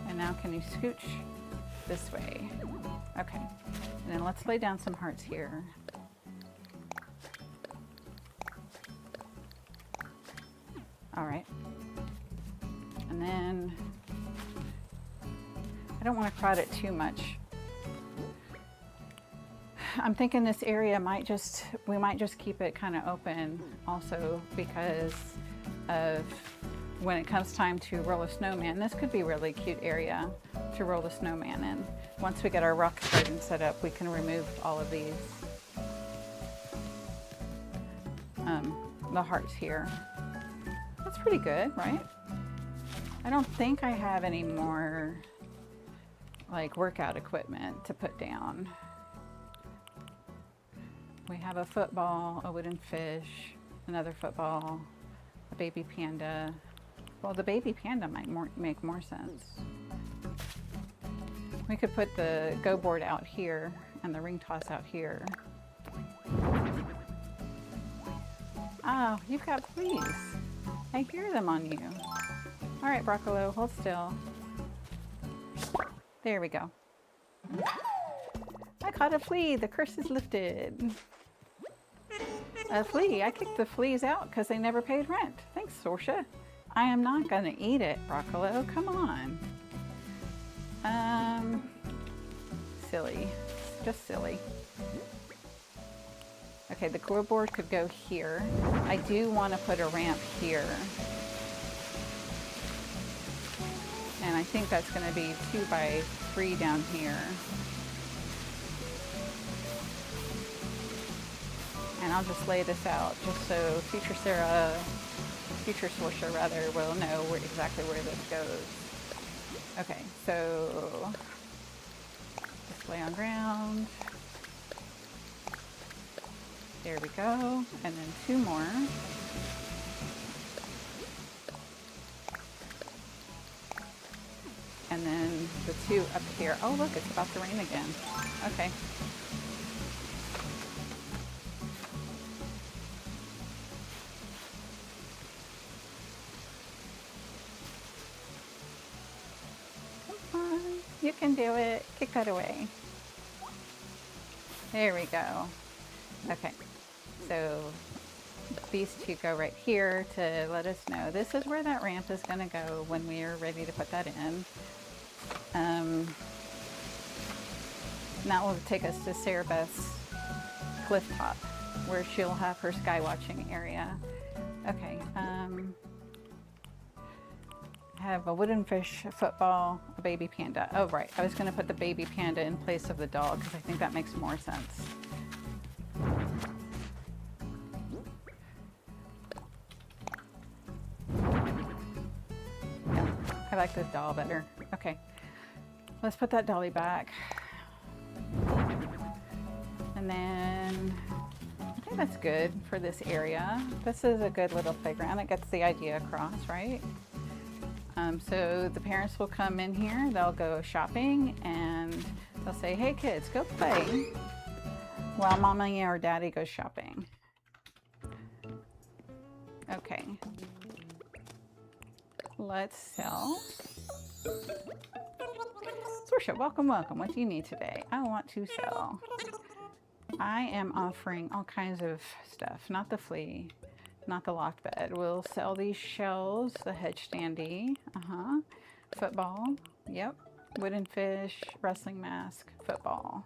[SPEAKER 1] And now can you scooch this way? Okay. And then let's lay down some hearts here. All right. And then I don't want to crowd it too much. I'm thinking this area we might just keep it kind of open also because of when it comes time to roll a snowman. This could be a really cute area to roll the snowman in. Once we get our rock garden set up, we can remove all of these, the hearts here. That's pretty good, right? I don't think I have any more like workout equipment to put down. We have a football, a wooden fish, another football, a baby panda. Well, the baby panda might make more sense. We could put the go board out here and the ring toss out here. Oh, you've got fleas. I hear them on you. All right, Broccolo, hold still. There we go. I caught a flea. The curse is lifted. A flea. I kicked the fleas out because they never paid rent. Thanks, Sorsha. I am not going to eat it, Broccolo. Come on. Silly. Just silly. Okay, the go board could go here. I do want to put a ramp here. And I think that's going to be 2 by 3 down here. And I'll just lay this out just so future Sorsha rather, will know exactly where this goes. Okay, so display on ground. There we go. And then 2 more. And then the 2 up here. Oh, look, it's about to rain again. Okay. Come on, you can do it. Kick that away. There we go. Okay, so these 2 go right here to let us know this is where that ramp is going to go when we are ready to put that in. And that will take us to Sarah Beth's cliff top where she'll have her sky watching area. Okay, I have a wooden fish, a football, a baby panda. Oh right, I was going to put the baby panda in place of the dog because I think that makes more sense. I like this doll better. Okay, let's put that dolly back. And then I think that's good for this area. This is a good little playground. It gets the idea across, right? So the parents will come in here, they'll go shopping, and they'll say, hey kids, go play while mommy or daddy goes shopping. Okay. Let's sell. Sorsha, welcome, welcome. What do you need today? I want to sell. I am offering all kinds of stuff, not the flea, not the locked bed. We'll sell these shells, the hedge standee, football, yep, wooden fish, wrestling mask, football.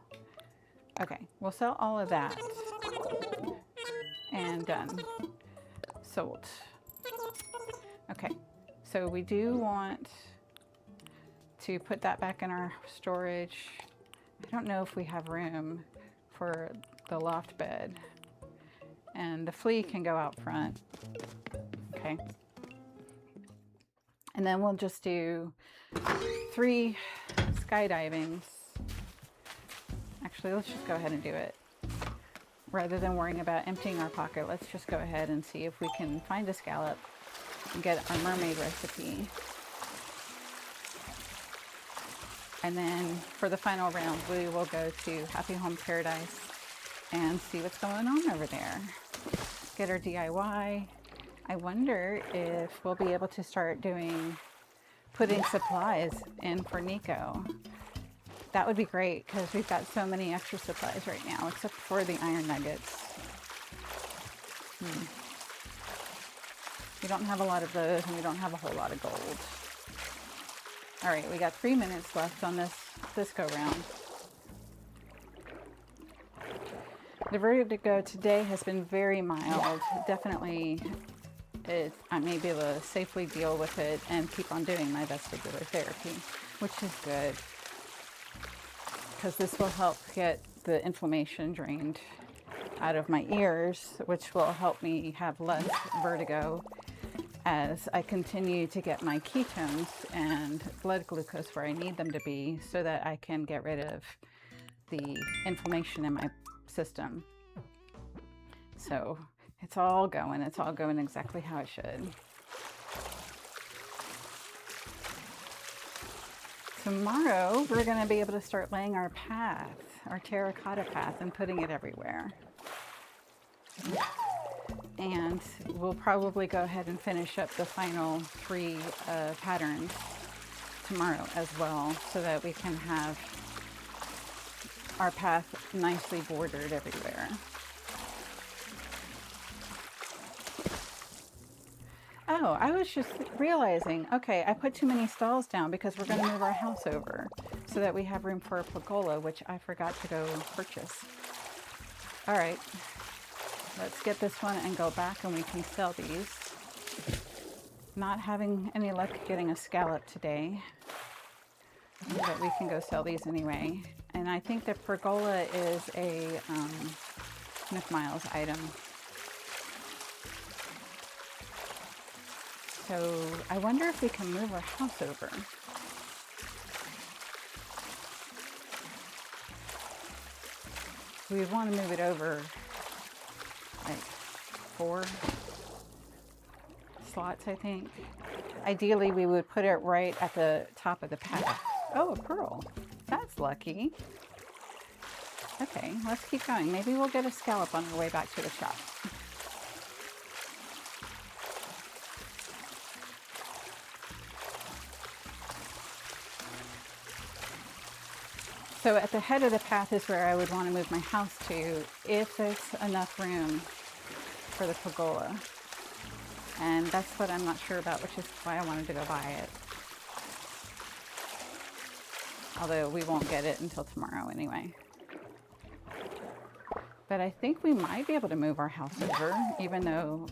[SPEAKER 1] Okay, we'll sell all of that. And done. Sold. Okay, so we do want to put that back in our storage. I don't know if we have room for the loft bed. And the flea can go out front. Okay. And then we'll just do 3 skydivings. Actually, let's just go ahead and do it. Rather than worrying about emptying our pocket, let's just go ahead and see if we can find a scallop and get our mermaid recipe. And then for the final round, we will go to Happy Home Paradise and see what's going on over there. Get our DIY. I wonder if we'll be able to start putting supplies in for Nico. That would be great because we've got so many extra supplies right now, except for the iron nuggets. We don't have a lot of those, and we don't have a whole lot of gold. All right, we got 3 minutes left on this go round. The vertigo today has been very mild. Definitely, I may be able to safely deal with it and keep on doing my vestibular therapy, which is good, because this will help get the inflammation drained out of my ears, which will help me have less vertigo as I continue to get my ketones and blood glucose where I need them to be, so that I can get rid of the inflammation in my system. So it's all going exactly how it should. Tomorrow, we're going to be able to start laying our path, our terracotta path, and putting it everywhere. And we'll probably go ahead and finish up the final 3 patterns tomorrow as well, so that we can have our path nicely bordered everywhere. Oh, I was just realizing, okay, I put too many stalls down because we're going to move our house over so that we have room for a pergola, which I forgot to go purchase. All right, let's get this one and go back, and we can sell these. Not having any luck getting a scallop today, but we can go sell these anyway. And I think the pergola is a McMiles item. So I wonder if we can move our house over. We want to move it over like 4 slots, I think. Ideally, we would put it right at the top of the path. Oh, a pearl. That's lucky. Okay, let's keep going. Maybe we'll get a scallop on our way back to the shop. So at the head of the path is where I would want to move my house to, if there's enough room for the pergola. And that's what I'm not sure about, which is why I wanted to go buy it. Although we won't get it until tomorrow anyway. But I think we might be able to move our house over, even though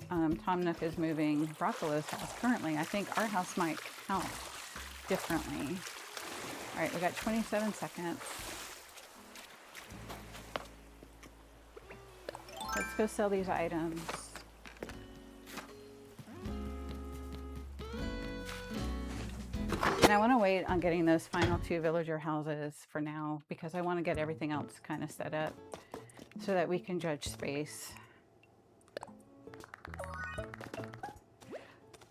[SPEAKER 1] Tom Nook is moving Broccolo's house currently. I think our house might count differently. All right, we got 27 seconds. Let's go sell these items. And I want to wait on getting those final 2 villager houses for now, because I want to get everything else kind of set up so that we can judge space.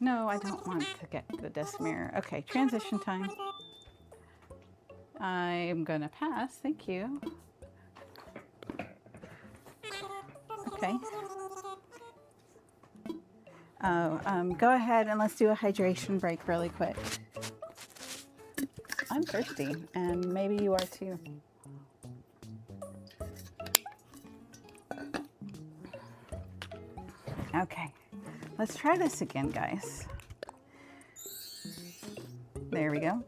[SPEAKER 1] No, I don't want to get the desk mirror. Okay, transition time. I'm gonna pass, thank you. Okay. Go ahead and let's do a hydration break really quick. I'm thirsty, and maybe you are too. Okay, let's try this again, guys. There we go.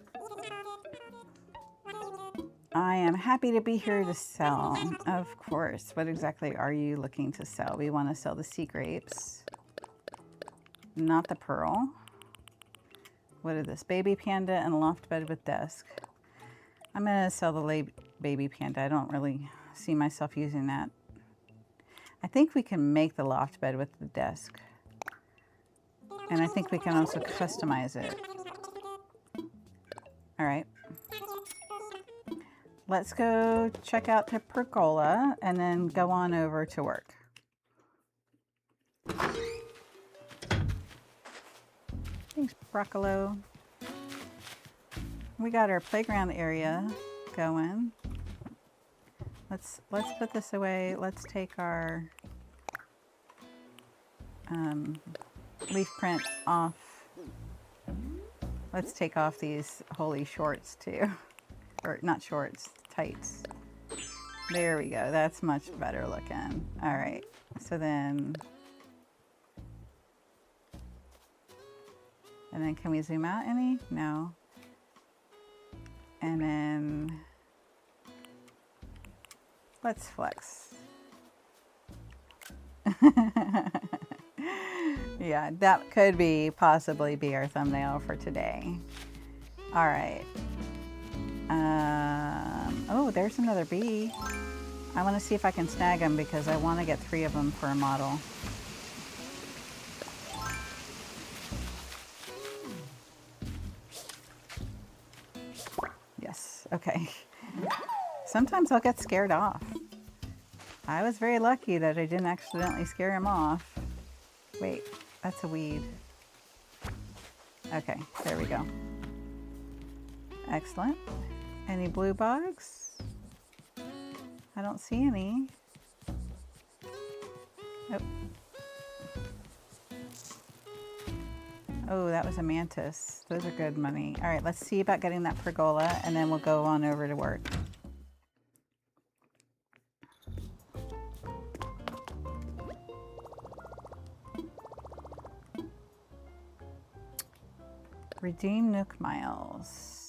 [SPEAKER 1] I am happy to be here to sell. Of course. What exactly are you looking to sell? We want to sell the sea grapes, not the pearl. What is this? Baby panda and loft bed with desk. I'm going to sell the baby panda. I don't really see myself using that. I think we can make the loft bed with the desk. And I think we can also customize it. All right. Let's go check out the pergola and then go on over to work. Thanks, Broccolo. We got our playground area going. Let's put this away. Let's take our leaf print off. Let's take off these holy shorts too. Or not shorts, tights. There we go. That's much better looking. All right. So then, and then can we zoom out any? No. And then let's flex. Yeah, that could possibly be our thumbnail for today. All right. Oh, there's another bee. I want to see if I can snag them because I want to get 3 of them for a model. Yes, okay. Sometimes I'll get scared off. I was very lucky that I didn't accidentally scare him off. Wait, that's a weed. Okay, there we go. Excellent. Any blue bugs? I don't see any. Oh. Oh, that was a mantis. Those are good money. All right, let's see about getting that pergola and then we'll go on over to work. Redeem Nook Miles.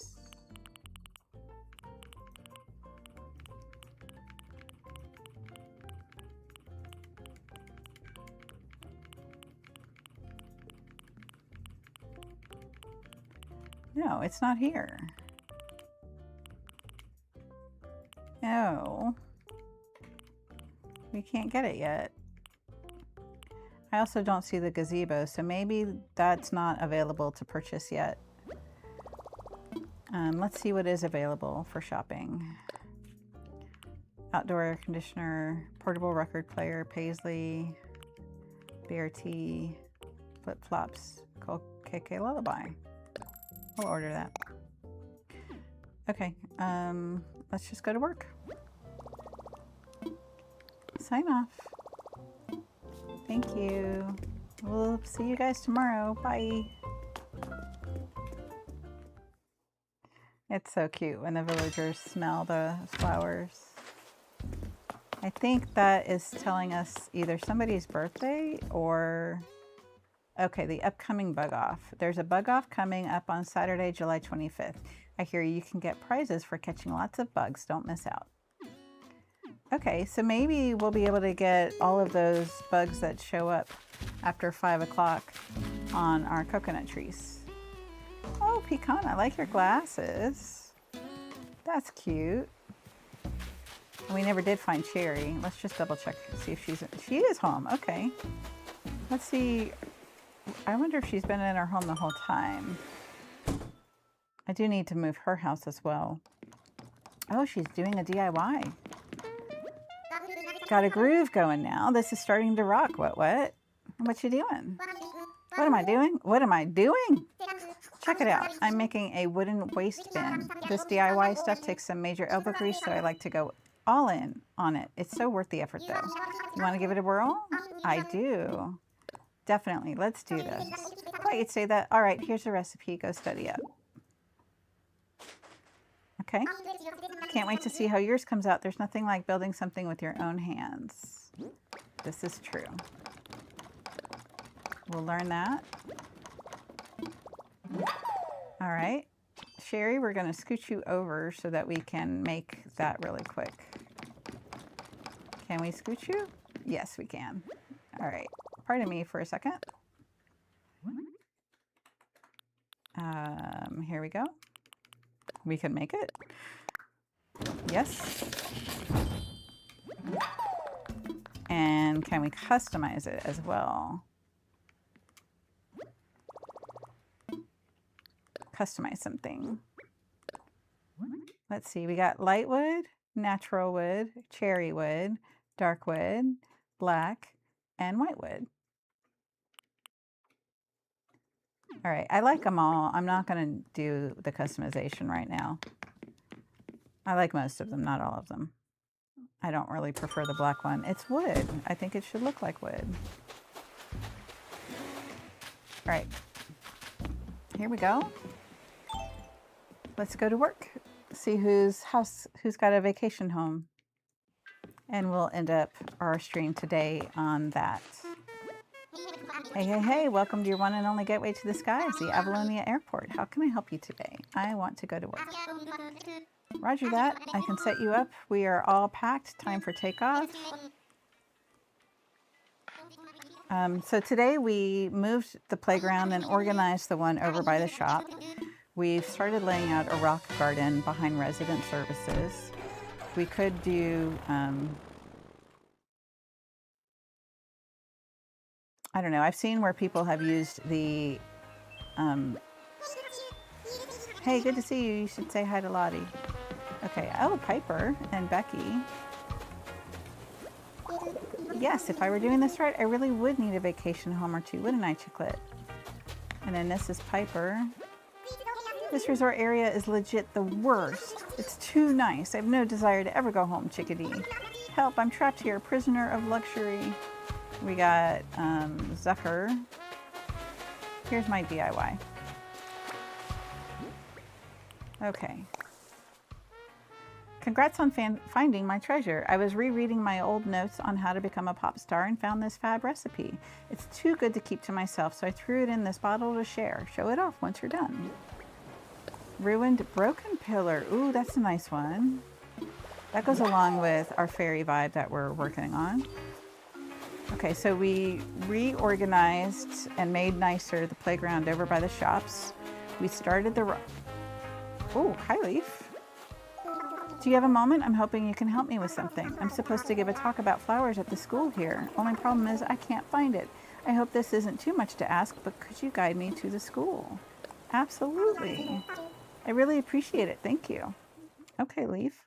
[SPEAKER 1] No, it's not here. No. We can't get it yet. I also don't see the gazebo, so maybe that's not available to purchase yet. Let's see what is available for shopping. Outdoor air conditioner, portable record player, Paisley, BRT, flip-flops, KK Lullaby. We'll order that. Okay, let's just go to work. Sign off. Thank you. We'll see you guys tomorrow. Bye. It's so cute when the villagers smell the flowers. I think that is telling us either somebody's birthday or, okay, the upcoming bug off. There's a bug off coming up on Saturday, July 25th. I hear you can get prizes for catching lots of bugs. Don't miss out. Okay, so maybe we'll be able to get all of those bugs that show up after 5 o'clock on our coconut trees. Oh, Pecan, I like your glasses. That's cute. We never did find Cherry. Let's just double check to see if she is home. Okay. Let's see. I wonder if she's been in her home the whole time. I do need to move her house as well. Oh, she's doing a DIY. Got a groove going now. This is starting to rock. What? What you doing? What am I doing? What am I doing? Check it out. I'm making a wooden waste bin. This DIY stuff takes some major elbow grease, so I like to go all in on it. It's so worth the effort, though. You want to give it a whirl? I do. Definitely. Let's do this. Thought you'd say that. All right, here's the recipe. Go study up. Okay. Can't wait to see how yours comes out. There's nothing like building something with your own hands. This is true. We'll learn that. All right. Sherry, we're going to scoot you over so that we can make that really quick. Can we scoot you? Yes, we can. All right. Pardon me for a second. Here we go. We can make it. Yes. And can we customize it as well? Customize something. Let's see, we got light wood, natural wood, cherry wood, dark wood, black, and white wood. All right, I like them all. I'm not going to do the customization right now. I like most of them, not all of them. I don't really prefer the black one. It's wood. I think it should look like wood. All right, here we go. Let's go to work. See who's got a vacation home. And we'll end up our stream today on that. Hey, hey, hey, welcome to your one and only gateway to the skies, the Avalonia Airport. How can I help you today? I want to go to work. Roger that. I can set you up. We are all packed. Time for takeoff. So today we moved the playground and organized the one over by the shop. We've started laying out a rock garden behind resident services. We could do, I don't know, I've seen where people have used the, hey, good to see you. You should say hi to Lottie. Okay, oh, Piper and Becky. Yes, if I were doing this right, I really would need a vacation home or two, wouldn't I, Chiclet? And then this is Piper. This resort area is legit the worst. It's too nice. I have no desire to ever go home, chickadee. Help, I'm trapped here, prisoner of luxury. We got Zucker. Here's my DIY. Okay. Congrats on finding my treasure. I was rereading my old notes on how to become a pop star and found this fab recipe. It's too good to keep to myself, so I threw it in this bottle to share. Show it off once you're done. Ruined broken pillar. Ooh, that's a nice one. That goes along with our fairy vibe that we're working on. Okay, so we reorganized and made nicer the playground over by the shops. We started the... Oh, hi, Leaf. Do you have a moment? I'm hoping you can help me with something. I'm supposed to give a talk about flowers at the school here. Only problem is I can't find it. I hope this isn't too much to ask, but could you guide me to the school? Absolutely. I really appreciate it. Thank you. Okay, Leaf.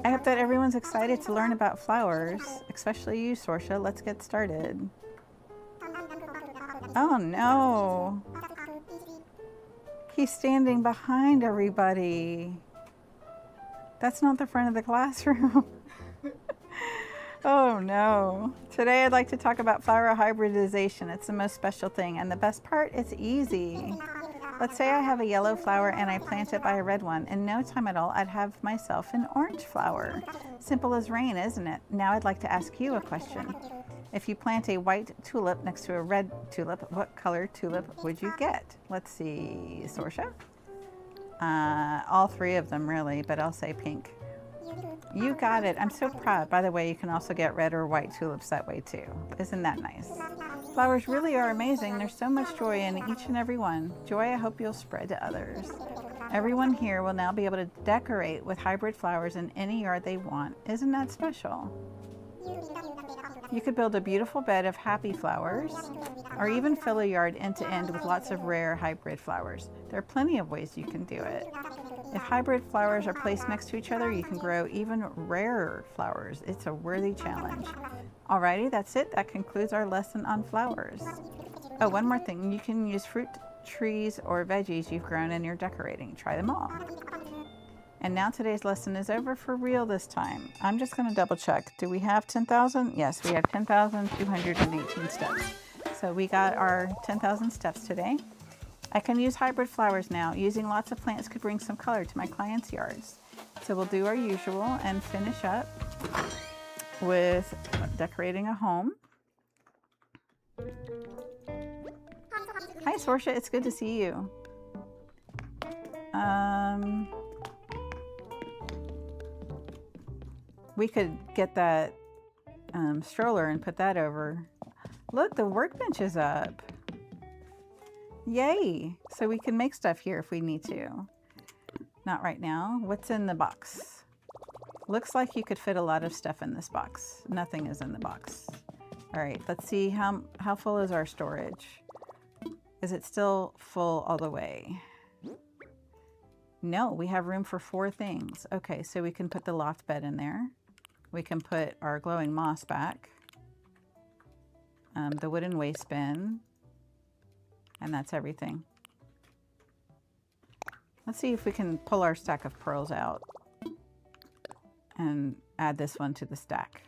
[SPEAKER 1] I hope that everyone's excited to learn about flowers, especially you, Sorsha. Let's get started. Oh no. He's standing behind everybody. That's not the front of the classroom. Oh no. Today I'd like to talk about flower hybridization. It's the most special thing, and the best part, it's easy. Let's say I have a yellow flower and I plant it by a red one. In no time at all, I'd have myself an orange flower. Simple as rain, isn't it? Now I'd like to ask you a question. If you plant a white tulip next to a red tulip, what color tulip would you get? Let's see, Sorsha? All three of them really, but I'll say pink. You got it. I'm so proud. By the way, you can also get red or white tulips that way too. Isn't that nice? Flowers really are amazing. There's so much joy in each and every one. Joy I hope you'll spread to others. Everyone here will now be able to decorate with hybrid flowers in any yard they want. Isn't that special? You could build a beautiful bed of happy flowers, or even fill a yard end to end with lots of rare hybrid flowers. There are plenty of ways you can do it. If hybrid flowers are placed next to each other, you can grow even rarer flowers. It's a worthy challenge. Alrighty, that's it. That concludes our lesson on flowers. Oh, one more thing. You can use fruit trees or veggies you've grown in your decorating. Try them all. And now today's lesson is over for real this time. I'm just going to double check. Do we have 10,000? Yes, we have 10,218 steps. So we got our 10,000 steps today. I can use hybrid flowers now. Using lots of plants could bring some color to my clients' yards. So we'll do our usual and finish up with decorating a home. Hi, Sorsha. It's good to see you. We could get that stroller and put that over. Look, the workbench is up. Yay! So we can make stuff here if we need to. Not right now. What's in the box? Looks like you could fit a lot of stuff in this box. Nothing is in the box. All right, let's see how full is our storage. Is it still full all the way? No, we have room for 4 things. Okay, so we can put the loft bed in there. We can put our glowing moss back. The wooden waste bin. And that's everything. Let's see if we can pull our stack of pearls out and add this one to the stack.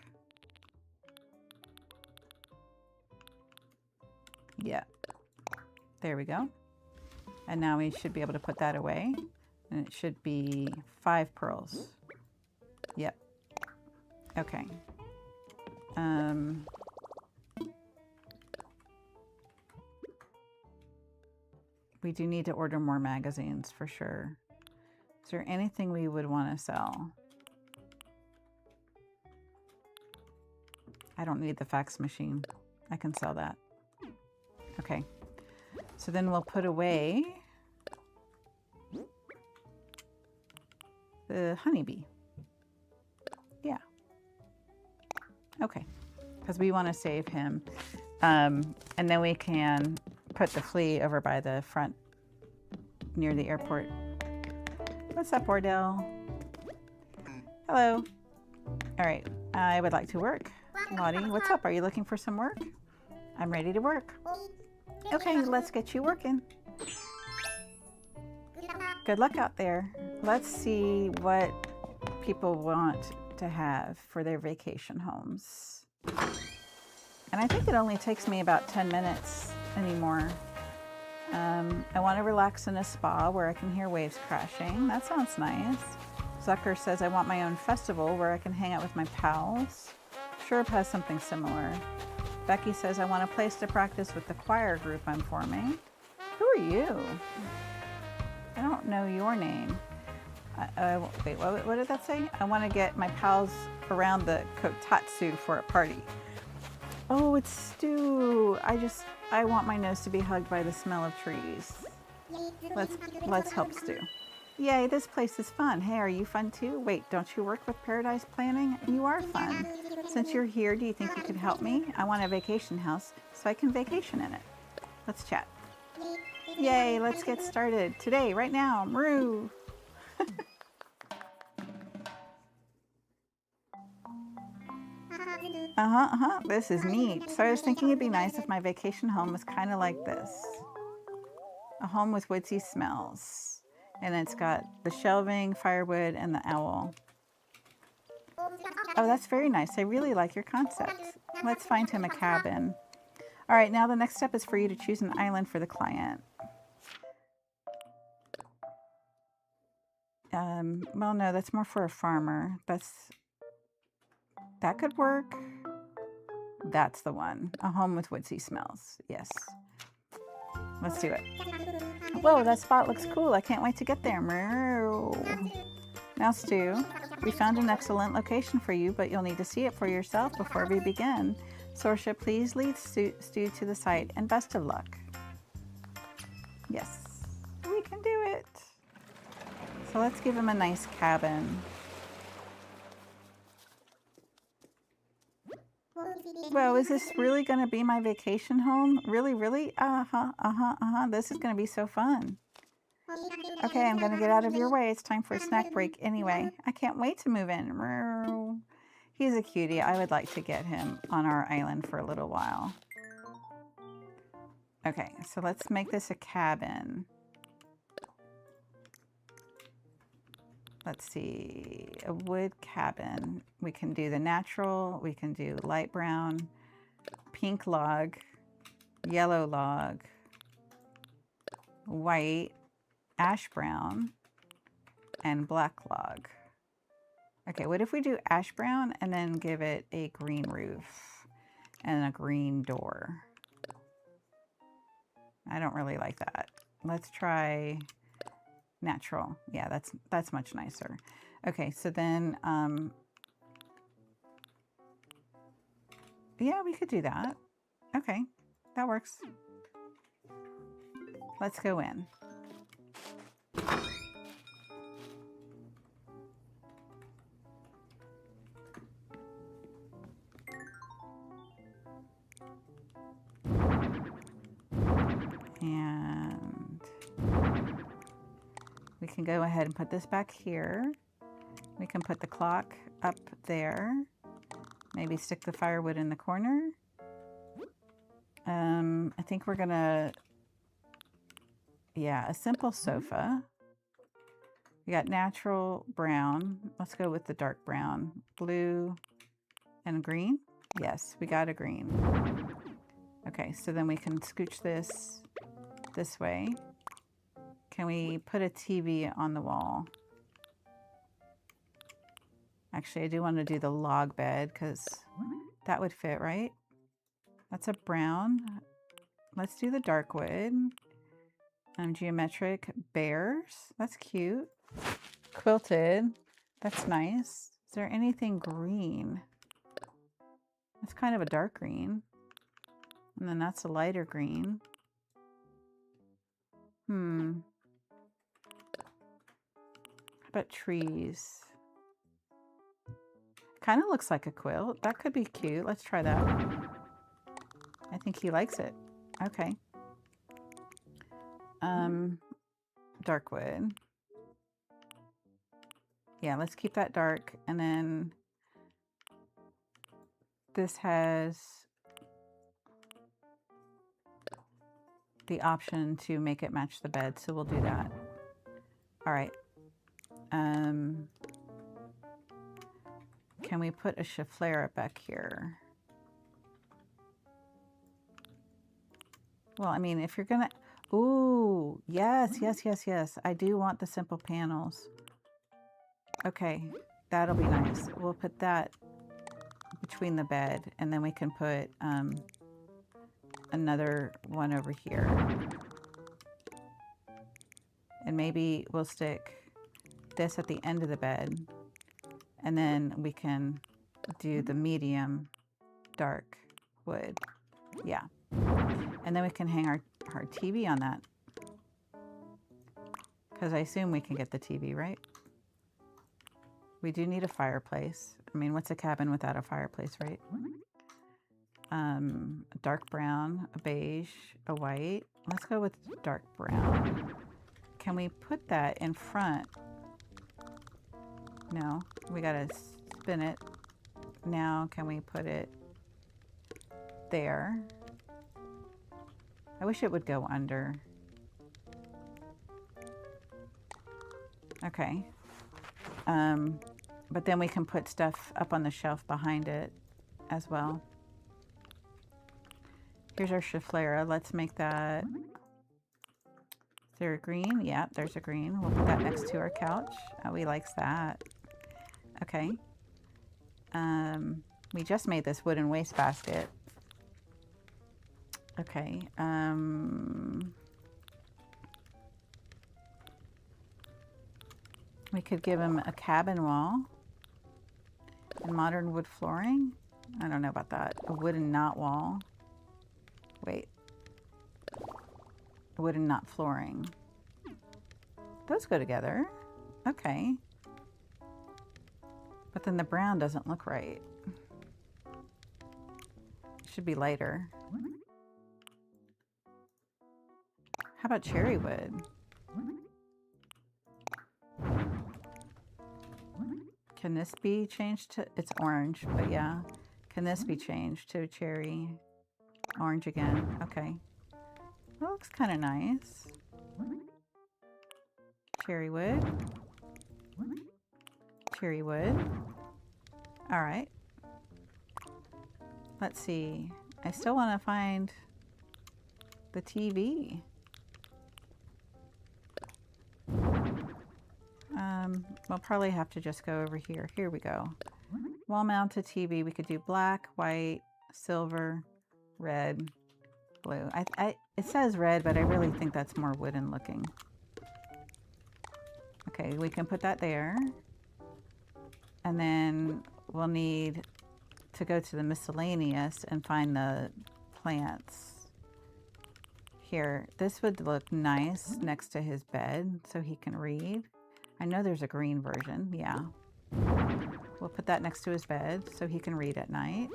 [SPEAKER 1] Yeah, there we go. And now we should be able to put that away. And it should be 5 pearls. Yep. Okay. We do need to order more magazines for sure. Is there anything we would want to sell? I don't need the fax machine. I can sell that. Okay. So then we'll put away the honeybee. Yeah. Okay. Because we want to save him. And then we can put the flea over by the front near the airport. What's up, Wardell? Hello. All right, I would like to work. Lottie, what's up? Are you looking for some work? I'm ready to work. Okay, let's get you working. Good luck out there. Let's see what people want to have for their vacation homes. And I think it only takes me about 10 minutes anymore. I want to relax in a spa where I can hear waves crashing. That sounds nice. Zucker says I want my own festival where I can hang out with my pals. Sherb has something similar. Becky says I want a place to practice with the choir group I'm forming. Who are you? I don't know your name. Wait, what did that say? I want to get my pals around the kotatsu for a party. Oh, it's Stu. I want my nose to be hugged by the smell of trees. Let's help Stu. Yay, this place is fun. Hey, are you fun too? Wait, don't you work with Paradise Planning? You are fun. Since you're here, do you think you could help me? I want a vacation house so I can vacation in it. Let's chat. Yay, let's get started. Today, right now, Maru. This is neat. So I was thinking it'd be nice if my vacation home was kind of like this. A home with woodsy smells. And it's got the shelving, firewood, and the owl. Oh, that's very nice. I really like your concept. Let's find him a cabin. All right, now the next step is for you to choose an island for the client. Well, no, that's more for a farmer. That could work. That's the one. A home with woodsy smells. Yes. Let's do it. Whoa, that spot looks cool. I can't wait to get there. Now, Stu, we found an excellent location for you, but you'll need to see it for yourself before we begin. Sorsha, please lead Stu to the site, and best of luck. Yes, we can do it. So let's give him a nice cabin. Well, is this really going to be my vacation home? Really, really? This is going to be so fun. Okay, I'm gonna get out of your way. It's time for a snack break anyway. I can't wait to move in. He's a cutie. I would like to get him on our island for a little while. Okay, so let's make this a cabin. Let's see, a wood cabin. We can do the natural, we can do light brown, pink log, yellow log, white, ash brown, and black log. Okay, what if we do ash brown and then give it a green roof and a green door? I don't really like that. Let's try natural. Yeah, that's much nicer. Okay, so then, yeah, we could do that. Okay, that works. Let's go in. And we can go ahead and put this back here. We can put the clock up there. Maybe stick the firewood in the corner. I think we're gonna, yeah, a simple sofa. We got natural brown. Let's go with the dark brown. Blue and green. Yes, we got a green. Okay, so then we can scooch this way. Can we put a TV on the wall? Actually, I do want to do the log bed because that would fit, right? That's a brown. Let's do the dark wood. Geometric bears. That's cute. Quilted. That's nice. Is there anything green? That's kind of a dark green. And then that's a lighter green. How about trees? Kind of looks like a quilt. That could be cute. Let's try that. I think he likes it. Okay. Dark wood. Yeah, let's keep that dark. And then this has the option to make it match the bed, so we'll do that. All right. Can we put a chiflera back here? Well, I mean, if you're gonna, ooh, yes, yes, yes, yes. I do want the simple panels. Okay, that'll be nice. We'll put that between the bed, and then we can put another one over here. And maybe we'll stick this at the end of the bed, and then we can do the medium dark wood. Yeah. And then we can hang our TV on that. Because I assume we can get the TV, right? We do need a fireplace. I mean, what's a cabin without a fireplace, right? A dark brown, a beige, a white. Let's go with dark brown. Can we put that in front? No, we gotta spin it. Now, can we put it there? I wish it would go under. Okay. But then we can put stuff up on the shelf behind it as well. Here's our chiflera. Let's make that. Is there a green? Yeah, there's a green. We'll put that next to our couch. Oh, he likes that. Okay. We just made this wooden wastebasket. Okay. We could give him a cabin wall and modern wood flooring. I don't know about that. A wooden knot wall. Wait. A wooden knot flooring. Those go together. Okay. But then the brown doesn't look right. It should be lighter. How about cherry wood? Can this be changed to, it's orange, but yeah. Can this be changed to cherry? Orange again, okay. That looks kind of nice. Cherry wood. Cherry wood. All right. Let's see. I still want to find the TV. We'll probably have to just go over here. Here we go. Wall-mounted TV. We could do black, white, silver, red, blue. It says red, but I really think that's more wooden looking. Okay, we can put that there. And then we'll need to go to the miscellaneous and find the plants. Here, this would look nice next to his bed so he can read. I know there's a green version, yeah. We'll put that next to his bed so he can read at night.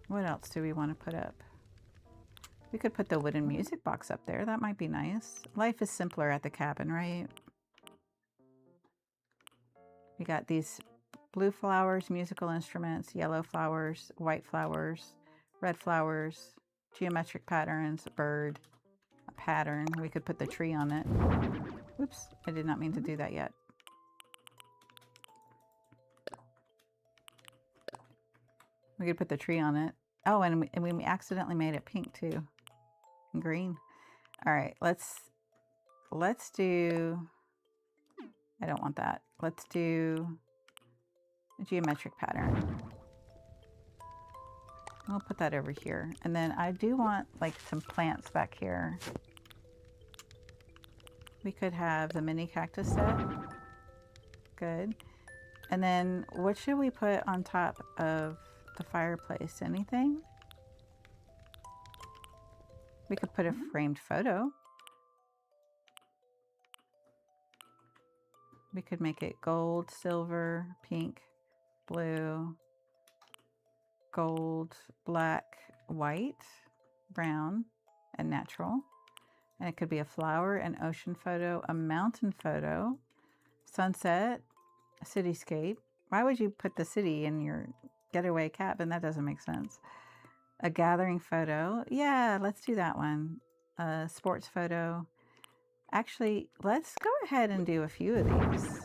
[SPEAKER 1] What else do we want to put up? We could put the wooden music box up there. That might be nice. Life is simpler at the cabin, right? We got these blue flowers, musical instruments, yellow flowers, white flowers, red flowers, geometric patterns, a bird, a pattern. We could put the tree on it. Oops, I did not mean to do that yet. We could put the tree on it. Oh, and we accidentally made it pink too. And green. All right, let's do, I don't want that. Let's do a geometric pattern. We'll put that over here. And then I do want like some plants back here. We could have the mini cactus set. Good. And then what should we put on top of the fireplace? Anything? We could put a framed photo. We could make it gold, silver, pink, blue, gold, black, white, brown, and natural. And it could be a flower, an ocean photo, a mountain photo, sunset, a cityscape. Why would you put the city in your getaway cabin? That doesn't make sense. A gathering photo. Yeah, let's do that one. A sports photo. Actually, let's go ahead and do a few of these.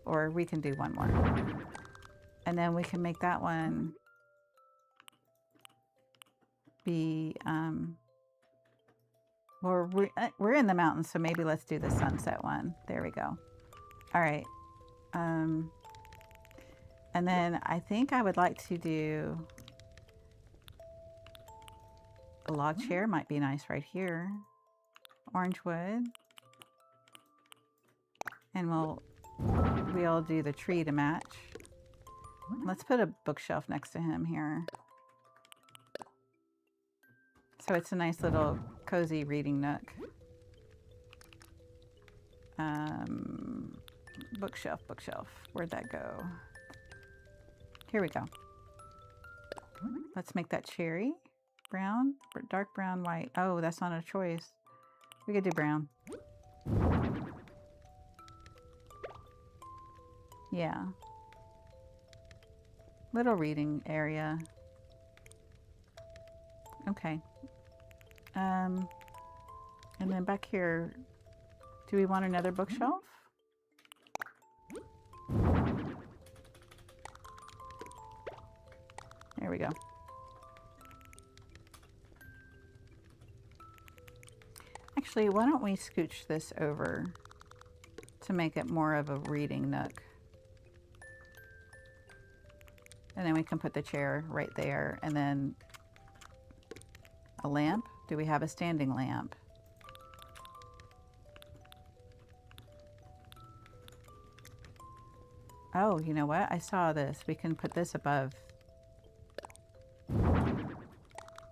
[SPEAKER 1] Or we can do one more. And then we can make that one be, well, we're in the mountains, so maybe let's do the sunset one. There we go. All right. And then I think I would like to do a log chair. Might be nice right here. Orange wood. And we'll do the tree to match. Let's put a bookshelf next to him here. So it's a nice little cozy reading nook. Bookshelf, bookshelf. Where'd that go? Here we go. Let's make that cherry. Brown, dark brown, white. Oh, that's not a choice. We could do brown. Yeah. Little reading area. Okay. And then back here, do we want another bookshelf? There we go. Actually, why don't we scooch this over to make it more of a reading nook? And then we can put the chair right there, and then a lamp. Do we have a standing lamp? Oh, you know what? I saw this. We can put this above.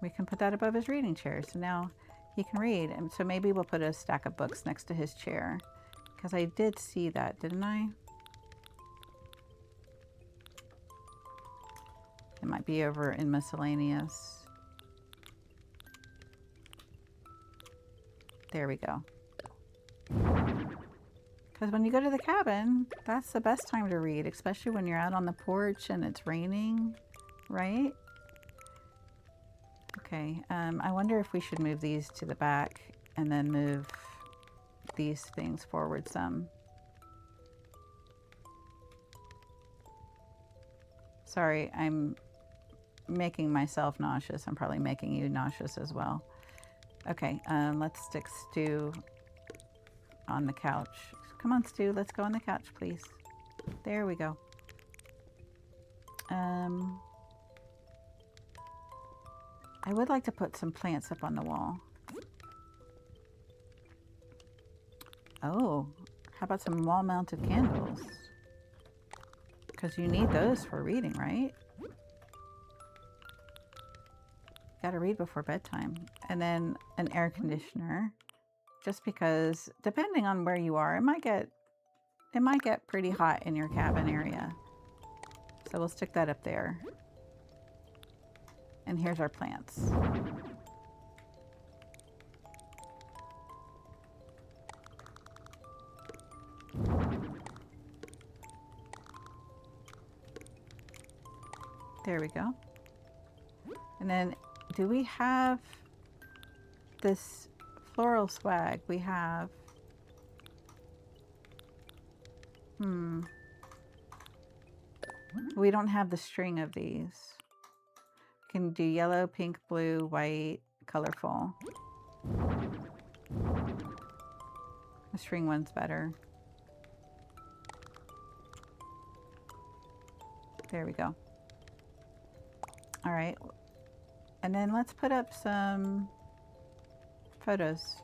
[SPEAKER 1] We can put that above his reading chair. So now he can read. And so maybe we'll put a stack of books next to his chair. Because I did see that, didn't I? It might be over in miscellaneous. There we go. Because when you go to the cabin, that's the best time to read, especially when you're out on the porch and it's raining, right? Okay, I wonder if we should move these to the back and then move these things forward some. Sorry, I'm making myself nauseous. I'm probably making you nauseous as well. Okay, let's stick Stu on the couch. Come on, Stu, let's go on the couch, please. There we go. I would like to put some plants up on the wall. Oh, how about some wall-mounted candles? Because you need those for reading, right? Gotta read before bedtime. And then an air conditioner. Just because, depending on where you are, it might get pretty hot in your cabin area. So we'll stick that up there. And here's our plants. There we go. And then, do we have this floral swag? We have, we don't have the string of these. We can do yellow, pink, blue, white, colorful. The string one's better. There we go. All right. And then let's put up some photos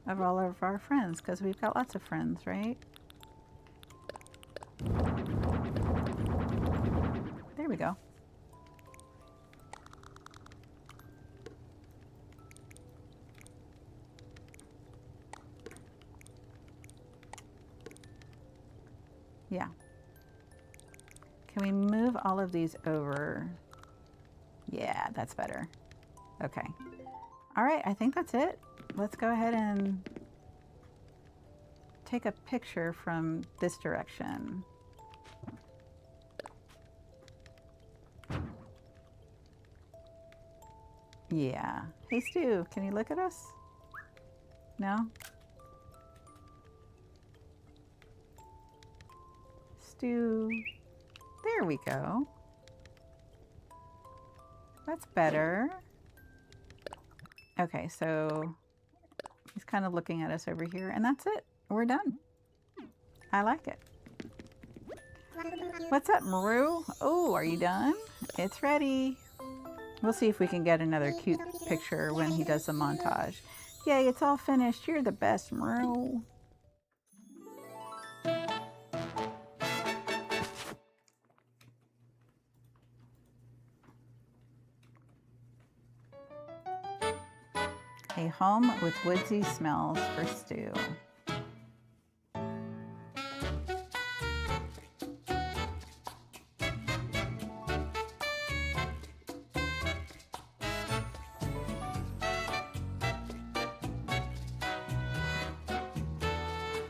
[SPEAKER 1] of all of our friends, because we've got lots of friends, right? There we go. Yeah. Can we move all of these over? Yeah, that's better. Okay. All right, I think that's it. Let's go ahead and take a picture from this direction. Yeah. Hey, Stu, can you look at us? No? Stu. There we go. That's better. Okay, so he's kind of looking at us over here, and that's it. We're done. I like it. What's up, Maru? Oh, are you done? It's ready. We'll see if we can get another cute picture when he does the montage. Yay, it's all finished. You're the best, Maru. A home with woodsy smells for Stu.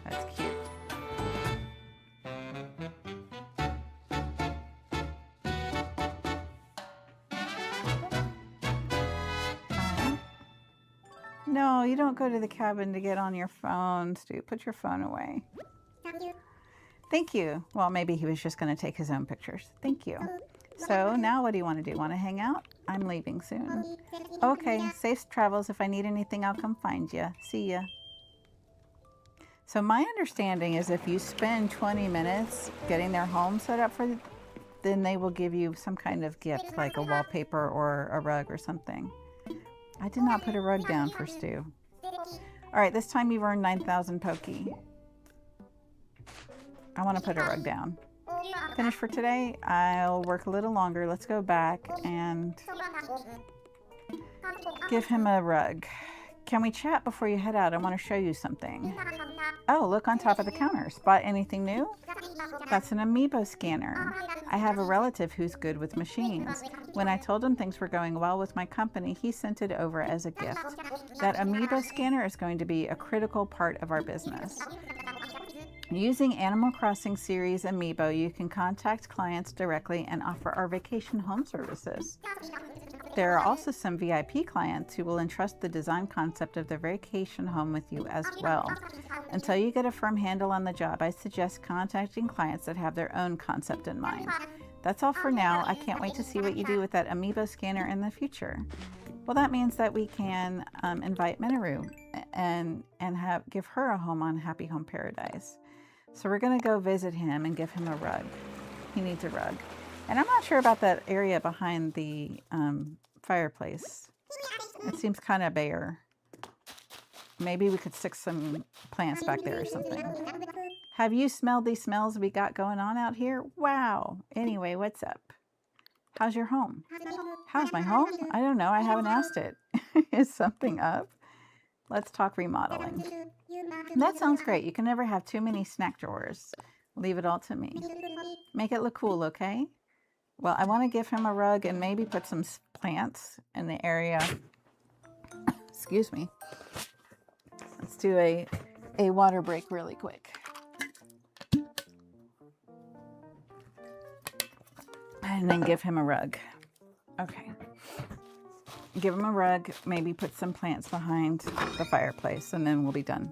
[SPEAKER 1] That's cute. No, you don't go to the cabin to get on your phone, Stu. Put your phone away. Thank you. Well, maybe he was just going to take his own pictures. Thank you. So now what do you want to do? Want to hang out? I'm leaving soon. Okay, safe travels. If I need anything, I'll come find you. See ya. So my understanding is if you spend 20 minutes getting their home set up for, then they will give you some kind of gift, like a wallpaper or a rug or something. I did not put a rug down for Stu. All right, this time you've earned 9,000 Pokey. I want to put a rug down. Finished for today. I'll work a little longer. Let's go back and give him a rug. Can we chat before you head out? I want to show you something. Oh, look on top of the counter. Spot anything new? That's an amiibo scanner. I have a relative who's good with machines. When I told him things were going well with my company, he sent it over as a gift. That amiibo scanner is going to be a critical part of our business. Using Animal Crossing series amiibo, you can contact clients directly and offer our vacation home services. There are also some VIP clients who will entrust the design concept of their vacation home with you as well. Until you get a firm handle on the job, I suggest contacting clients that have their own concept in mind. That's all for now. I can't wait to see what you do with that amiibo scanner in the future. Well, that means that we can invite Meniere and give her a home on Happy Home Paradise. So we're going to go visit him and give him a rug. He needs a rug. And I'm not sure about that area behind the fireplace. It seems kind of bare. Maybe we could stick some plants back there or something. Have you smelled these smells we got going on out here? Wow. Anyway, what's up? How's your home? How's my home? I don't know. I haven't asked it. Is something up? Let's talk remodeling. That sounds great. You can never have too many snack drawers. Leave it all to me. Make it look cool, okay? Well, I want to give him a rug and maybe put some plants in the area. Excuse me. Let's do a water break really quick. And then give him a rug. Okay. Give him a rug, maybe put some plants behind the fireplace, and then we'll be done.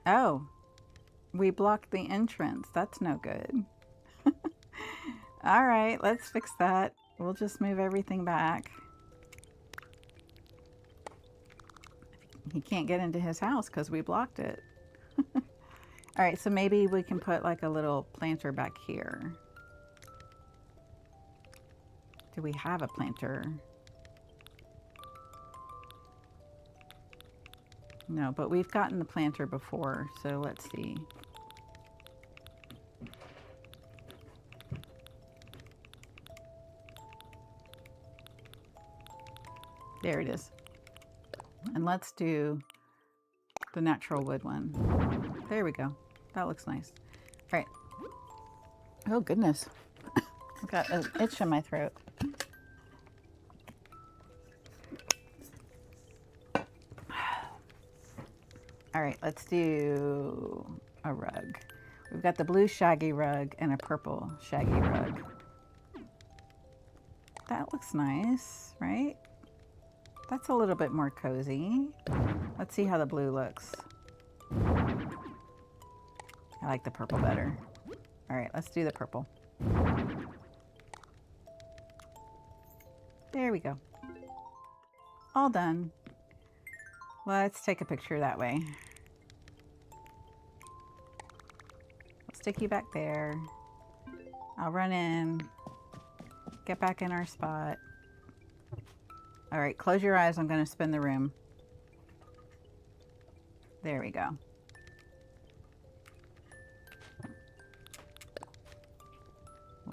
[SPEAKER 1] Oh, we blocked the entrance. That's no good. All right, let's fix that. We'll just move everything back. He can't get into his house because we blocked it. All right, so maybe we can put like a little planter back here. Do we have a planter? No, but we've gotten the planter before, so let's see. There it is. And let's do the natural wood one. There we go. That looks nice. All right. Oh, goodness. I've got an itch in my throat. All right, let's do a rug. We've got the blue shaggy rug and a purple shaggy rug. That looks nice, right? That's a little bit more cozy. Let's see how the blue looks. I like the purple better. All right, let's do the purple. There we go. All done. Let's take a picture that way. We'll stick you back there. I'll run in, get back in our spot. All right, close your eyes. I'm going to spin the room. There we go.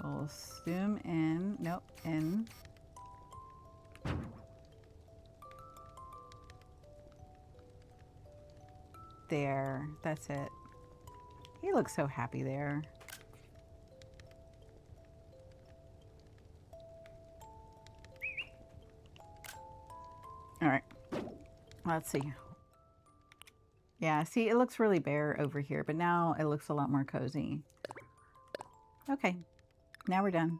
[SPEAKER 1] We'll zoom in. Nope, in. There, that's it. He looks so happy there. All right, let's see. Yeah, see, it looks really bare over here, but now it looks a lot more cozy. Okay, now we're done.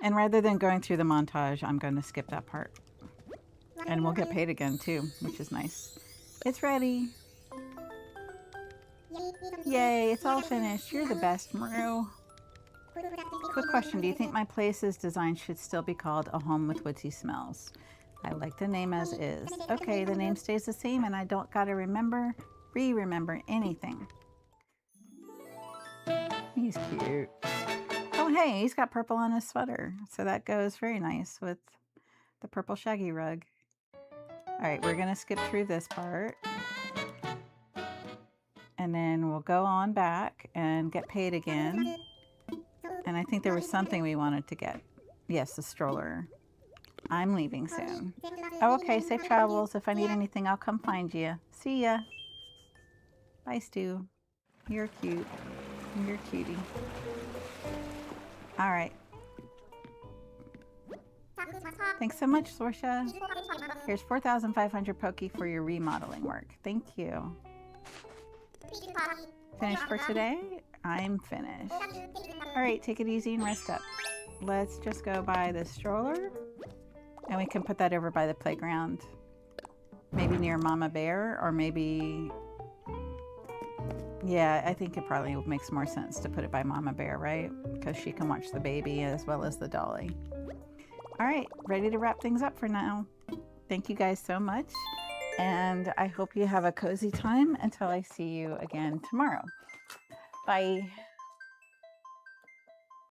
[SPEAKER 1] And rather than going through the montage, I'm going to skip that part. And we'll get paid again too, which is nice. It's ready. Yay, it's all finished. You're the best, Maru. Quick question, do you think my place's design should still be called A Home with Woodsy Smells? I like the name as is. Okay, the name stays the same and I don't gotta remember anything. He's cute. Oh hey, he's got purple on his sweater. So that goes very nice with the purple shaggy rug. All right, we're gonna skip through this part. And then we'll go on back and get paid again. And I think there was something we wanted to get. Yes, the stroller. I'm leaving soon. Oh, okay, safe travels. If I need anything, I'll come find you. See ya. Bye, Stu. You're cute. You're a cutie. All right. Thanks so much, Sorsha. Here's 4,500 Poke for your remodeling work. Thank you. Finished for today? I'm finished. All right, take it easy and rest up. Let's just go by the stroller, and we can put that over by the playground. Maybe near Mama Bear, or maybe... Yeah, I think it probably makes more sense to put it by Mama Bear, right? Because she can watch the baby as well as the dolly. All right, ready to wrap things up for now. Thank you guys so much, and I hope you have a cozy time until I see you again tomorrow. Bye.